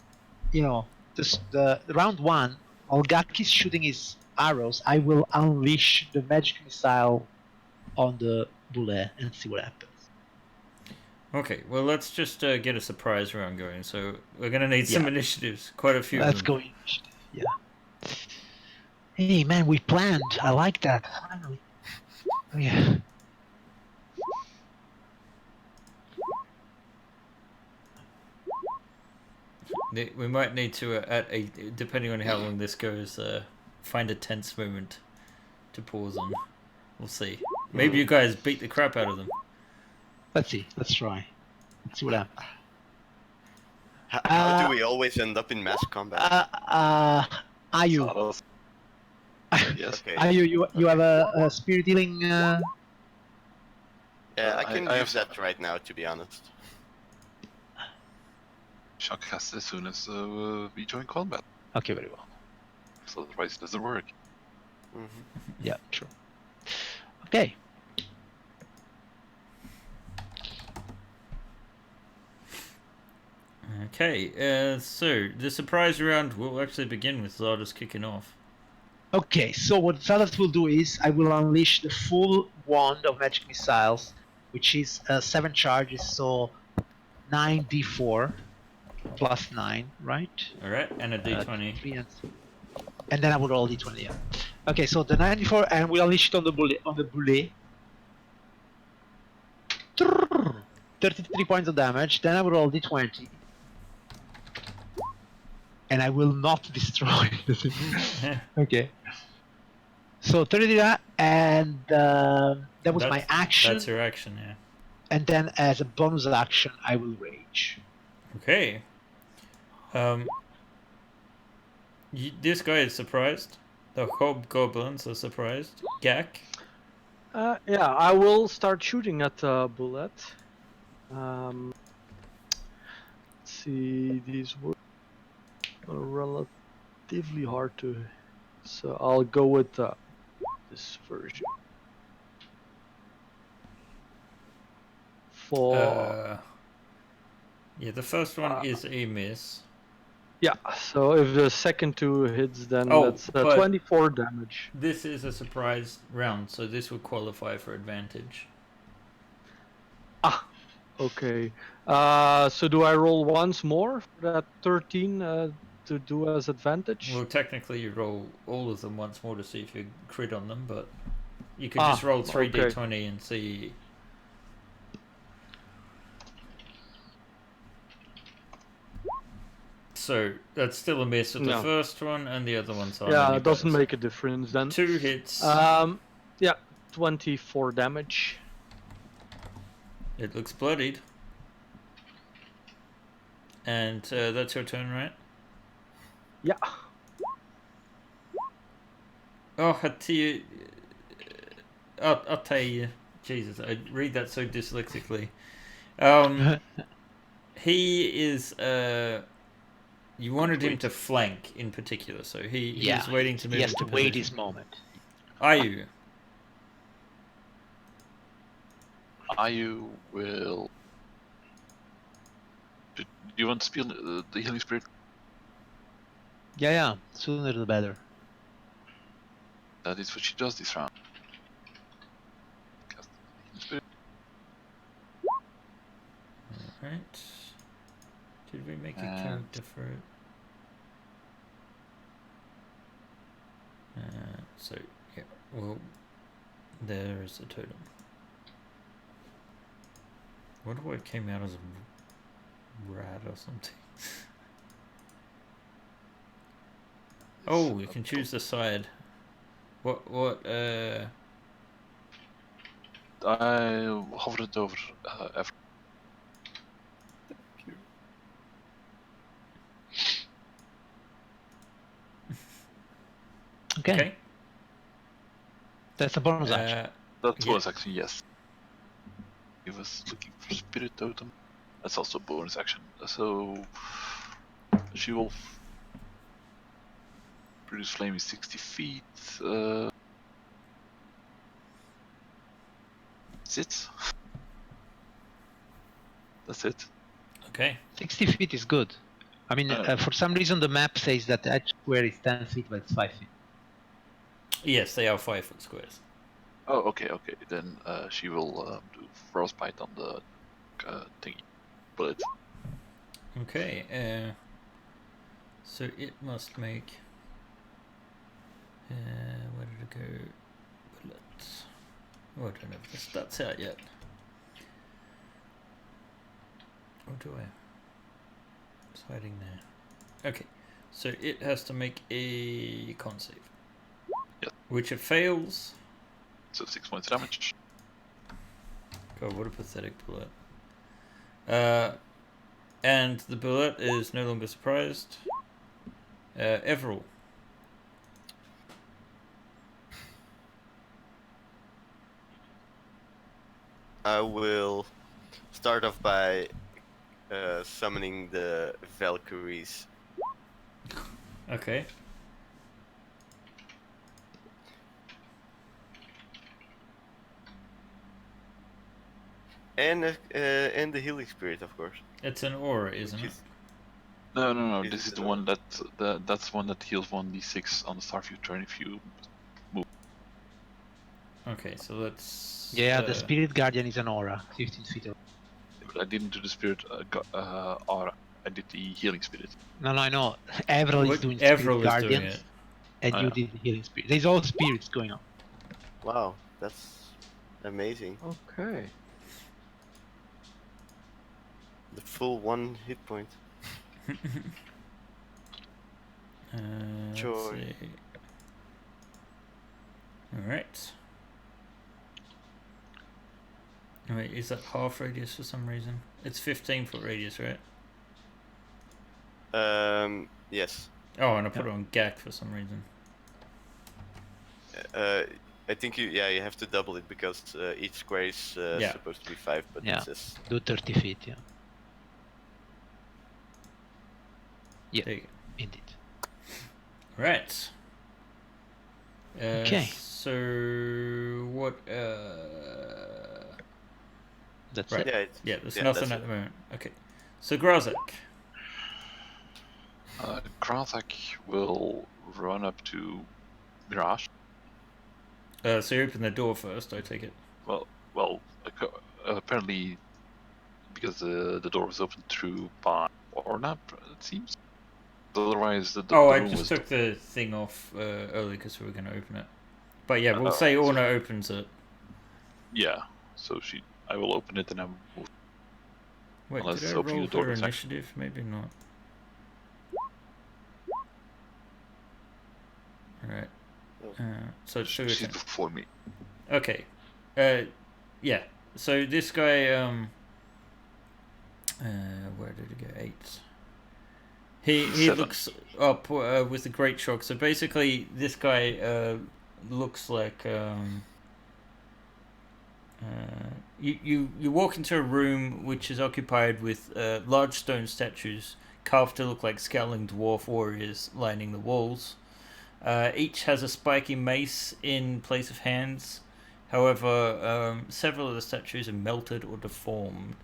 You know, the round one, while Gaki's shooting his arrows, I will unleash the magic missile on the bullet and see what happens. Okay, well, let's just get a surprise round going. So we're going to need some Yeah. initiatives, quite a few Let's of them. go initiative, yeah. Hey man, we planned. I like that. Finally. Oh, yeah. We might need to, depending on how long this goes, find a tense moment to pause on. We'll see. Maybe you guys beat the crap out of them. Let's see. Let's try. Let's see what happens. How do we always end up in mass combat? Ayu. Yes. Okay. Ayu, you have a spirit healing. Yeah, I can I use have- that right now, to be honest. Shock cast as soon as we join combat. Okay, very well. So otherwise it doesn't work. Yeah, true. Okay. Okay, so the surprise round will actually begin with Zardos kicking off. Okay, so what Salas will do is I will unleash the full wand of magic missiles, which is 7 charges, so 9d4 plus 9, right? Alright, and a d20. 3 and then I will roll d20. Yeah. Okay, so the 9d4, and we unleash it on the bullet. 33 points of damage. Then I will roll d20. And I will not destroy the thing. Okay. So 30 and that was my action. That's your action, yeah. And then as a bonus action, I will rage. Okay. This guy is surprised. The hobgoblins are surprised. Gak. Yeah, I will start shooting at the bullet. Let's see, these were relatively hard to, so I'll go with this version. Yeah, the first one is a miss. Yeah, so if the second two hits, then that's but 24 damage. This is a surprise round, so this would qualify for advantage. Ah, okay. So do I roll once more for that 13 to do as advantage? Well, technically you roll all of them once more to see if you crit on them, but you could just roll 3d20 and see. So that's still a miss with the No. first one, and the other ones are. Yeah, it doesn't make a difference then. 2 hits. Yeah, 24 damage. It looks bloodied. And that's your turn, right? Yeah. Oh, Hatiyu. Atay. Jesus, I read that so dyslexically. He is. You wanted him to flank in particular, so he's waiting to move he has into to wait position. his moment. Ayu. Ayu will. Do you want to spill the healing spirit? Yeah, sooner the better. That is what she does this round. Cast healing spirit. Alright. Did we make a And- character for it? So, yeah, well, there is a totem. What if it came out as a rat or something? Oh, you can choose the side. I hovered over after. Okay. That's a bonus action. That Yeah. was actually yes. He was looking for spirit totem. That's also a bonus action. So she will produce flame is 60 feet. That's it. That's it. Okay. 60 feet is good. I mean, for some reason the map says that that square is 10 feet, but it's 5 feet. Yes, they are 5-foot squares. Oh, okay. Then she will do frostbite on the thingy bullet. Okay. So it must make. Where did it go? Bullet. Oh, I don't know if the stats out yet. Or do I? It's hiding there. Okay. So it has to make a con save. Yep. Which it fails. So 6 points of damage. God, what a pathetic bullet. And the bullet is no longer surprised. Everall. I will start off by summoning the Valkyries. Okay. And the healing spirit, of course. It's an aura, isn't Which it? is- No. Is This is it the one that's one that heals 1d6 on the Starview turn if you move. Okay, so let's. Yeah, the Spirit Guardian is an aura, 15 feet away. But I didn't do the spirit aura. I did the healing spirit. No, I know. Everall is What doing Everall Spirit is Guardians, doing it. and Oh, you yeah. did the healing spirit. There's all spirits going on. Wow, that's amazing. Okay. The full 1 hit point. Let's Joy. see. Alright. Wait, is that half radius for some reason? It's 15-foot radius, right? Yes. Oh, and I put it on GAC for some reason. I think you have to double it because each square is Yeah. supposed to be 5, but Yeah. it says Do 30 feet, yeah. Yeah, There you go. indeed. Right. Okay. So what? That's Right. it. yeah. There's yeah, nothing that's at the moment. Okay. So Grazek. Krathak will run up to Mirage. So you open the door first. I take it. Apparently, because the door was opened through by Orna, it seems. Otherwise, the Oh, the I room just was took the thing off early because we were going to open it. But yeah, we'll Oh, say so- Orna opens it. yeah. So I will open it and I will move. Wait, Unless did I opening roll the door her is action. initiative? Maybe not. Alright. So it's She's Sugarcane. before me. Okay. Yeah. So this guy, where did he go? 8. He 7. looks up with a great shock. So basically, this guy looks like you walk into a room which is occupied with large stone statues carved to look like scowling dwarf warriors lining the walls. Each has a spiky mace in place of hands. However, several of the statues are melted or deformed.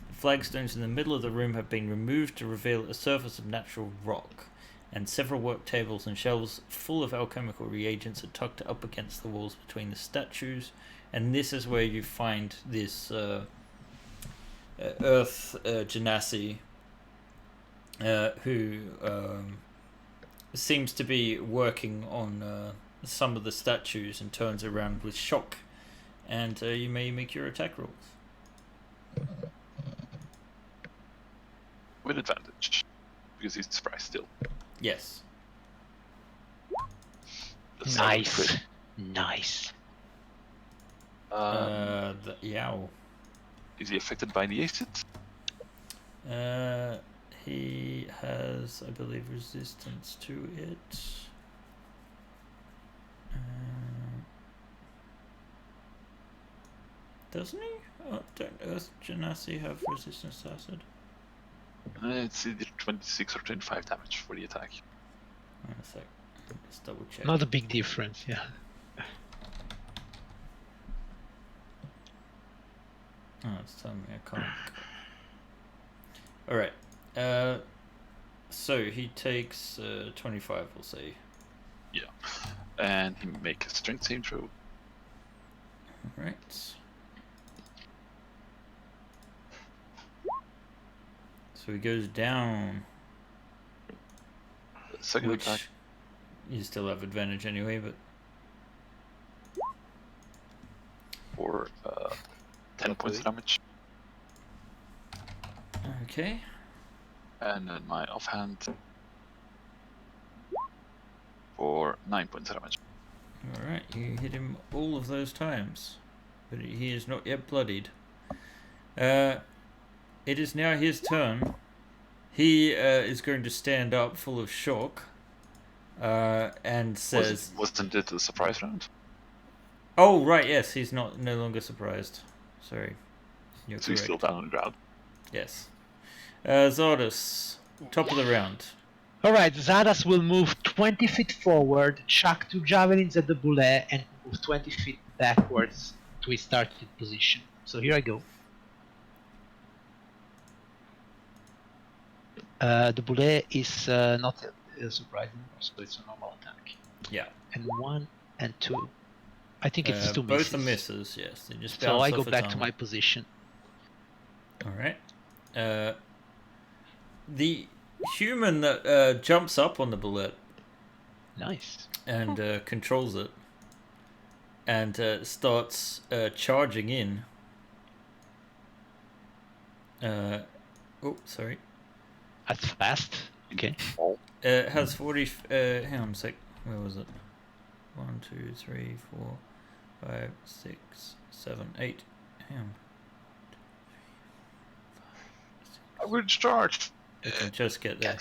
The flagstones in the middle of the room have been removed to reveal a surface of natural rock, and several work tables and shelves full of alchemical reagents are tucked up against the walls between the statues. And this is where you find this Earth Genasi, who seems to be working on some of the statues and turns around with shock. And you may make your attack rolls. With advantage. Because he's surprised still. Yes. That's Nice. Nice. Yow. Is he affected by the acid? He has, I believe, resistance to it. Doesn't he? Oh, don't Earth Genasi have resistance to acid? It's either 26 or 25 damage for the attack. Wait a sec. Let's double check. Not a big difference, yeah. Oh, it's telling me I can't. Alright. So he takes 25, we'll say. Yeah. And he make a strength saving throw. Alright. So he goes down. Second Which attack. you still have advantage anyway, but For 10 points of damage. okay. And then my offhand for 9 points of damage. Alright, you hit him all of those times. But he is not yet bloodied. It is now his turn. He is going to stand up full of shock. And says... Wasn't it a surprise round? Oh, right, yes, he's no longer surprised. Sorry. You're So he's correct. still down on the ground. Yes. Zardos, top of the round. Alright, Zadas will move 20 feet forward, chuck 2 javelins at the bullet, and move 20 feet backwards to his starting position. So here I go. The bullet is not surprising, so it's a normal attack. Yeah. And 1 and 2. I think it's 2 misses. Both are misses, yes. They just So I bounce go off back its to armor. my position. Alright. The human that jumps up on the bullet Nice. and controls it and starts charging in. Oh, sorry. That's fast. Okay. Has 40... hang on a sec. Where was it? 1, 2, 3, 4, 5, 6, 7, 8. Hang on. I will charge. We can just get there.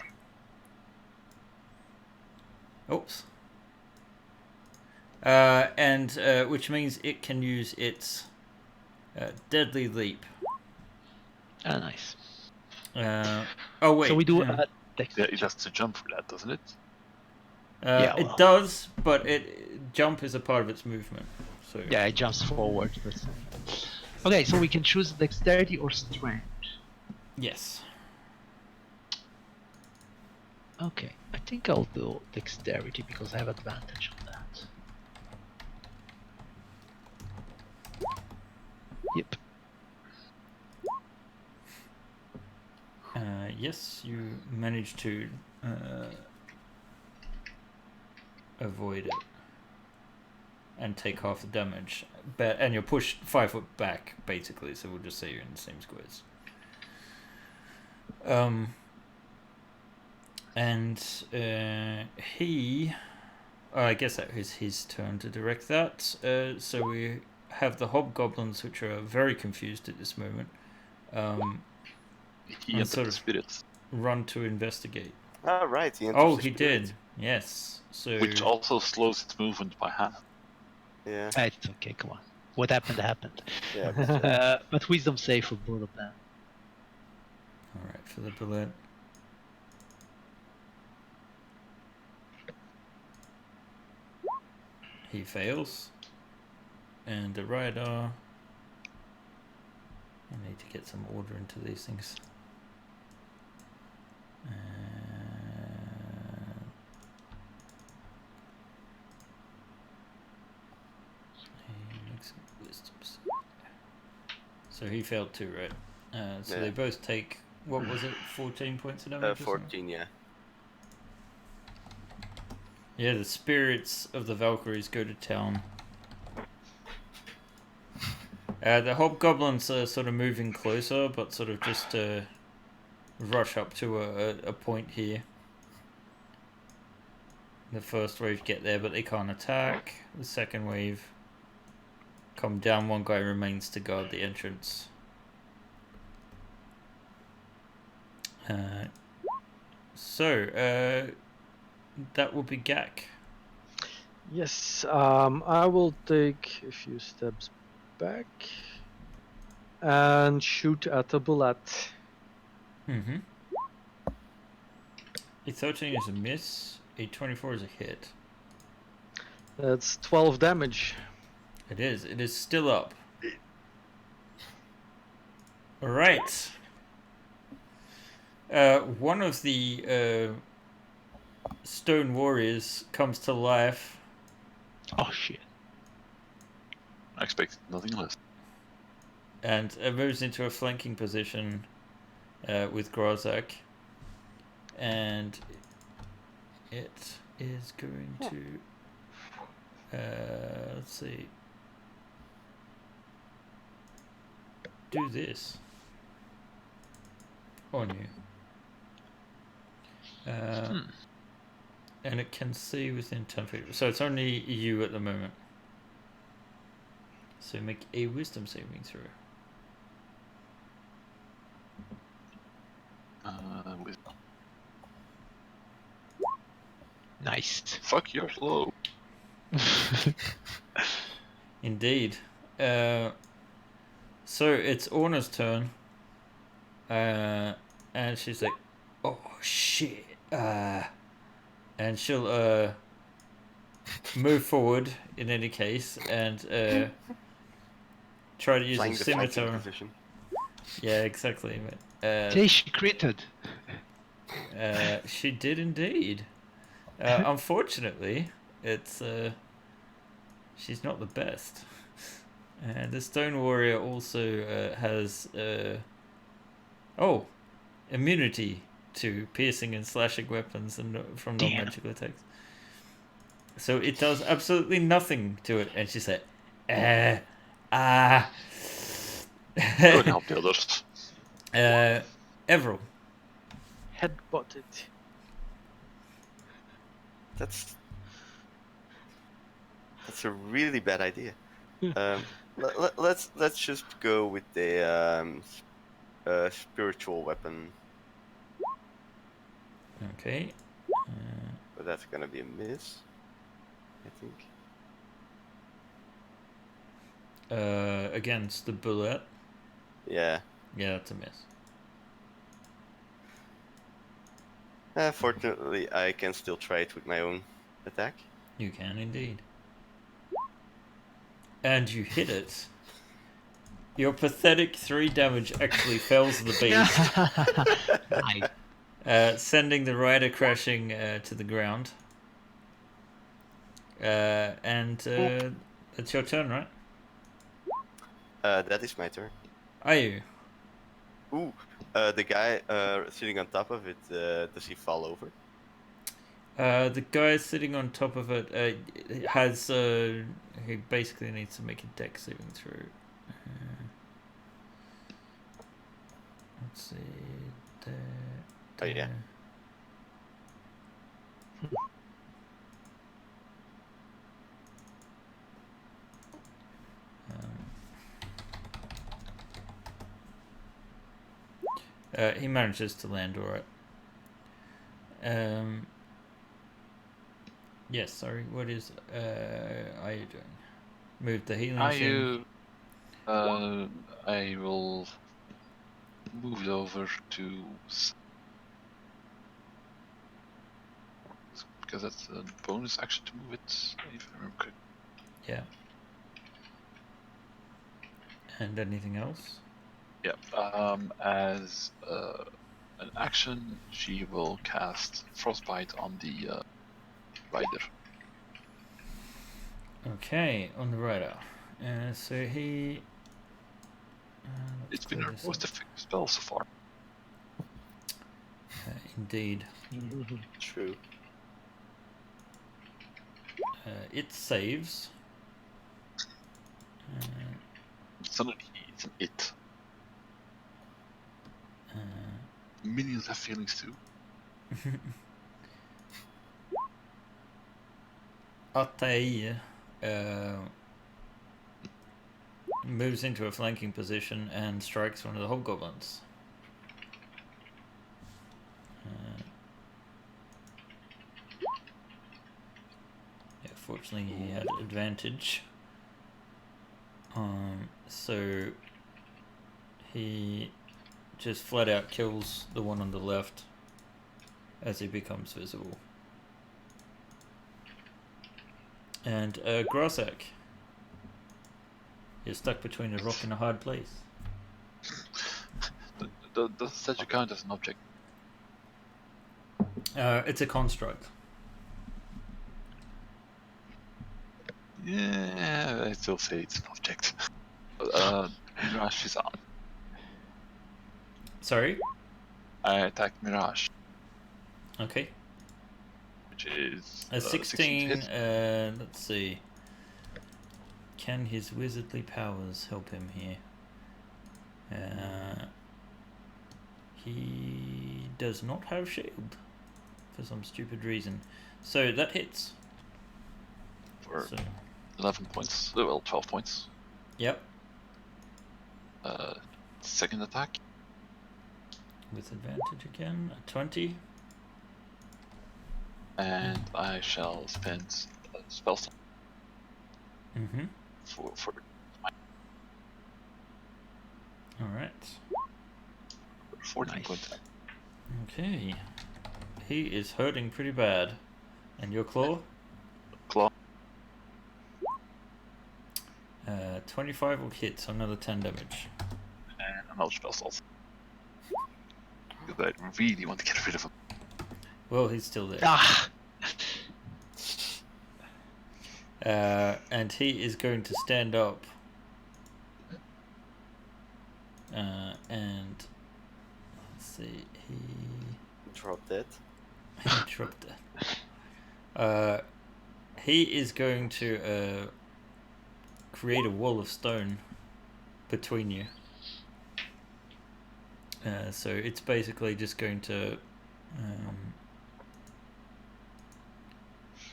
Oops. And which means it can use its deadly leap. Ah, nice. Oh wait. So we do hang on. Yeah, it has to jump for that, doesn't it? Yeah, It well. does, but jump is a part of its movement. So Yeah, it jumps forward. Okay, so we can choose dexterity or strength. yes. Okay, I think I'll do dexterity because I have advantage on that. Yep. Yes, you managed to avoid it and take half the damage, and you're pushed 5 foot back basically. So we'll just say you're in the same squares. And he I guess that is his turn to direct that. So we have the hobgoblins, which are very confused at this moment, He and entered sort the of spirits, run to investigate. Ah, right. He enters Oh, the he spirit. did. Yes. So which also slows its movement by half. Yeah. It's okay, come on. What happened happened. Yeah. But wisdom save for both of them. all right for the bullet. He fails, and the rider. I need to get some order into these things. He makes a wisdom save. So he failed too, right? So Yeah. they both take, what was it, 14 points of damage? or something? 14. Yeah. Yeah, the spirits of the Valkyries go to town. The hobgoblins are sort of moving closer, but sort of just rush up to a point here. The first wave get there, but they can't attack. The second wave come down. One guy remains to guard the entrance. So that will be Gak. Yes, I will take a few steps back and shoot at the bullet. Mm-hmm. A 13 is a miss. A 24 is a hit. That's 12 damage. It is. It is still up. All right. One of the stone warriors comes to life. Oh shit. I expected nothing less. And moves into a flanking position with Grazak. And it is going to... let's see. Do this. On you. And it can see within 10 feet. So it's only you at the moment. So make a wisdom saving throw. With Nice. fuck, you're slow. Indeed. So it's Orna's turn. And she's like, oh shit. And she'll move forward in any case and try to use Flying a the flanking scimitar. position. Yeah, exactly. She critted. She did indeed. Unfortunately, it's she's not the best. The Stone Warrior also has immunity to piercing and slashing weapons and from non-magical attacks. So it does absolutely nothing to it, and she said, Go and help the others. Everil. Headbutted. That's a really bad idea. Let's just go with the spiritual weapon, Okay. but that's gonna be a miss, I think. Against the bullet. Yeah. Yeah, that's a miss. Fortunately, I can still try it with my own attack. You can indeed. And you hit it. Your pathetic 3 damage actually fells the beast, Nice. sending the rider crashing to the ground. And it's your turn, right? That is my turn. Are you? Ooh, the guy sitting on top of it, does he fall over? The guy sitting on top of it has... he basically needs to make a deck saving throw. Let's see... Oh yeah. He manages to land alright. Yes, sorry, what is are you doing? Move the healing machine. I will move it over to because that's a bonus action to move it, if I remember correctly. Yeah. And anything else? Yeah. As an action, she will cast Frostbite on the rider. Okay, on the rider. So he. It's been her most effective spell so far. Indeed. True. It saves. Suddenly, it's an it. Minions have feelings too. Atei moves into a flanking position and strikes one of the hobgoblins. Yeah, fortunately he had advantage. So he just flat out kills the one on the left as he becomes visible. And Grossak, you're stuck between a rock and a hard place. Does such a count as an object? It's a construct. Yeah, I still say it's an object. Mirage is on. Sorry? I attack Mirage, Okay. which is A 16, to hit. let's see. Can his wizardly powers help him here? He does not have shield for some stupid reason. So that hits. For So, 11 points. Well, 12 points. yep. Second attack. With advantage again. A 20. And I shall spend a spell slot Mm-hmm. for Alright. 14 Nice. points. Okay. He is hurting pretty bad. And your claw? Claw. 25 will hit, so another 10 damage. And another spell slot. Because I really want to get rid of him. Well, he's still there. Ah! And he is going to stand up. And let's see, he Drop that. dropped it. He is going to create a wall of stone between you. So it's basically just going to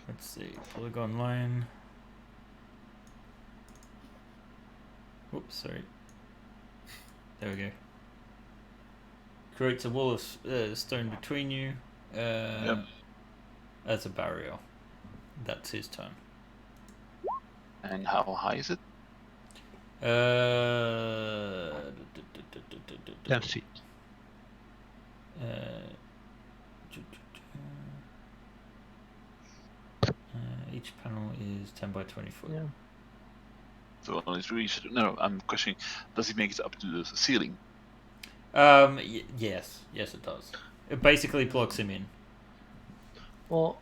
let's see, polygon line. Oops, sorry. There we go. Creates a wall of stone between you as a barrier. That's his turn. And how high is it? 10 feet. Each panel is 10 by 20 foot. Yeah. So on his reach. No, I'm questioning. Does he make it up to the ceiling? Yes, it does. It basically blocks him in. Well,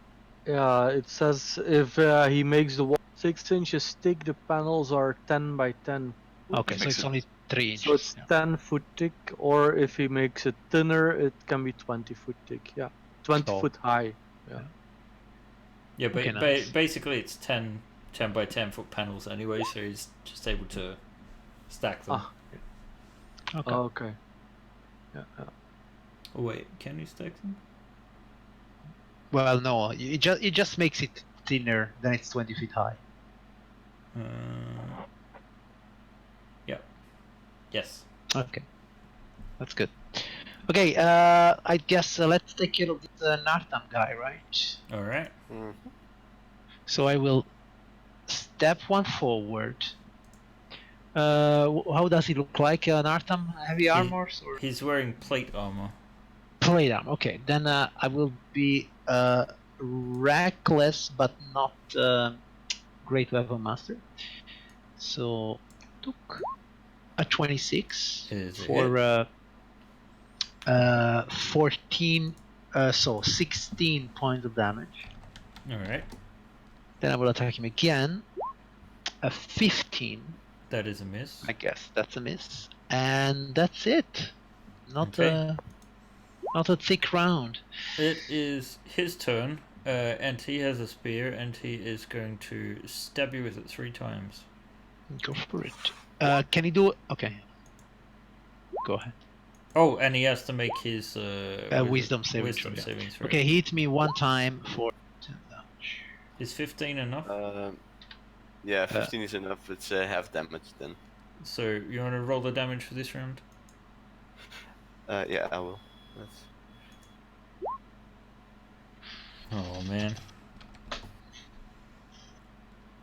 yeah, it says if he makes the wall 6 inches thick, the panels are 10 by 10. Okay, so Makes it's it- only 3 inches. So it's 10 foot thick, or if he makes it thinner, it can be 20 foot thick. Yeah, 20 So- foot high. Yeah, but Okay, nice. basically it's 10 by 10 foot panels anyway, so he's just able to stack them. Ah, Okay. okay. Yeah. Oh wait, can you stack them? Well, no, it just makes it thinner than it's 20 feet high. Yeah. Yes. Okay, that's good. Okay, I guess let's take care of this Nartam guy, right? All right. Mhm. So I will step one forward. How does he look like, Nartam? Heavy armors or He's wearing plate armor. plate armor? Okay, then I will be reckless but not great weapon master. So took a 26 Is a for 14, so 16 points of damage. All right. Then I will attack him again. A 15. That is a miss. I guess that's a miss. And that's it. Not Okay. not a thick round. It is his turn, and he has a spear, and he is going to stab you with it 3 times. Go for it. Can he do it? Okay. Go ahead. Oh, and he has to make his Wisdom saving throw. wisdom saving throw. Okay, he hit me one time for 10 damage. Is 15 enough? Yeah, 15 is enough. It's half damage then. So you want to roll the damage for this round? Yeah, I will. That's... Oh man.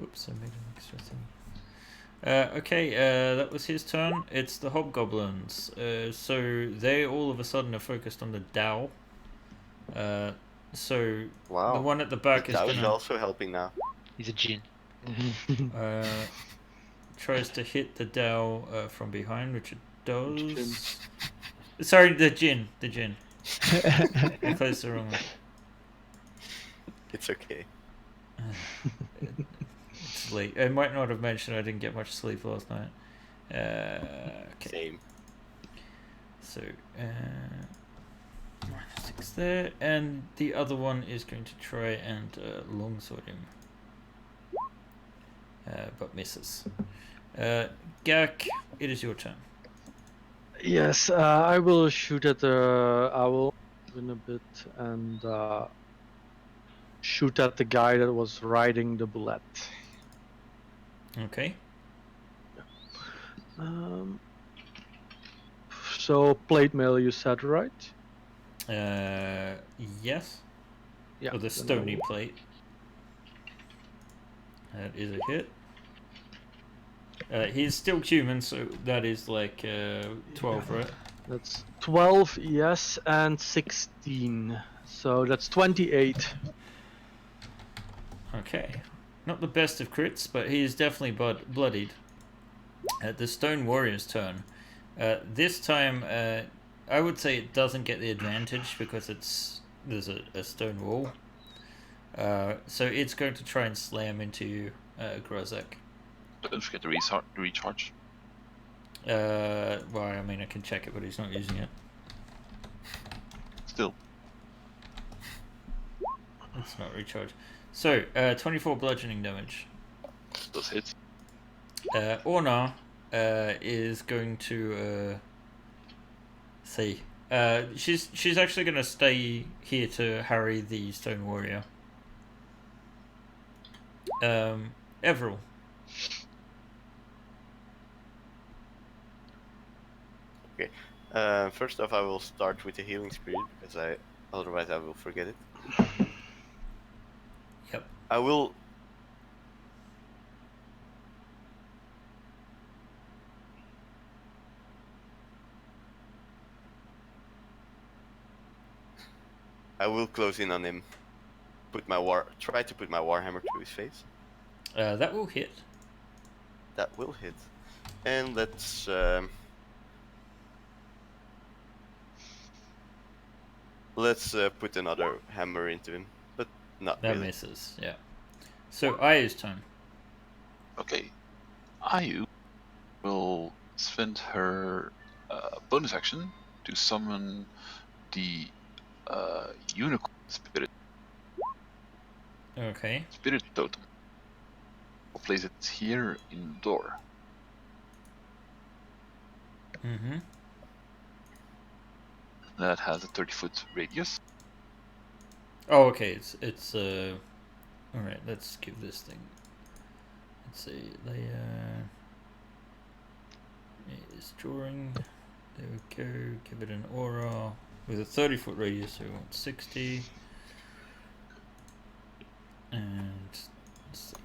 Oops, I made an extra thing. Okay, that was his turn. It's the hobgoblins. So they all of a sudden are focused on the Dow. So Wow. the one at the back is That was gonna also helping now. He's a djinn. tries to hit the Dow from behind, which it does. Sorry, the Jinn. I closed the wrong one. It's okay. It's late. I might not have mentioned I didn't get much sleep last night. Okay. Same. So, -6 there, and the other one is going to try and longsword him, but misses. Gak, it is your turn. Yes, I will shoot at the owl in a bit and shoot at the guy that was riding the bullet. Okay. So plate mail, you said, right? Yes. Yeah. Or the then I stony will- plate. That is a hit. He's still human, so that is like 12, right? That's 12, yes, and 16. So that's 28. Okay. Not the best of crits, but he is definitely bloodied. The Stone Warrior's turn. This time, I would say it doesn't get the advantage because there's a stone wall. So it's going to try and slam into you, Grozek. Don't forget the recharge. Well, I mean, I can check it, but he's not using it. Still. It's not recharged. So, 24 bludgeoning damage. Those hits. Orna is going to see. She's actually going to stay here to harry the Stone Warrior. Everil. Okay. First off, I will start with the healing spirit because otherwise I will forget it. Yep. I will. I will close in on him. Try to put my warhammer to his face. That will hit. That will hit. And let's put another hammer into him, but not That really. misses. Yeah. So Aya's turn. Okay. Ayu will spend her bonus action to summon the unicorn spirit Okay. totem. We'll place it here in the door. Mm-hmm. That has a 30-foot radius. Oh, okay. It's All right. Let's give this thing. Let's see. They it is drawing. There we go. Give it an aura with a 30-foot radius, so we want 60. And let's see.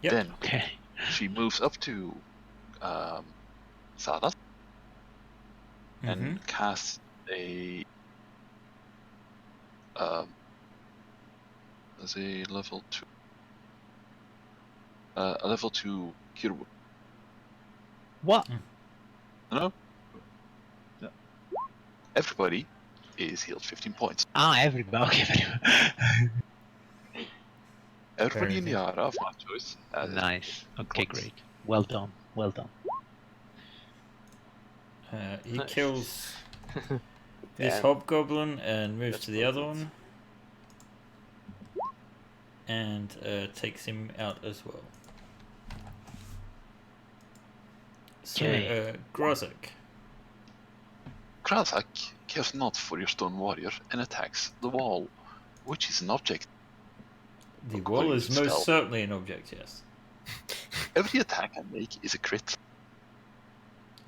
Yep. Then Okay. she moves up to Sadas and casts a as a level 2 a level 2 cure wound. What? No? No. Everybody is healed 15 points. Everybody. Okay. Everybody in Crazy. the area of my choice. Nice. Okay, points. great. Well done. Well done. He Nice. kills this Damn. hobgoblin and moves That's to the other perfect. one. And takes him out as well. So, Okay. Grozek. Krazak cares not for your stone warrior and attacks the wall, which is an object. The According wall is to most stealth. certainly an object, yes. Every attack I make is a crit.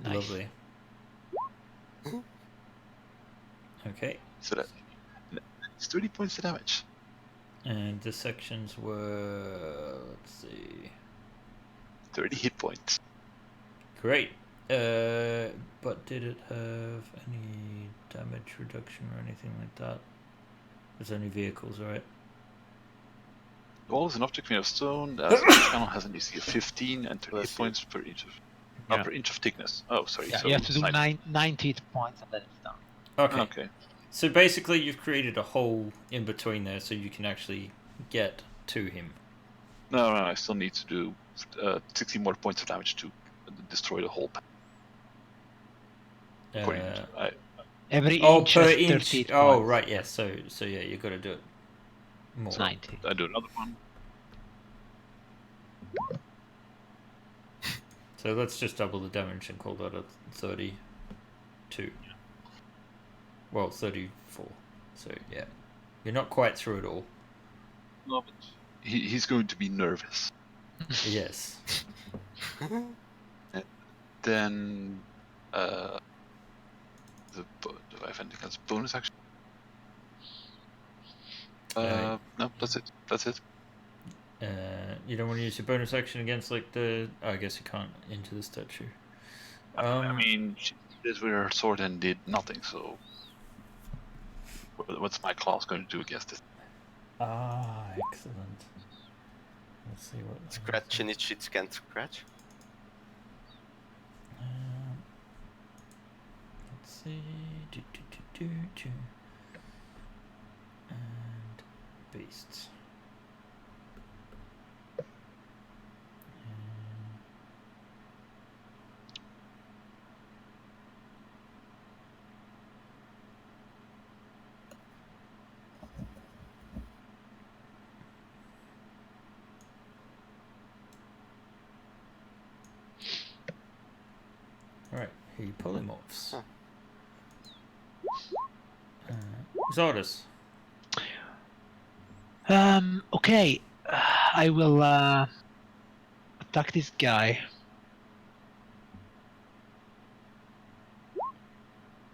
Nice. Lovely. Okay. So that it's 30 points of damage. And the sections were, let's see, 30 hit points. great. But did it have any damage reduction or anything like that? There's only vehicles, right? The wall is an object made of stone. Each panel has an AC of 15 and 30 hit Bless you. points per inch of Yeah. per inch of thickness. Oh, sorry. Yeah, so you have to do it's 90 hit points and then it's done. Okay. Okay. So basically, you've created a hole in between there, so you can actually get to him. No, I still need to do 60 more points of damage to destroy the whole panel. According Uh, to, Every oh, inch per has inch. 30 hit Oh, points. right. Yes. So yeah, you got to do it more. 90. I do another one. So let's just double the damage and call that a 32. Well, 34. So yeah, you're not quite through it all. No, but he's going to be nervous. Yes. Then, do I have anything else? Bonus action? No, that's it. That's it. You don't want to use your bonus action against like the. Oh, I guess you can't into the statue. I mean, she did with her sword and did nothing. So, what's my class going to do against this? Excellent. Let's see what. Scratch and it can't scratch. Let's see. And beasts. Alright, he polymorphs. Huh. Zardus. Okay. I will attack this guy.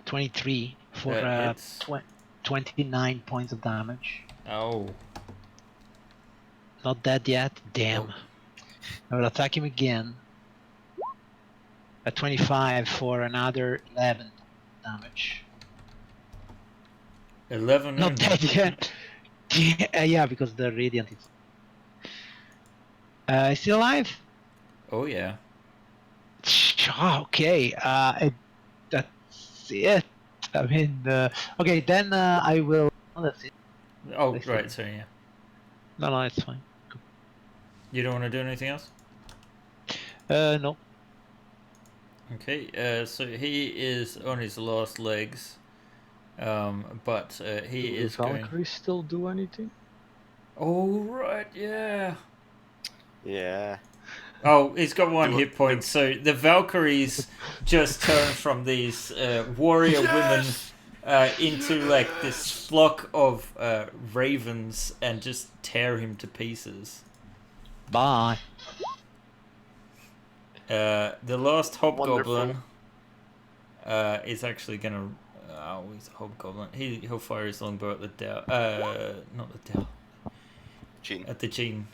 23 for Hits. 29 points of damage. Oh. Not dead yet. Damn. Nope. I will attack him again. At 25 for another 11 damage. 11. Not dead yet. Yeah, because the radiant is still alive? Oh, yeah. Okay, that's it. I mean, okay, then I will. Oh, that's it. Oh, Next right, one. so yeah. No, it's fine. You don't want to do anything else? No. Okay, so he is on his last legs. But he Do is the going. Valkyries still do anything? Oh, right, yeah. Yeah. Oh, he's got one hit point, so the Valkyries just turn from these warrior women into like this flock of ravens and just tear him to pieces. Bye. The last hobgoblin Wonderful. is actually gonna. Oh, he's a hobgoblin. He'll fire his longbow at the Dow. Not the Dow. Gene. At the Gene.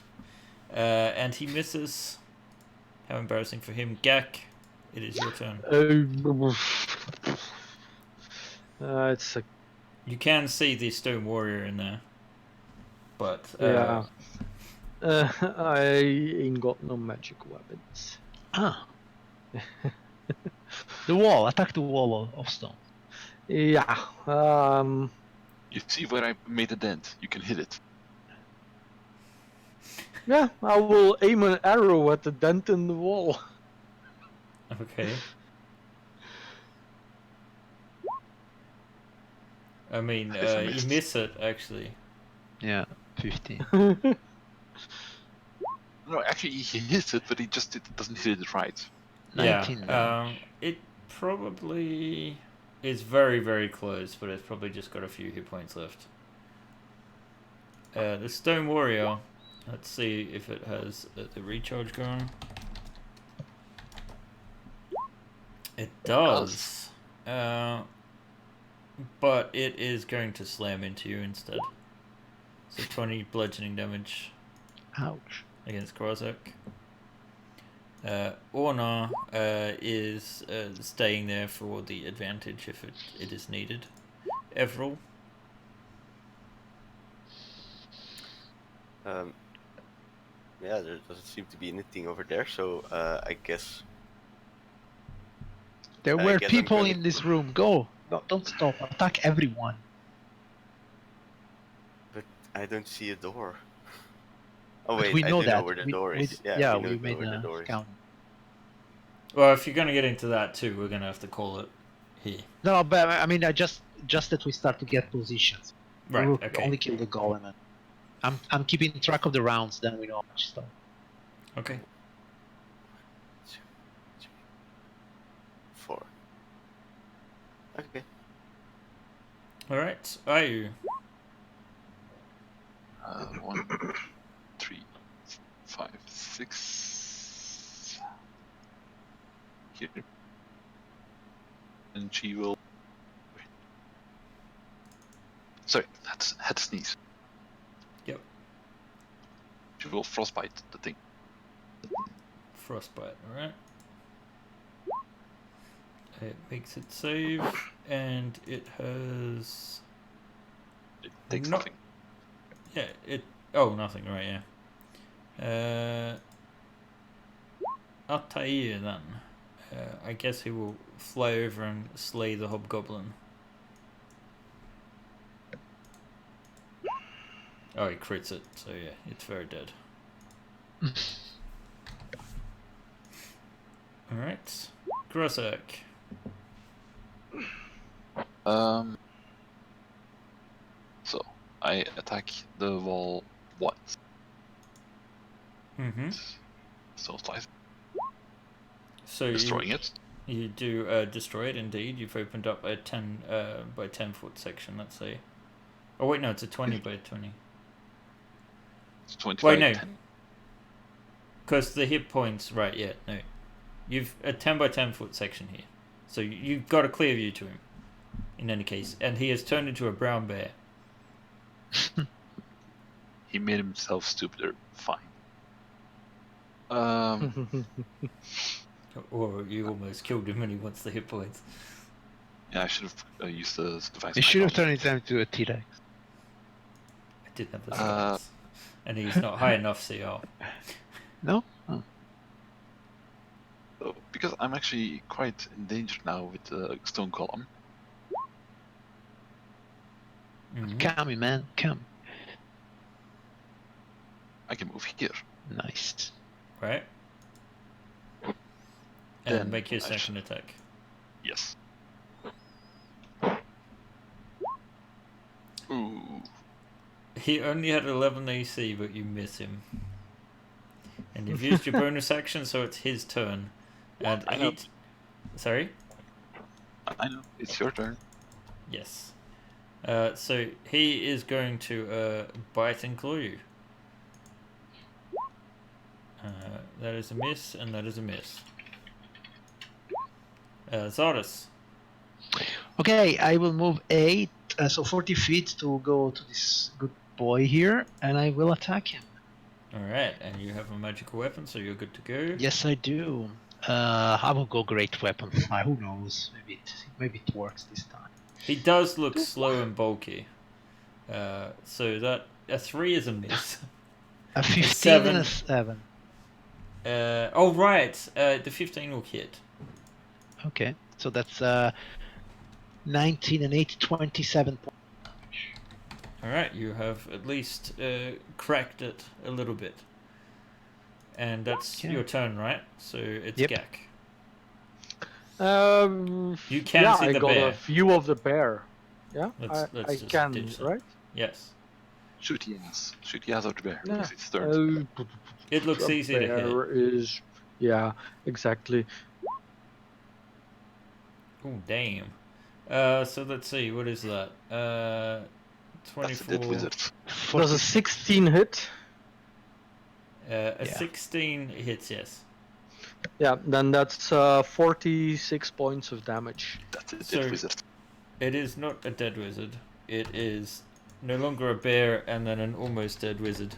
And he misses. How embarrassing for him. Gak, it is your turn. It's a You can see the stone warrior in there. But yeah. I ain't got no magic weapons. Ah. The wall. Attack the wall of stone. Yeah. You see where I made a dent? You can hit it. Yeah. I will aim an arrow at the dent in the wall. okay. I mean, If I you missed. miss it actually. Yeah, 15. No, actually he hits it, but he just doesn't hit it right. 19 Yeah. damage. It probably is very, very close, but it's probably just got a few hit points left. The stone warrior. Let's see if it has the recharge going. It does. But it is going to slam into you instead. So 20 bludgeoning damage Ouch. against Krozak. Orna is staying there for the advantage if it is needed. Everil. Yeah, there doesn't seem to be anything over there, so I guess. There I were guess I'm people gonna- in this room. Go. No, don't stop. Attack everyone. But I don't see a door. Oh But wait, we I know do that. know where the door is. we know made where the a door is. count. Well, if you're going to get into that too, we're going to have to call it here. No, but I mean, I just that we start to get positions. Right, We'll okay. only kill the golem. And I'm keeping track of the rounds. Then we know how much stuff. Okay. 2, 3, 4. Okay. Alright. Ayu. 1, 3, 5, 6. Here. And she will. Wait. Sorry, had to sneeze. Yep. She will frostbite the thing. Frostbite, alright. It makes it save, and it has... It takes No- nothing. Yeah, it... Oh, nothing, right, yeah. Altair, then. I guess he will fly over and slay the hobgoblin. Oh, he crits it, so yeah, it's very dead. Alright. Grosek. So I attack the wall once. Mm-hmm. So slice, So destroying it. You do destroy it, indeed. You've opened up a 10 by 10 foot section, let's say. Oh wait, no, it's a 20 by 20. It's 25, Wait, no. 10. Because the hit points, right, yeah, no. You've a 10 by 10 foot section here. So you've got a clear view to him, in any case. And he has turned into a brown bear. He made himself stupider. Fine. Or you almost killed him and he wants the hit points. Yeah, I should have used the device. They should have turned it into a T-Rex. I did have the stats. And he's not high enough CR. No? Oh. So, because I'm actually quite in danger now with the stone column. Mhm. Come, man. Come. I can move here. Nice. Right? And Then make your I second attack. Yes. Ooh. He only had 11 AC, but you miss him. And you've used your bonus action, so it's his turn. And I know. he... Sorry? I know. It's your turn. Yes. So he is going to bite and claw you. That is a miss, and that is a miss. Zardus. Okay, I will move 8, so 40 feet to go to this good boy here, and I will attack him. Alright, and you have a magical weapon, so you're good to go. Yes, I do. I will go great weapon. Who knows? Maybe it works this time. He does look slow and bulky. So that a 3 is a miss. A 15 7. and a 7. Oh right, the 15 will hit. Okay, so that's 19 and 8, 27 points. Alright, you have at least cracked it a little bit. And that's Okay. your turn, right? So it's Yep. Gak. Um, You can yeah, see I the got bear. a view of the bear. Yeah, Let's I just can, ditch that. right? Yes. Shoot yes. Shoot yes out the bear. Yeah. Because it's turned. It looks A easy to hit. bear is, yeah, exactly. Oh, damn. So let's see, what is that? That's a 24. dead wizard. Does a 16 hit? A Yeah. 16 hits, yes. Yeah, then that's 46 points of damage. That's a dead So- wizard. It is not a dead wizard. It is no longer a bear and then an almost dead wizard.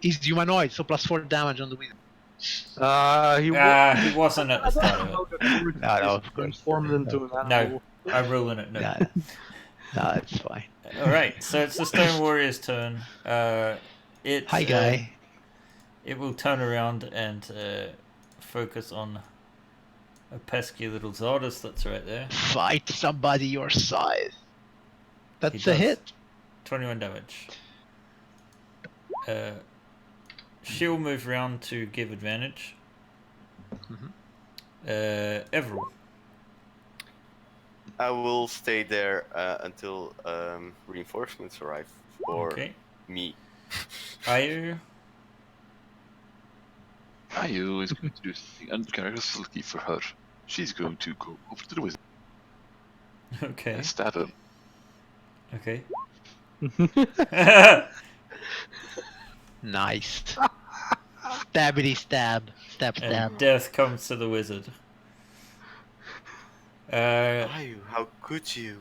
He's humanoid, so plus 4 damage on the wizard. He wasn't at the start of it. No, of course. Transformed into an No. animal. I'm ruling it, no. No, it's fine. Alright, so it's the Stone Warrior's turn. It, Hi, guy. It will turn around and focus on a pesky little Zardus that's right there. Fight somebody your size. That's He a does. hit. 21 damage. She'll move around to give advantage. Everil. I will stay there until reinforcements arrive for Okay. me. Ayu. Ayu is going to do something uncharacteristic for her. She's going to go over to the wizard Okay. and stab him. Okay. Nice. Stabbity stab. Stab stab. And death comes to the wizard. Ayu, how could you?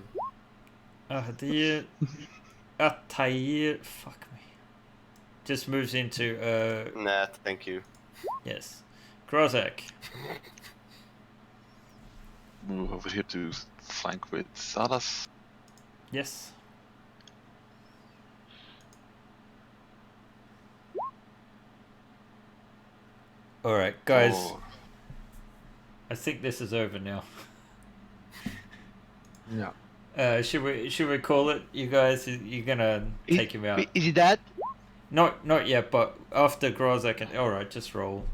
Dear. Tair. Fuck me. Just moves into, Nah, thank you. yes. Grozak. Move over here to flank with Salas. Yes. Alright, guys. Oh, I think this is over now. Yeah. Should we call it? You guys, you're gonna take him out. Is it that? Not yet, but after Grozak and alright, just roll.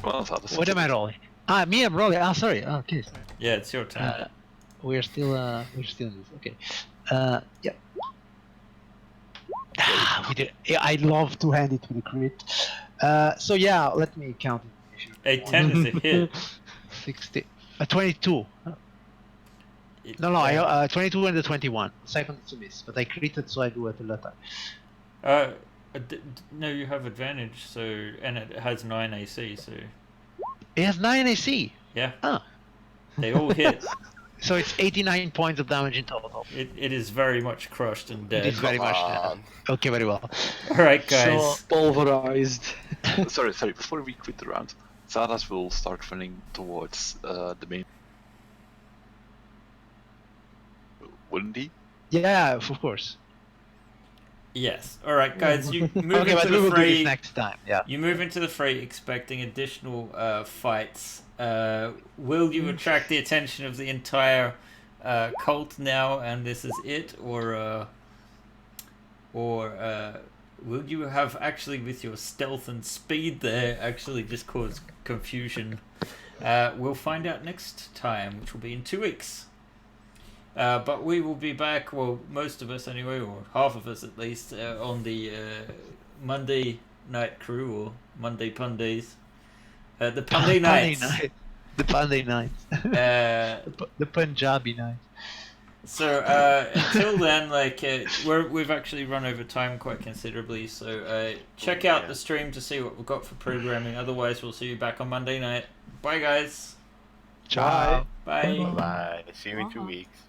well, Salas. What am I rolling? Me, I'm rolling. Sorry. Okay. Sorry. Yeah, it's your turn. We're still in this. Okay. Yeah. We did. Yeah, I love to hand it with a crit. So yeah, let me count it. A 10 is a hit. 60. 22. No, I 22 and the 21. Second is a miss, but I critted, so I do it a lot. No, you have advantage. So and it has 9 AC. So It has 9 AC. yeah, Ah. they all hit. So it's 89 points of damage in total. It is very much crushed and dead. It is very much on. Okay, very well. All right, guys. Pulverized. sorry. Before we quit the round, Salas will start running towards the main. Wouldn't he? Yeah, of course. Yes. All right, guys. You move Okay, but into we the will do fray. this next time. Yeah. You move into the fray expecting additional fights. Will you attract the attention of the entire cult now, and this is it, or will you have actually, with your stealth and speed there, actually just cause confusion? We'll find out next time, which will be in 2 weeks. But we will be back, well, most of us anyway, or half of us at least, on the Monday night crew, or Monday Pundays. The Punday nights. The Punday nights. The Punjabi night. So until then, like we've actually run over time quite considerably. So check out the stream to see what we've got for programming. Otherwise, we'll see you back on Monday night. Bye, guys. Ciao. Bye. Bye. See you in 2 weeks.